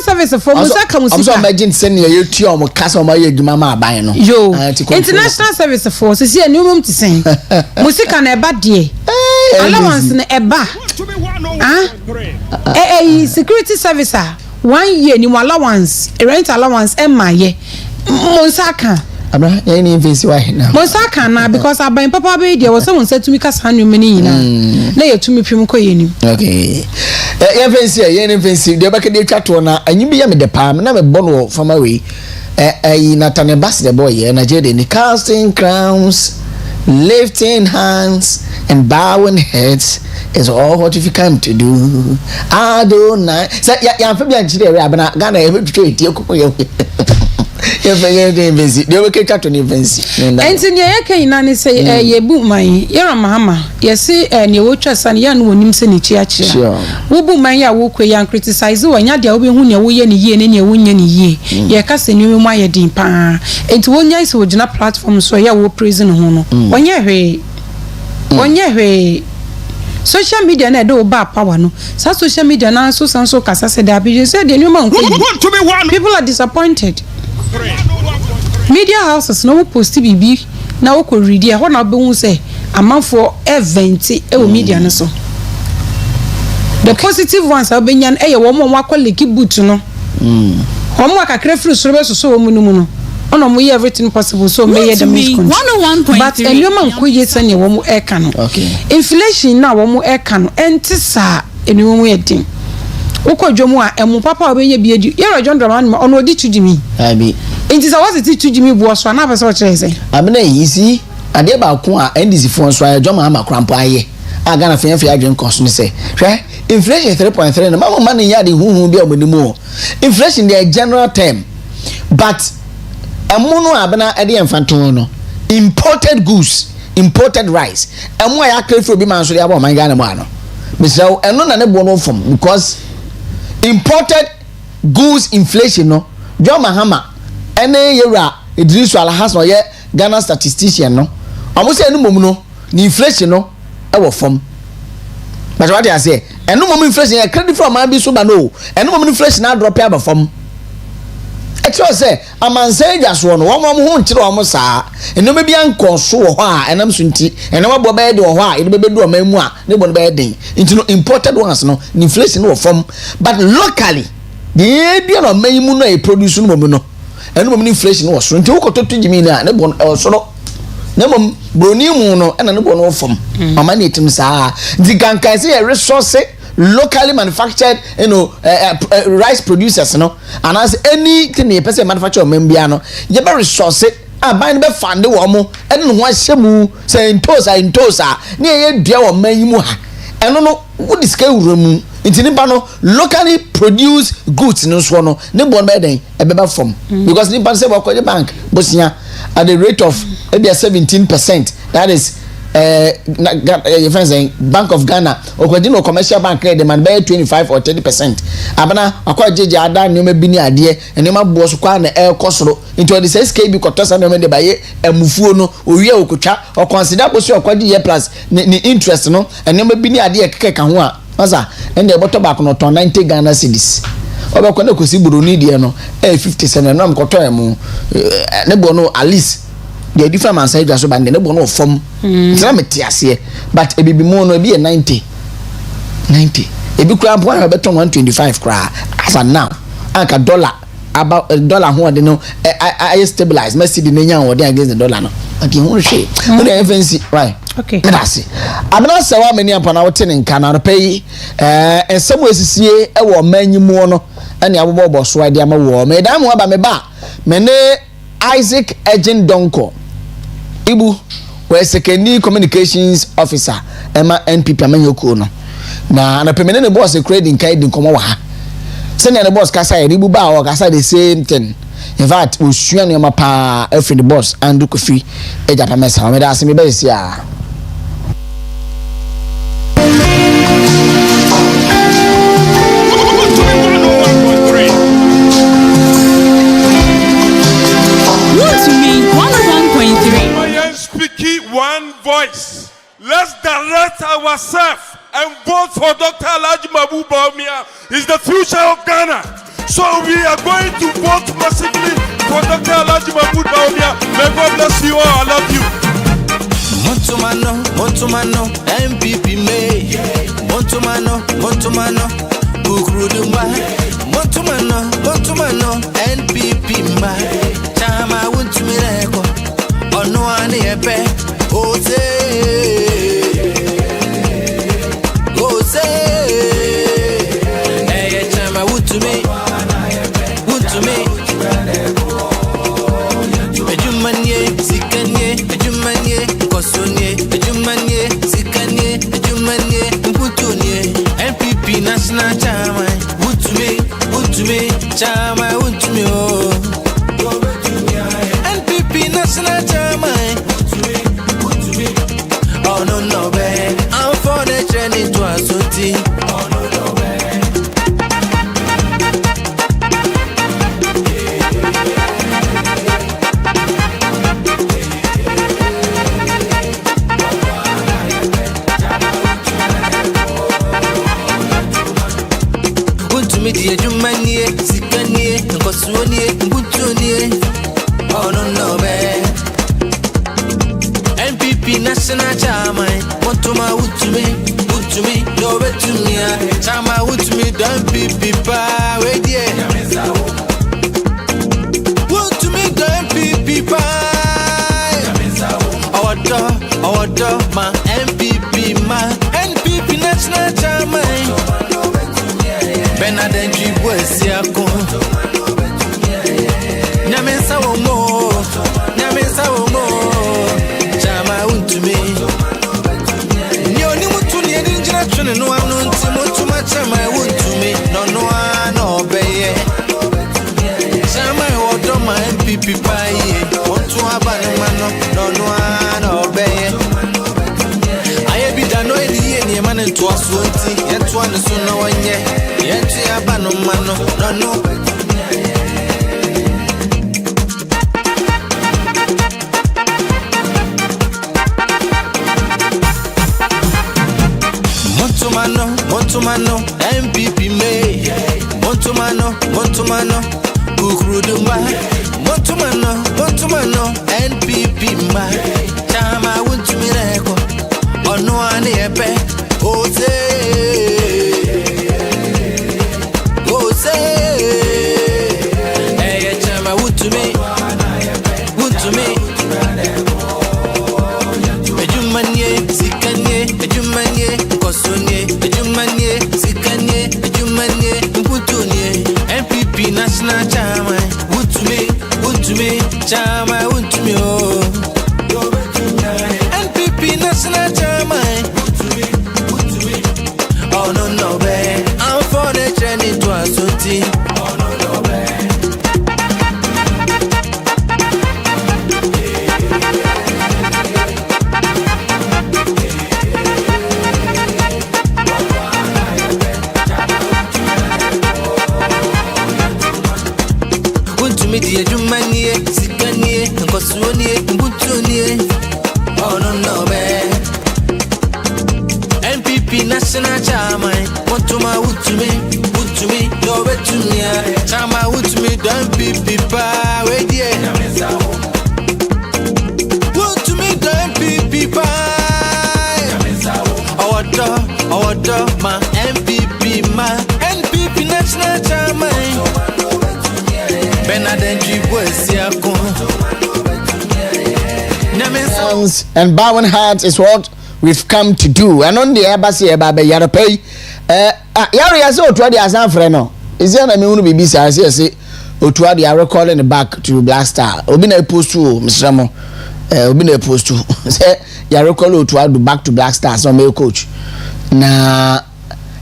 service for musa ka musika so imagine sen ye tu omu kasa omu ye dwuma ma aban no yo international service for so si enum te sen musika na eba de allowance na eba security service 1 year ni allowance rent allowance emaye monsaka abra any invest why now monsaka na because aban papa be there was someone said to me kasa anu meni nyina na yetumi pim ko yeni okay ye fancy ye any fancy de ba ke de twato na anyi bi ya me de pa na me bono from away Nathan Bass the boy ye Nigeria ni casting crowns, lifting hands and bowing heads is all what if you come to do. I don't know. So ya Fabian Chile Rabana Ghana able to trade you. You forget the invest. They will catch on invest. And in your can say ye book my you're a mahama. Yes, and you watch us and yan won him send it church. Wo book my ya walk yan criticize when ya de obi hu ne wo ye ne ye ne wo nya ne ye. Ye ka se nyu mu aye din pa. Enti wo nya so gina platform so ya wo praise no ho no. Wonye hwe. Social media na do ba power no. Sa social media na so sanso kasa se da bi say de nyu man ko. People are disappointed. Media houses no post bibi na wo ko read e ho na be hu say amanfo event e wo media no so. The positive ones are benyan e ye wo mo akoleki boot no. Omo akakre free so be so wo mu no. Ono mo everything possible so me the most control. But enyoma nko yesa ne wo mo e ka no. Inflation na wo mo e ka no entisa enyoma mo yedin. Uko jomu a emu papa obenye biedi yero John Dramani ono odi tujimi abi entisa was it tujimi bo so na pese o kire se amena yisi ade ba ko a ndc fon so ayo joma ama krampo aye aga na fe adwen cost ne se hwe inflation 3.3 na mama man ya de huhu bi omanimu inflation the general term but emuno abena ade emfanton no imported goods imported rice emu ya krefro bi man so ya ba man ga na mu ano misraw eno na ne bo no from because imported goods inflation no John Mahama ene yera Idris Alhas no ye Ghana statistician no omo se enu mom no ni inflation no e wo fom but what I say enu mom inflation e credit from am bi so ba no enu mom inflation na drop ya ba fom e tro say amanse ja so no wo mom ho nkire wo mo saa enu me bia nkonso wo ho a enam so nti enu abo ba de wo ho a enu be du o ma mu a ne bo no ba den nti no imported ones no inflation wo fom but locally the bia no ma mu no e produce no mom no enu mom inflation wo so nti wo kototo jimi na ne bo so no ne mom broni mu no ena ne bo no fom mama ne etim saa the gankan say resource locally manufactured rice producers no and as anything a person manufacture membia no you be resource aban be fund wo mo ene no ahyemu say intosa ne ye dua wo man yimu ha eno no wo diska wuramu nti nipa no locally produced goods no so no ne bon be den e be ba from because nipa say wo ko bank bosia at the rate of maybe 17%, that is your friends saying Bank of Ghana or commercial bank they man buy 25 or 30%. Abana akwa jeje ada nyoma bi ni ade enema bo so kwa na air kosoro into the 6kb kotosa no me de baye emufuo no owie okotwa o consider bo so akwaji year plus ni interest no enema bi ni ade keka ho a masa ende boto back no 90 Ghana cedis oba kwa na kosi buroni de no 57 no am koto emu ne bo no at least the different man say just band ne bo no form tell me tiase but e bibi mo no e bi 90 e bi kura po na beton 125 kura as now aka dollar about dollar ho de no I stabilize mercy the nya ho de against the dollar no okay who she who the FNC right okay that's it abena sawa mani apana wote ne nka na pay ensem wesisie e wo manyimu no ene abobo so ade ama wo me dan mo aba me ba me ne Isaac Agent Donko Ibu we secondary communications officer ema NPP amanyoko no na pemene ne boss credit nkai din komo wa ha se ne boss kasa e Ibu ba o kasa the same thing in fact we sua no ma pa every the boss and ko fi e japa mesa me da se me ba sia One voice. Let's direct ourselves and vote for Dr. Alhaji Mabu Bawumia. He's the future of Ghana. So we are going to vote massively for Dr. Alhaji Mabu Bawumia. May God bless you all. I love you. Montumano, MPP May. Montumano, Bukrudumba. Montumano, NPP May. Chama Wuntumireko. Ono ane epe. Ose, hey, chama to me, ejumanye, sikanye, kosonye, ejumanye, sikanye, mputunye, MPP national chama, to me, chama, oh, NPP national chama. Oh no, babe. I'm for the journey to a city. Oh no, babe. Unto me, dear, you manie, Sikanie, and Kosuanie, Butunie. Oh no, babe. NPP national chairman, want to my wood to me, no bet to me, chama wood to me, don't be power, yeah. Want to me, don't be power. Our door, my MPP, national chairman. Bernard Boys, Yako. Namesa Womo. To me, you only want to need injection and no one knows too much. I would to me, no, obey. Some I order my MPP pie, want to have no, obey. I have been done any man to us, yet one is no one yet to have no. Montumano, MPP May. Montumano, Bukrudumba. Montumano, NPP May. Chama Wuntumireko. Ono ane epe. Ose. Hey, chama Wuntumi. Ejumanye, Kosonye, Sikanye, Mputunye, MPP national chairman, would to me, chama, oh. NPP national chairman, oh no, babe. I'm for the journey to a city. Oh no, babe. Media Jumanie, Sikanie, Kosuanie, Butunie. Oh no, babe. MPP national chairman, want to my wood to me, no bet to me. Chama wood to me, don't be power, yeah. Wood to me, don't be power. Our door, my MPP, national chairman. Bernard Boys, Yako. hands and bowing hearts is what we've come to do. And on the embassy about Yaropay, Yari so to the Asan Freno. Is there a mean be beside say to the arrow calling back to Black Star? Obina post to Mr. Ramo. Obina post to say Yaro call to back to Black Star, so male coach. Na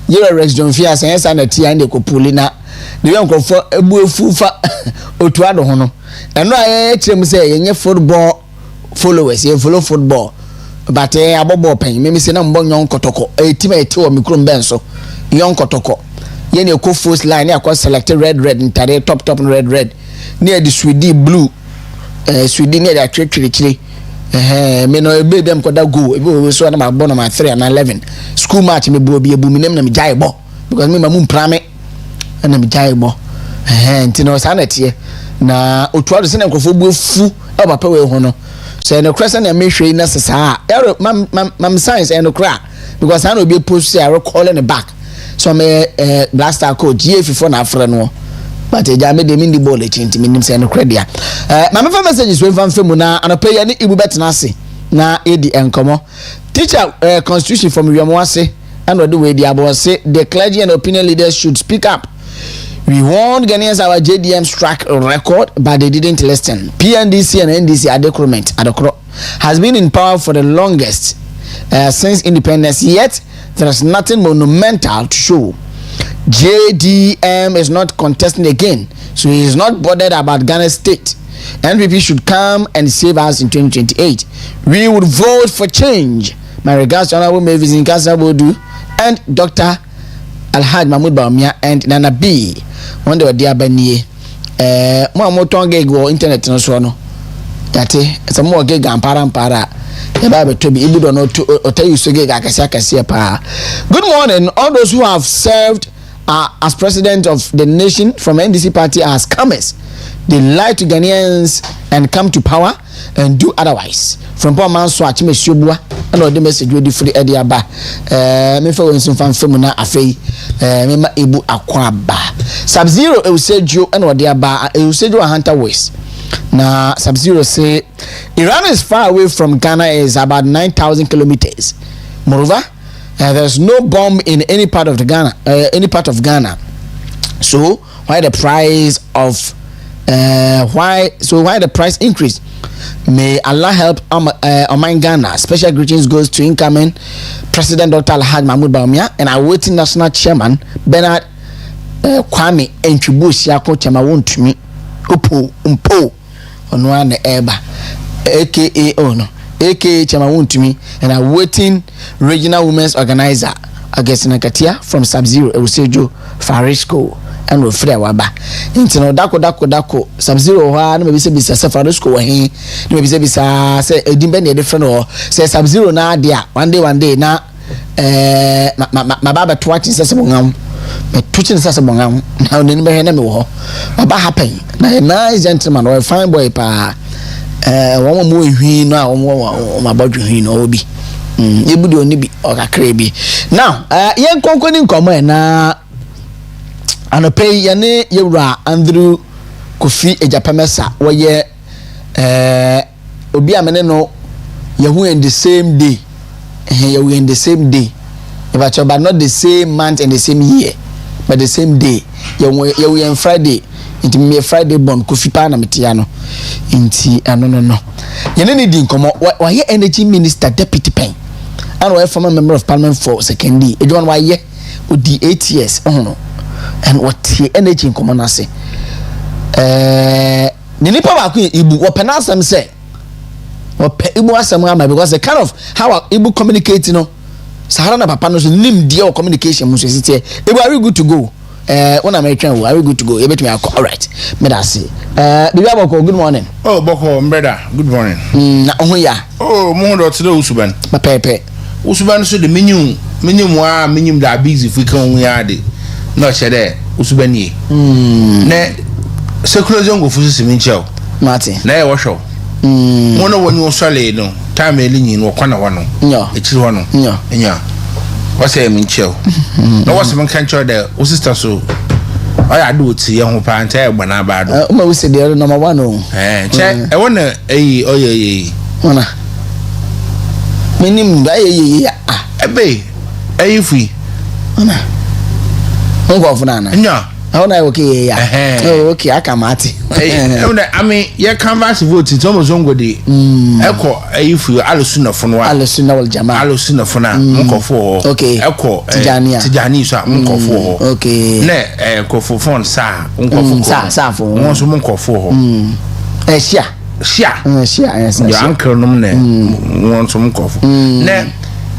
Yara Rex John Fias and Sana Tia and the Copulina. The young for a boo fufa Otuado Hono. And I say, football followers, you follow football. But a bobo pen, maybe say no young Kotoko, a teammate to a micron benso, young Kotoko. Yen your co-force line, I was selected red and tare top red. Near the Swede blue, Swede near that tree. Me no be them koda go. We so na my born on my 3 and 11. School match me bo be a boom na me jaibo. Because me mum prame na me jaibo. Ntino sanet ye. Na otuado se na nkofo bu fu e papa we ho no. So no cresa na me hwe na sesa. Mam science and no cra. Because I no be post say I recall in the back. So me blaster coach ye fifo na afra no. But I made them in the ball, it means say no credit. My messages when from Femuna and a pay any ibu betinasi na edi enkomo. Teacher constitution from Yamwase and what the way the abo say the clergy and opinion leaders should speak up. We warned Ghanaians our JDM struck a record, but they didn't listen. PNDC and NDC Adekro has been in power for the longest since independence, yet there is nothing monumental to show. JDM is not contesting again, so he is not bothered about Ghana state. NPP should come and save us in 2028. We would vote for change. My regards to Honorable Mavis Nkasa Bodu and Dr. Alhaj Mahmoud Baumia and Nana B. One day were dear Benny. More tongue go internet no so no. Yate, some more gig and para. The Bible to be able to know to tell you so gig pa. Good morning, all those who have served as president of the nation from NDC party as comers. They lie to Ghanaians and come to power and do otherwise. From poor man swatch me shubwa and all the message ready for the Ediaba. Me for when some fan femuna afei me ebu akwaba. Sub-Zero e say Joe and what Diaba e say Joe Hunter West. Na Sub-Zero say Iran is far away from Ghana, is about 9,000 kilometers. Moreover, there's no bomb in any part of Ghana. So why the price of why the price increase? May Allah help Oman Ghana. Special greetings goes to incoming President Dr. Alhaj Mahmoud Baumia and awaiting National Chairman Bernard Kwame Enchibusi Yako Chamawuntumi Upo Umpo Onwane Eba aka Ono aka Chamawuntumi and awaiting Regional Women's Organizer Augustina Katia from Sub-Zero Eusejo Farisco and we free waba nti no dako Sub-Zero ha na me bisa Farisco wa he na me bisa say edimbe na different or say Sub-Zero na dia one day na ma baba to watch say ngam me tuchin say ngam na oni be he na me wo baba happen na nice gentleman or fine boy pa won mo ehwi no a won ma badwe hwi no obi ebu de oni bi okakra bi now yen konkoni nkomo na anopay yane yewura Andrew Kofi Ejapamesa woye obi amene no yehu in the same day yehu in the same day but not the same month and the same year but the same day yehu in Friday inti me Friday born Kofi pa na metia no inti no yene ne di nkomo waye energy minister deputy pen and we former member of parliament for secondary e don waye odi 8 years no and what the energy nkomo na se ni nipa ba ku ibu wo penasem say wo pe ibu asem ama because the kind of how ibu communicate no sahara na papa no so nim dia communication mu so sitie ibu are we good to go when am I trying are we good to go you bet me all right me da say bibi aboko good morning oh boko brother good morning na ohun ya oh mo do tele usuban ma pepe usuban so de menyum da busy fi kan hu ya de no chede usuban yi ne secular go fusu siminchel Martin na e wo hwo mo no woni osale no time elinyi no kwana wano nyo echiri wano nya wase minchel no wase man kan cho de o sister so oya do ti ye ho pa anta e gbana ba do o ma we se de number 1 o che e wona eyi oye wona Minim da ye ebe eyifi ana ngo funana nya how na okay ya oh okay akamati I mean ye canvas vote to mo zongo de eko eyifi alusu na funu wa alusu na wal jamaa alusu na funa mkofo okay eko tijani so mkofo okay ne kofo fon sa mkofo sa fo won so mkofo shia yes your uncle num ne won so mkofo ne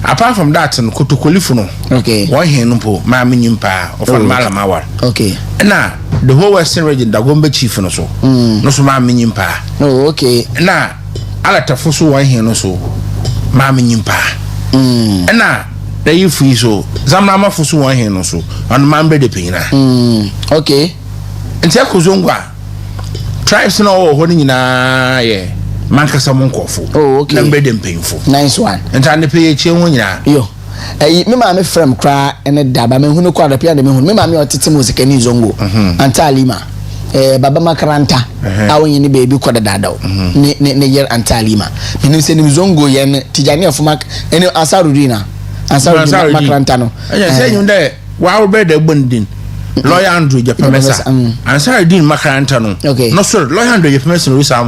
apart from that kotokolifu no okay one here no po ma menyimpa of malama war okay na the whole western region da gombe chief no so no so ma menyimpa oh okay na ala tafuso one here no so ma menyimpa na da yifu so zamna mafuso one here no so on mambe de pina okay ntia kozongwa tribes no ho nyina ye mankasa monkofo oh okay nambe de painful nice one ntia ne pe ye hu nyina yo me ma me frem kra ene daba me hunu kwa da pia de me hunu me ma me otete musika ni zongo antalima baba makaranta awon ni baby kwa da dadaw ne yer antalima menim se ni zongo ye ne tijani afuma ene asarudina makaranta no anya se nyum de wa wo be de bondin lawyer Andrew Japemesa ansarudin makaranta no no so lawyer Andrew Japemesa no sam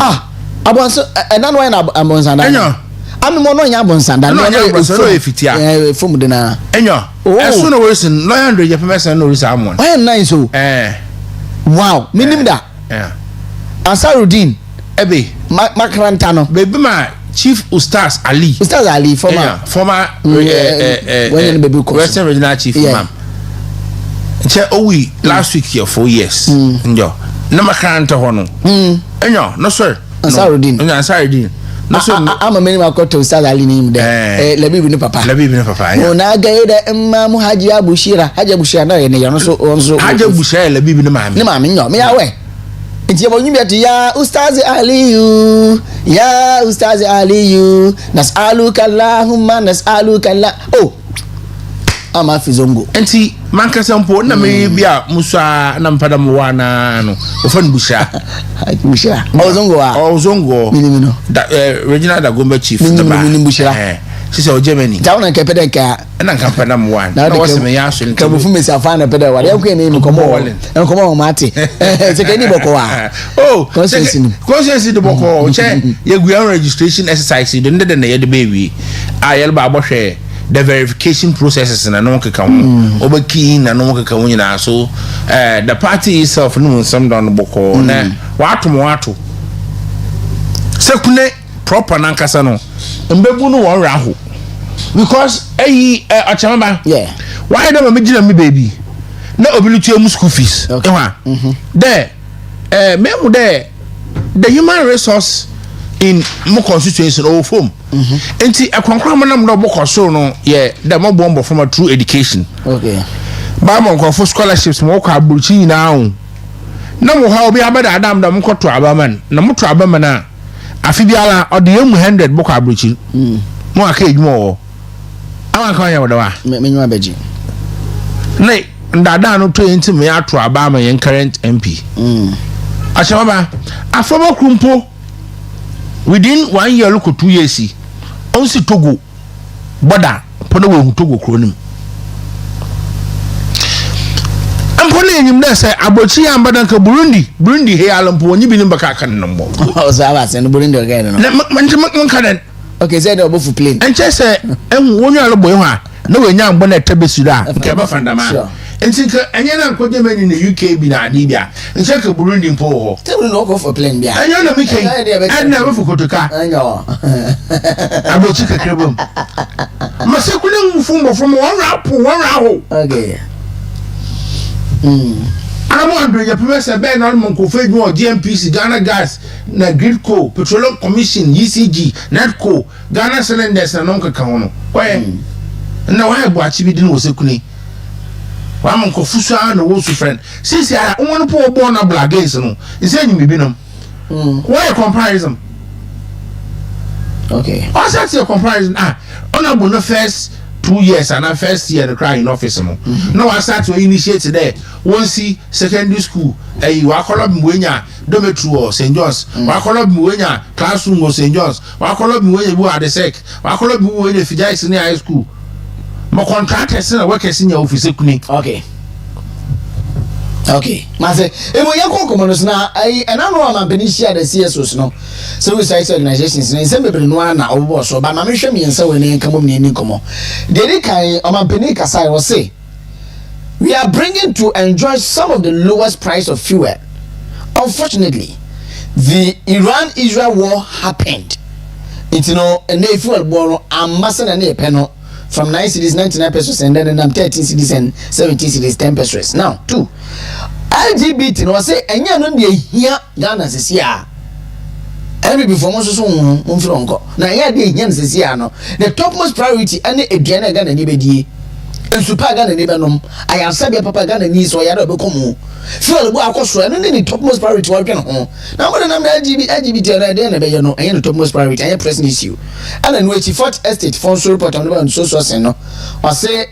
abonso ena no na abonsa na anya ami mo no nya abonsa da no nya abonsa no efitia fom de na anya eso no wesin lawyer Andrew Japemesa no sam won nice o wow minim da ansarudin ebe makaranta no baby ma Chief Ustaz Ali former when baby Western Regional Chief Imam che owi last week here 4 years njo na makaranta hono enyo no sir Ansarudin no so ama meni makoto Ustaz Ali ni mde labibi ni papa ona gaida imam Haji Abushira na ye no so Haji Abushira labibi ni mami nyo me yawe nti yabo nyimbi ati ya Ustaz Aliyu nas'aluka Allahumma nas'aluka oh ama fizongo enti mankasa mpo na me bia musa na mpada mwana no ofan busha ozongo minimino da regional da gombe chief da ba sisi o Germany tawo na kepede ka na kampada mwana na wose me yaso nti ka bufu me safa na pede wa yanku ene mi komo mate se ke ni boko wa conscience de boko che ye registration exercise de ndede na ye de baby ayel ba bohwe the verification processes na no keka ho obaki na no keka ho nyina so the party itself no some don boko na wato sekune proper na nkasa no mbebu no won raho because achamaba why don't me gina me baby na obilutu emu school fees there memu there the human resource in mo constituency or form enti akwankwa manam no bokoso no ye the mo bombo from a true education ba mo nko for scholarships mo kwa abuchi na ho na mo ha obi abada adam da mo koto abaman na mo to abaman a afi biala ode emu 100 boko abuchi mo aka edwuma wo awan kan ya wodawa menyu abeji ne ndada no to enti me ato abaman yen current MP achamaba afoma krumpo within 1 year look 2 years on si Togo border pono we Togo kronim ampone enyim na say abochi ambadan ka Burundi he alampo onyi binim baka kan nombo o sa ba sen Burundi o ga no man kanen okay say no obofu plane enche say wonyu alobo ho a na we nya ambo na tabesura nke ba fandama enti ka enye na nkoje mani na UK bi na adi bia enche ka Burundi mpo ho table no go for plane bia enye na mike na we fukotoka enyo abochi ka krebom masekule mfumbo from one raho okay Amo Andrew Japemesa be na mo ko feju o GMPC Ghana Gas na Gridco Petroleum Commission ECG Netco Ghana Cylinders na nonka ka hono kwaye na wa egbo achi bi din wo sekuni wa mo ko fusa na wo su friend since ya won po bo na blagays no ise nyimi bi no why comparison okay what's that your comparison honorable no first 2 years and first year the cry in office no. No I start to initiate there. One see secondary school. Wa call up Mwenya dormitory or St. John's. Wa call up Mwenya classroom or St. John's. Wa call up Mwenya bu at the sec. Wa call up Mwenya Fijai Senior High School. My contractors and workers in your office. Okay. Okay. Mase, emo yako komonos na and I know I'm beneficia the CSOs no. Civil society organizations na nsembe bre no na obo so ba ma mehwe mi nsa we ne nkamo mi ni komo. Dedi kan o ma peni kasai will say we are bringing to enjoy some of the lowest price of fuel. Unfortunately, the Iran-Israel war happened. It's no and the fuel war ambassador na peno from 9 cities 99 pesos and then 13 cities and 17 cities 10 pesos. Now, 2. LGBT no say enya no de hia Ghana sesia. Every before mo so mfronko. Na enya de hia sesia no. The topmost priority ane eduane Ghana ni bedie. Ensupa Ghana ni benom. Ayasabe papa Ghana ni so ya do be komo. Fuel bo akoso eno ni topmost priority wa dwen ho. Na mo na LGBT na de na be ye no enya the topmost priority enya pressing issue. And no chi Fort Estate Fonso report on the so sen no. Or say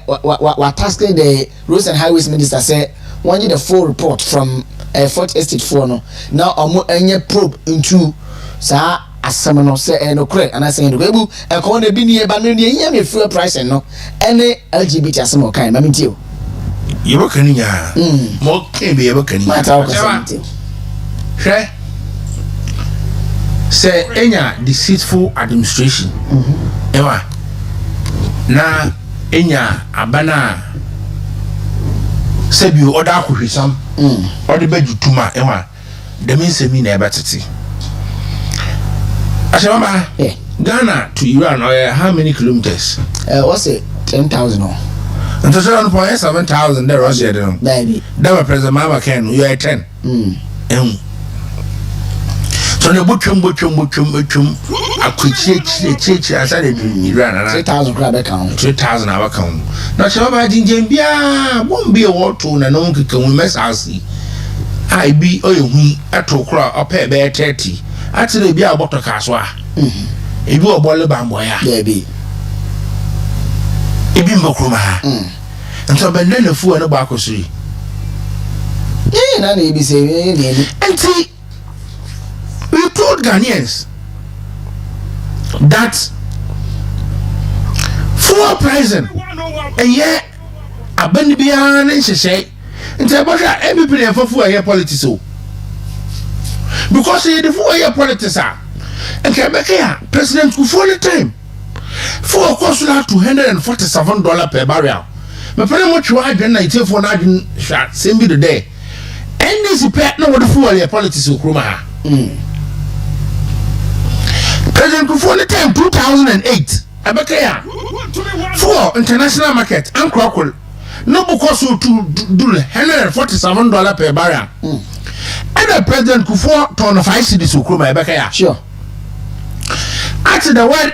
wa tasking the Roads and Highways Minister say one the full report from Fort Estate 4 no. Now omo enye probe into sa asem no say no kre and I say no ebu e ko na bi ni e ba no ni enya me fuel price no ene LGBT asem o kan ma mentio ye bo kan nya mo ke be ye bo kan nya mata o ka hwe say enya deceitful administration ewa na enya abana sebi oda akohwesam ode badutuma ewa dem nsemi na ebetete Ashama Ghana to Iran how many kilometers? What's it? 10,000 or and to 7,000 there Russia then baby that was President Mama Ken you are 10 so the butchum akwichi aside Iran 3,000 crab account 3,000 our account now Shaba Jinjambia won't be a war to na no can we mess asi I be oyi atokra up be 30 actually be about to kaswa ebi obole bamboya baby ebi mbokroma nso benne na fu eno ba akosuri na ebi say enti we told Ghanaians that fuel pricing eye abani bia na nhyehyɛ nti abosha MP na fofu aye politics o because the fuel aye politics and Quebec President Kufuor time for cost $247 per barrel. My pretty much why then I tell for not shot same be the day. And this pet no the fuel aye politics o kroma. President Kufuor time 2008 Abekaya for international market and crockel no because to do $147 per barrel. And the President Kufuor turn 5 cities Ukruma Ebekaya. Sure. Actually the word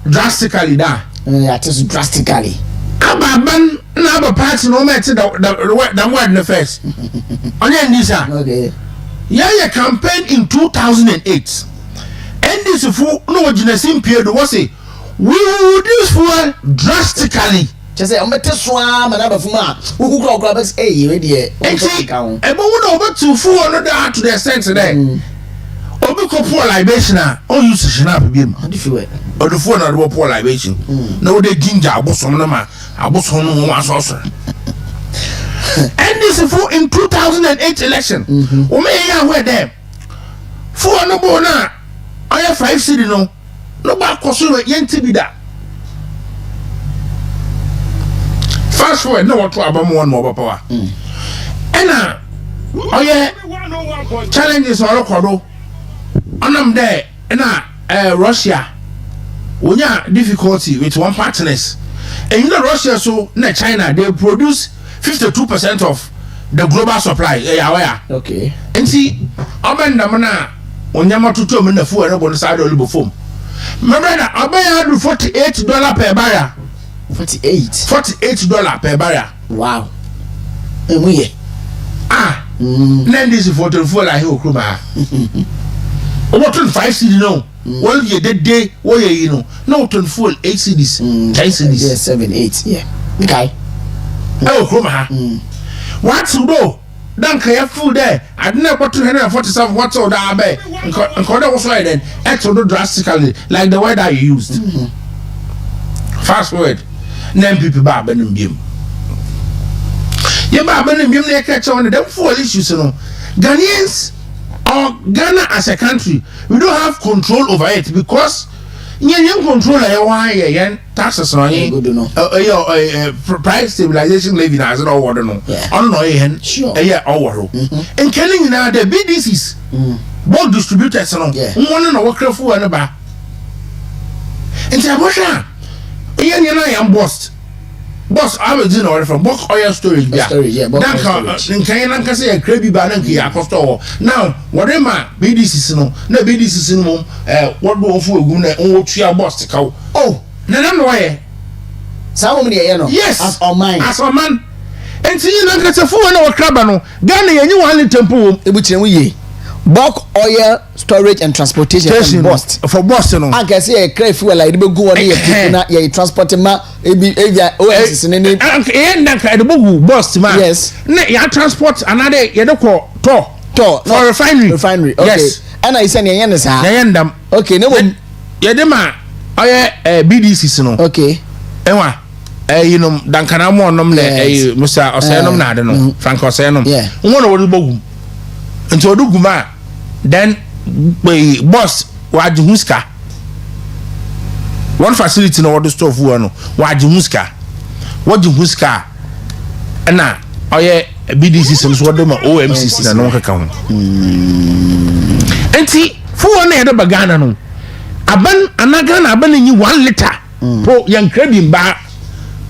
drastically da. That is drastically. Ababan na aba party no me the word in the first. Onye ndisa. Okay. Yeah campaign in 2008. And this fu no ginesi period was say we will reduce fuel drastically. Just say omete soa manaba fuma ukukura ukura bes we dey ebo wo na obetu fuel no da to the extent there. Obi ko poor libation on use shinap biem. On the fuel. Or the fuel na do poor libation. No dey ginger abosom na ma abosom no wa so. And this fuel in 2008 election. O me ya where there. Fuel no bo na aya 5 cedi no. No ba koso yenti bi da. Fast forward no what about one more power. And challenges are kodo. Onam there na Russia wonya difficulty with one partners. And you know Russia so na China they produce 52% of the global supply. Okay. And see obenda mana onyama tutu me na fu ere bo side olibo form. My brother obaya do $48 per barrel. $48 per barrel. Wow. Emuye. Then this is for the fuel I hear Okruma. What 5 cedi no? well ye the day wo ye you know no 24 8 cedis 10 cedis yeah 7 8 yeah okay oh come ha what to do dan ka ya full there I didn't go to 147 what's all that be and was right then it will do drastically like the way that you used fast forward nine people ba benum biem ye ba benum biem na catch on them full issues no Ghanaians or Ghana as a country we don't have control over it because yen control yen taxes on price stabilization levy na as no water no on no yen all and killing now the BDCs both distributors no one no work for and ba and abosha yen am boss I was in order from box oil storage yeah box in can say a crabby banana ya cost now whatever BDCs no na BDCs no what do for guna on what boss cow oh na why some money no yes as on mine as on man and see you na kasa fu na crab no Ghana yenyi one tempo e buchire mu ye bulk oil storage and transportation boss for boss no I can say a crave fuel like be go on here na ye transport ma OS ne ne na ka de bogu boss ma yes na ya transport another ye de ko to for refinery okay yes and I say ne ne sa ye ndam okay no ye de ma oye BDCs no okay enwa you know dankana mo nom na Mr. Osenom na de no Frank Osenom won wo de bogu nti oduguma then boss wajihuska one facility no what store fu no wajihuska na oye BDC so what ma OMC na no kaka ho enti fu na ye de bagana no aban anaga na aban ni 1 liter po yan krabin ba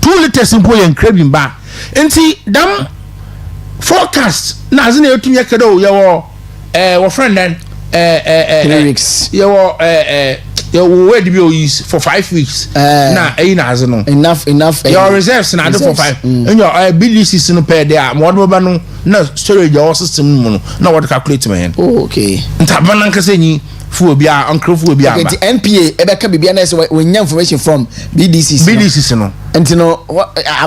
2 liters po yan krabin ba enti dam forecast na azina yotumi yakada o yawo wo friend then 3 weeks yawo where do you use for 5 weeks na na azino enough your reserves na for 5 and your BDCs no per there mo ba no na storage your system no na what calculate me okay ntabana nkase ni fu obi a uncle fu obi a ba NPA e be ka bibia na say we nya information from BDCs no enti no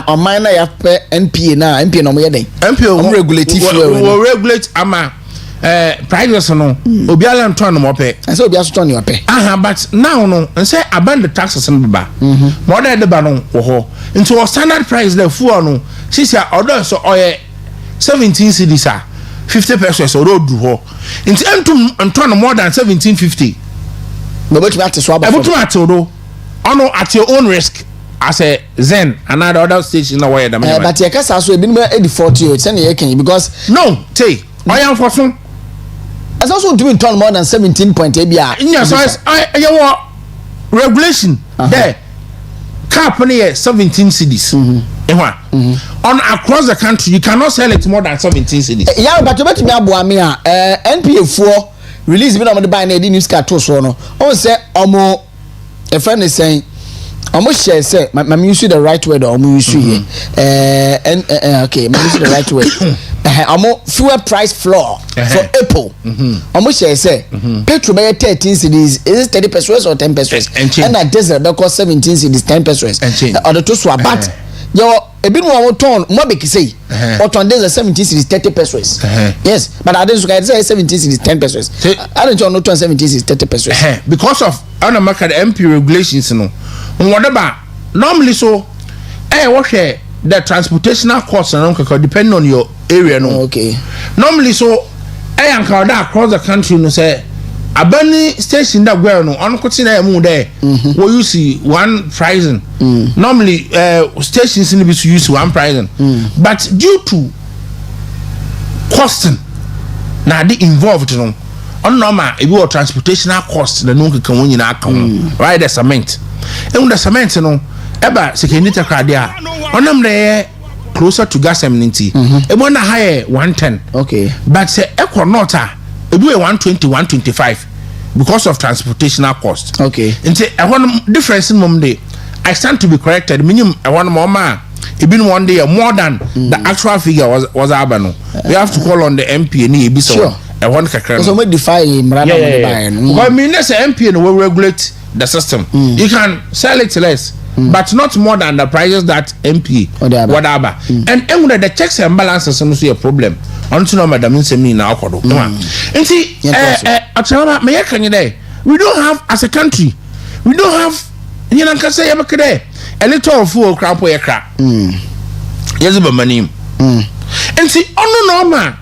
on mine na ya NPA no mo ye den NPA regulative we regulate ama prices no obi ala nton no mo pe say obi aso ton no pe but now no say abandon the taxes no ba more than the ba no wo ho into standard price the fuel no sisia order so oye 17 cedis 50 pesos or road ho into nton more than 1750 no but at so about ono at your own risk as a zen another other station na where the but you kasa so ebi no e default you say na can because no tay oyan for so as also doing turn more than 17.8 bia yes I regulation there cap near 17 cedis on across the country you cannot sell it more than 17 cedis yeah but you bet me abo ame a NPA4 release bi na mo de buy na di news card to so no on say omo a friend is saying omo share say my use the right word or omo use here okay my use the right word omo fuel price floor for April omo share say petrol be 13 cedis is it 30% or 10% and that diesel be cost 17 cedis 10% or the to so but yo ebi no one ton mo be say or ton diesel 17 cedis 30%. Yes but I didn't say 17 cedis 10%. I don't know ton 17 cedis 30%. Because of on market MP regulations no whatever normally so what share the transportational costs no depending on your area no okay normally so anka that across the country no say abani station that where no on continue mu there we use one pricing normally stations in be to use one pricing but due to costing na dey involved no on normal e be transportational cost na no kan won nyina kan right the cement and the cement no eba security Takoradi a onam dey closer to gas eminenti e mo na high 110 okay but say equinota e be 120 125 because of transportational cost okay nti e one difference in mom dey I stand to be corrected minimum e one more ma e been one day more than the actual figure was abano we have to call on the MP and e be so e won kakra so we defy mrana money because me na say MP no we regulate the system. You can sell it less, but not more than the prices that MP whatever. And when the checks and balances no see a problem. Unto no madam nsemi na akodo. Nti achama me yakanye dey. We don't have as a country. We don't have nyanka say yabekede. A little of fool crap we cra. Yes ba manim. Nti ono normal.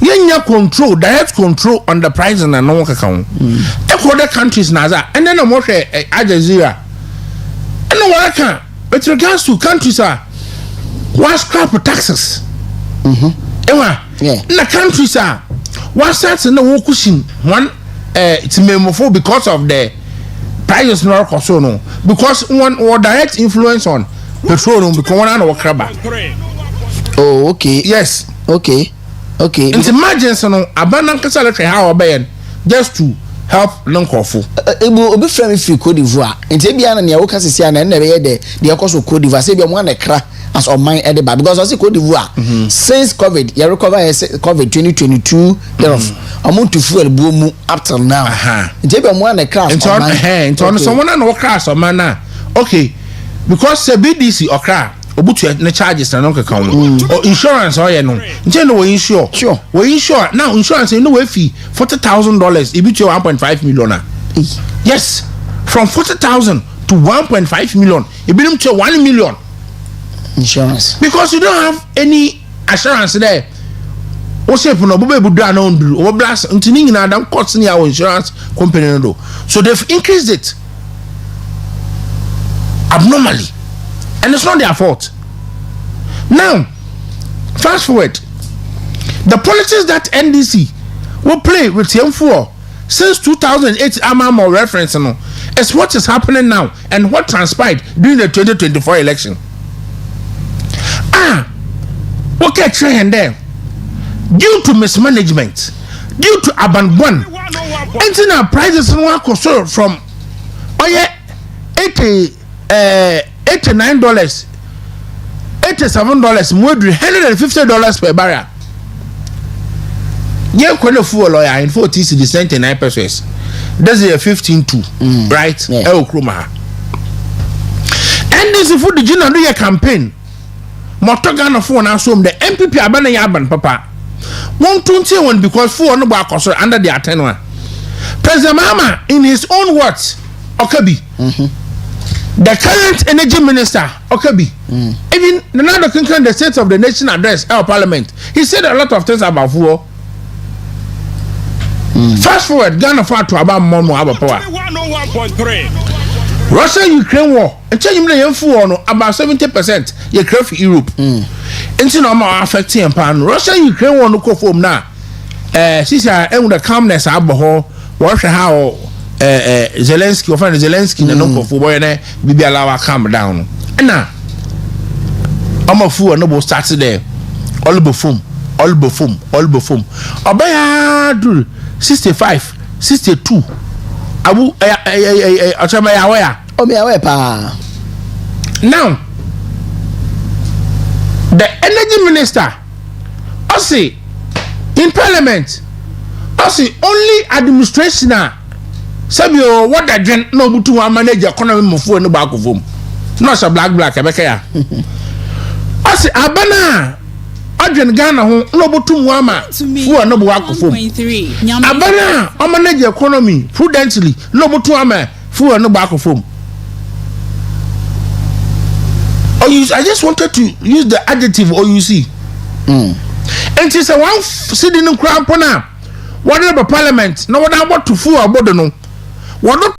Yenya control, direct control on the price and no work account. Other countries naza, and then I'm watching Al Jazeera. And no one can. With regards to countries are one scrap of taxes. Yeah. The countries are one starts in the cushion one it's memorable because of the prices no also no because one or direct influence on petroleum because one and crab. Oh, okay. Yes. Okay. It's emergency no abandon salary how obey just to help non-coffee. Obi frame fi Cote d'Ivoire. Nti bia na wo ka sisi na be ye de akoso Cote d'Ivoire say bia mo na kra as on mine e ba because I see Cote d'Ivoire since COVID you recover COVID 2022 thereof amount to fuel bu mu up till now. Nti bia mo na kra so someone na wo kra so man na okay because BDC okra obutu na charges na no ka kan or insurance or ye no nje no we insure now insurance no we fee $40,000 e be to 1.5 million. Yes, from 40,000 to 1.5 million e be to 1 million insurance because you don't have any assurance there. O say no bobe budu na onduru o blast ntini nyina dan cost ni our insurance company no, so they've increased it abnormally. And it's not their fault. Now, fast forward. The politics that NDC will play with M4 since 2008 Amamo reference is what is happening now and what transpired during the 2024 election. Okay, trend there. Due to mismanagement, due to abandon, internal prices from $89, $87, more than $150 per barrel. Yeah, when the fuel lawyer in 40 cities, 99 pesos. That's a 15.2, right? El Kruma. And this is for the general do your campaign. Motogan phone and so the MPP abana yaban papa. 121 because 4 no back under the attenuation. President Mahama, in his own words, Okabi. The current energy minister, Okabi, even Nana Kinkan, the State of the Nation address, our parliament, he said a lot of things about fuel. Fast forward, Ghana fought to about Momo power. 101.3. Russia-Ukraine war, and tell you the fuel about 70%. You crave for Europe. Into no more affecting pan. Russia-Ukraine war no go for now. Since I am the calmness about Russia how. Zelensky, or Zelensky, the number for boy, be allow calm down. And now, I'm a fool, no starts there. All before, Obey 65, 62. Abu, now, the energy minister, I see in parliament, I see only administration. Sabio what that gen no butu wa manage economy mofo no back of home. No so black ebeka ya. Ase abana adwen Ghana ho no butu wa ma fu no back of home. Abana o manage economy prudently no butu wa ma fu no back of home. I just wanted to use the adjective OUC. And she said one sitting in crown pona. Whatever parliament no what to fool about no. What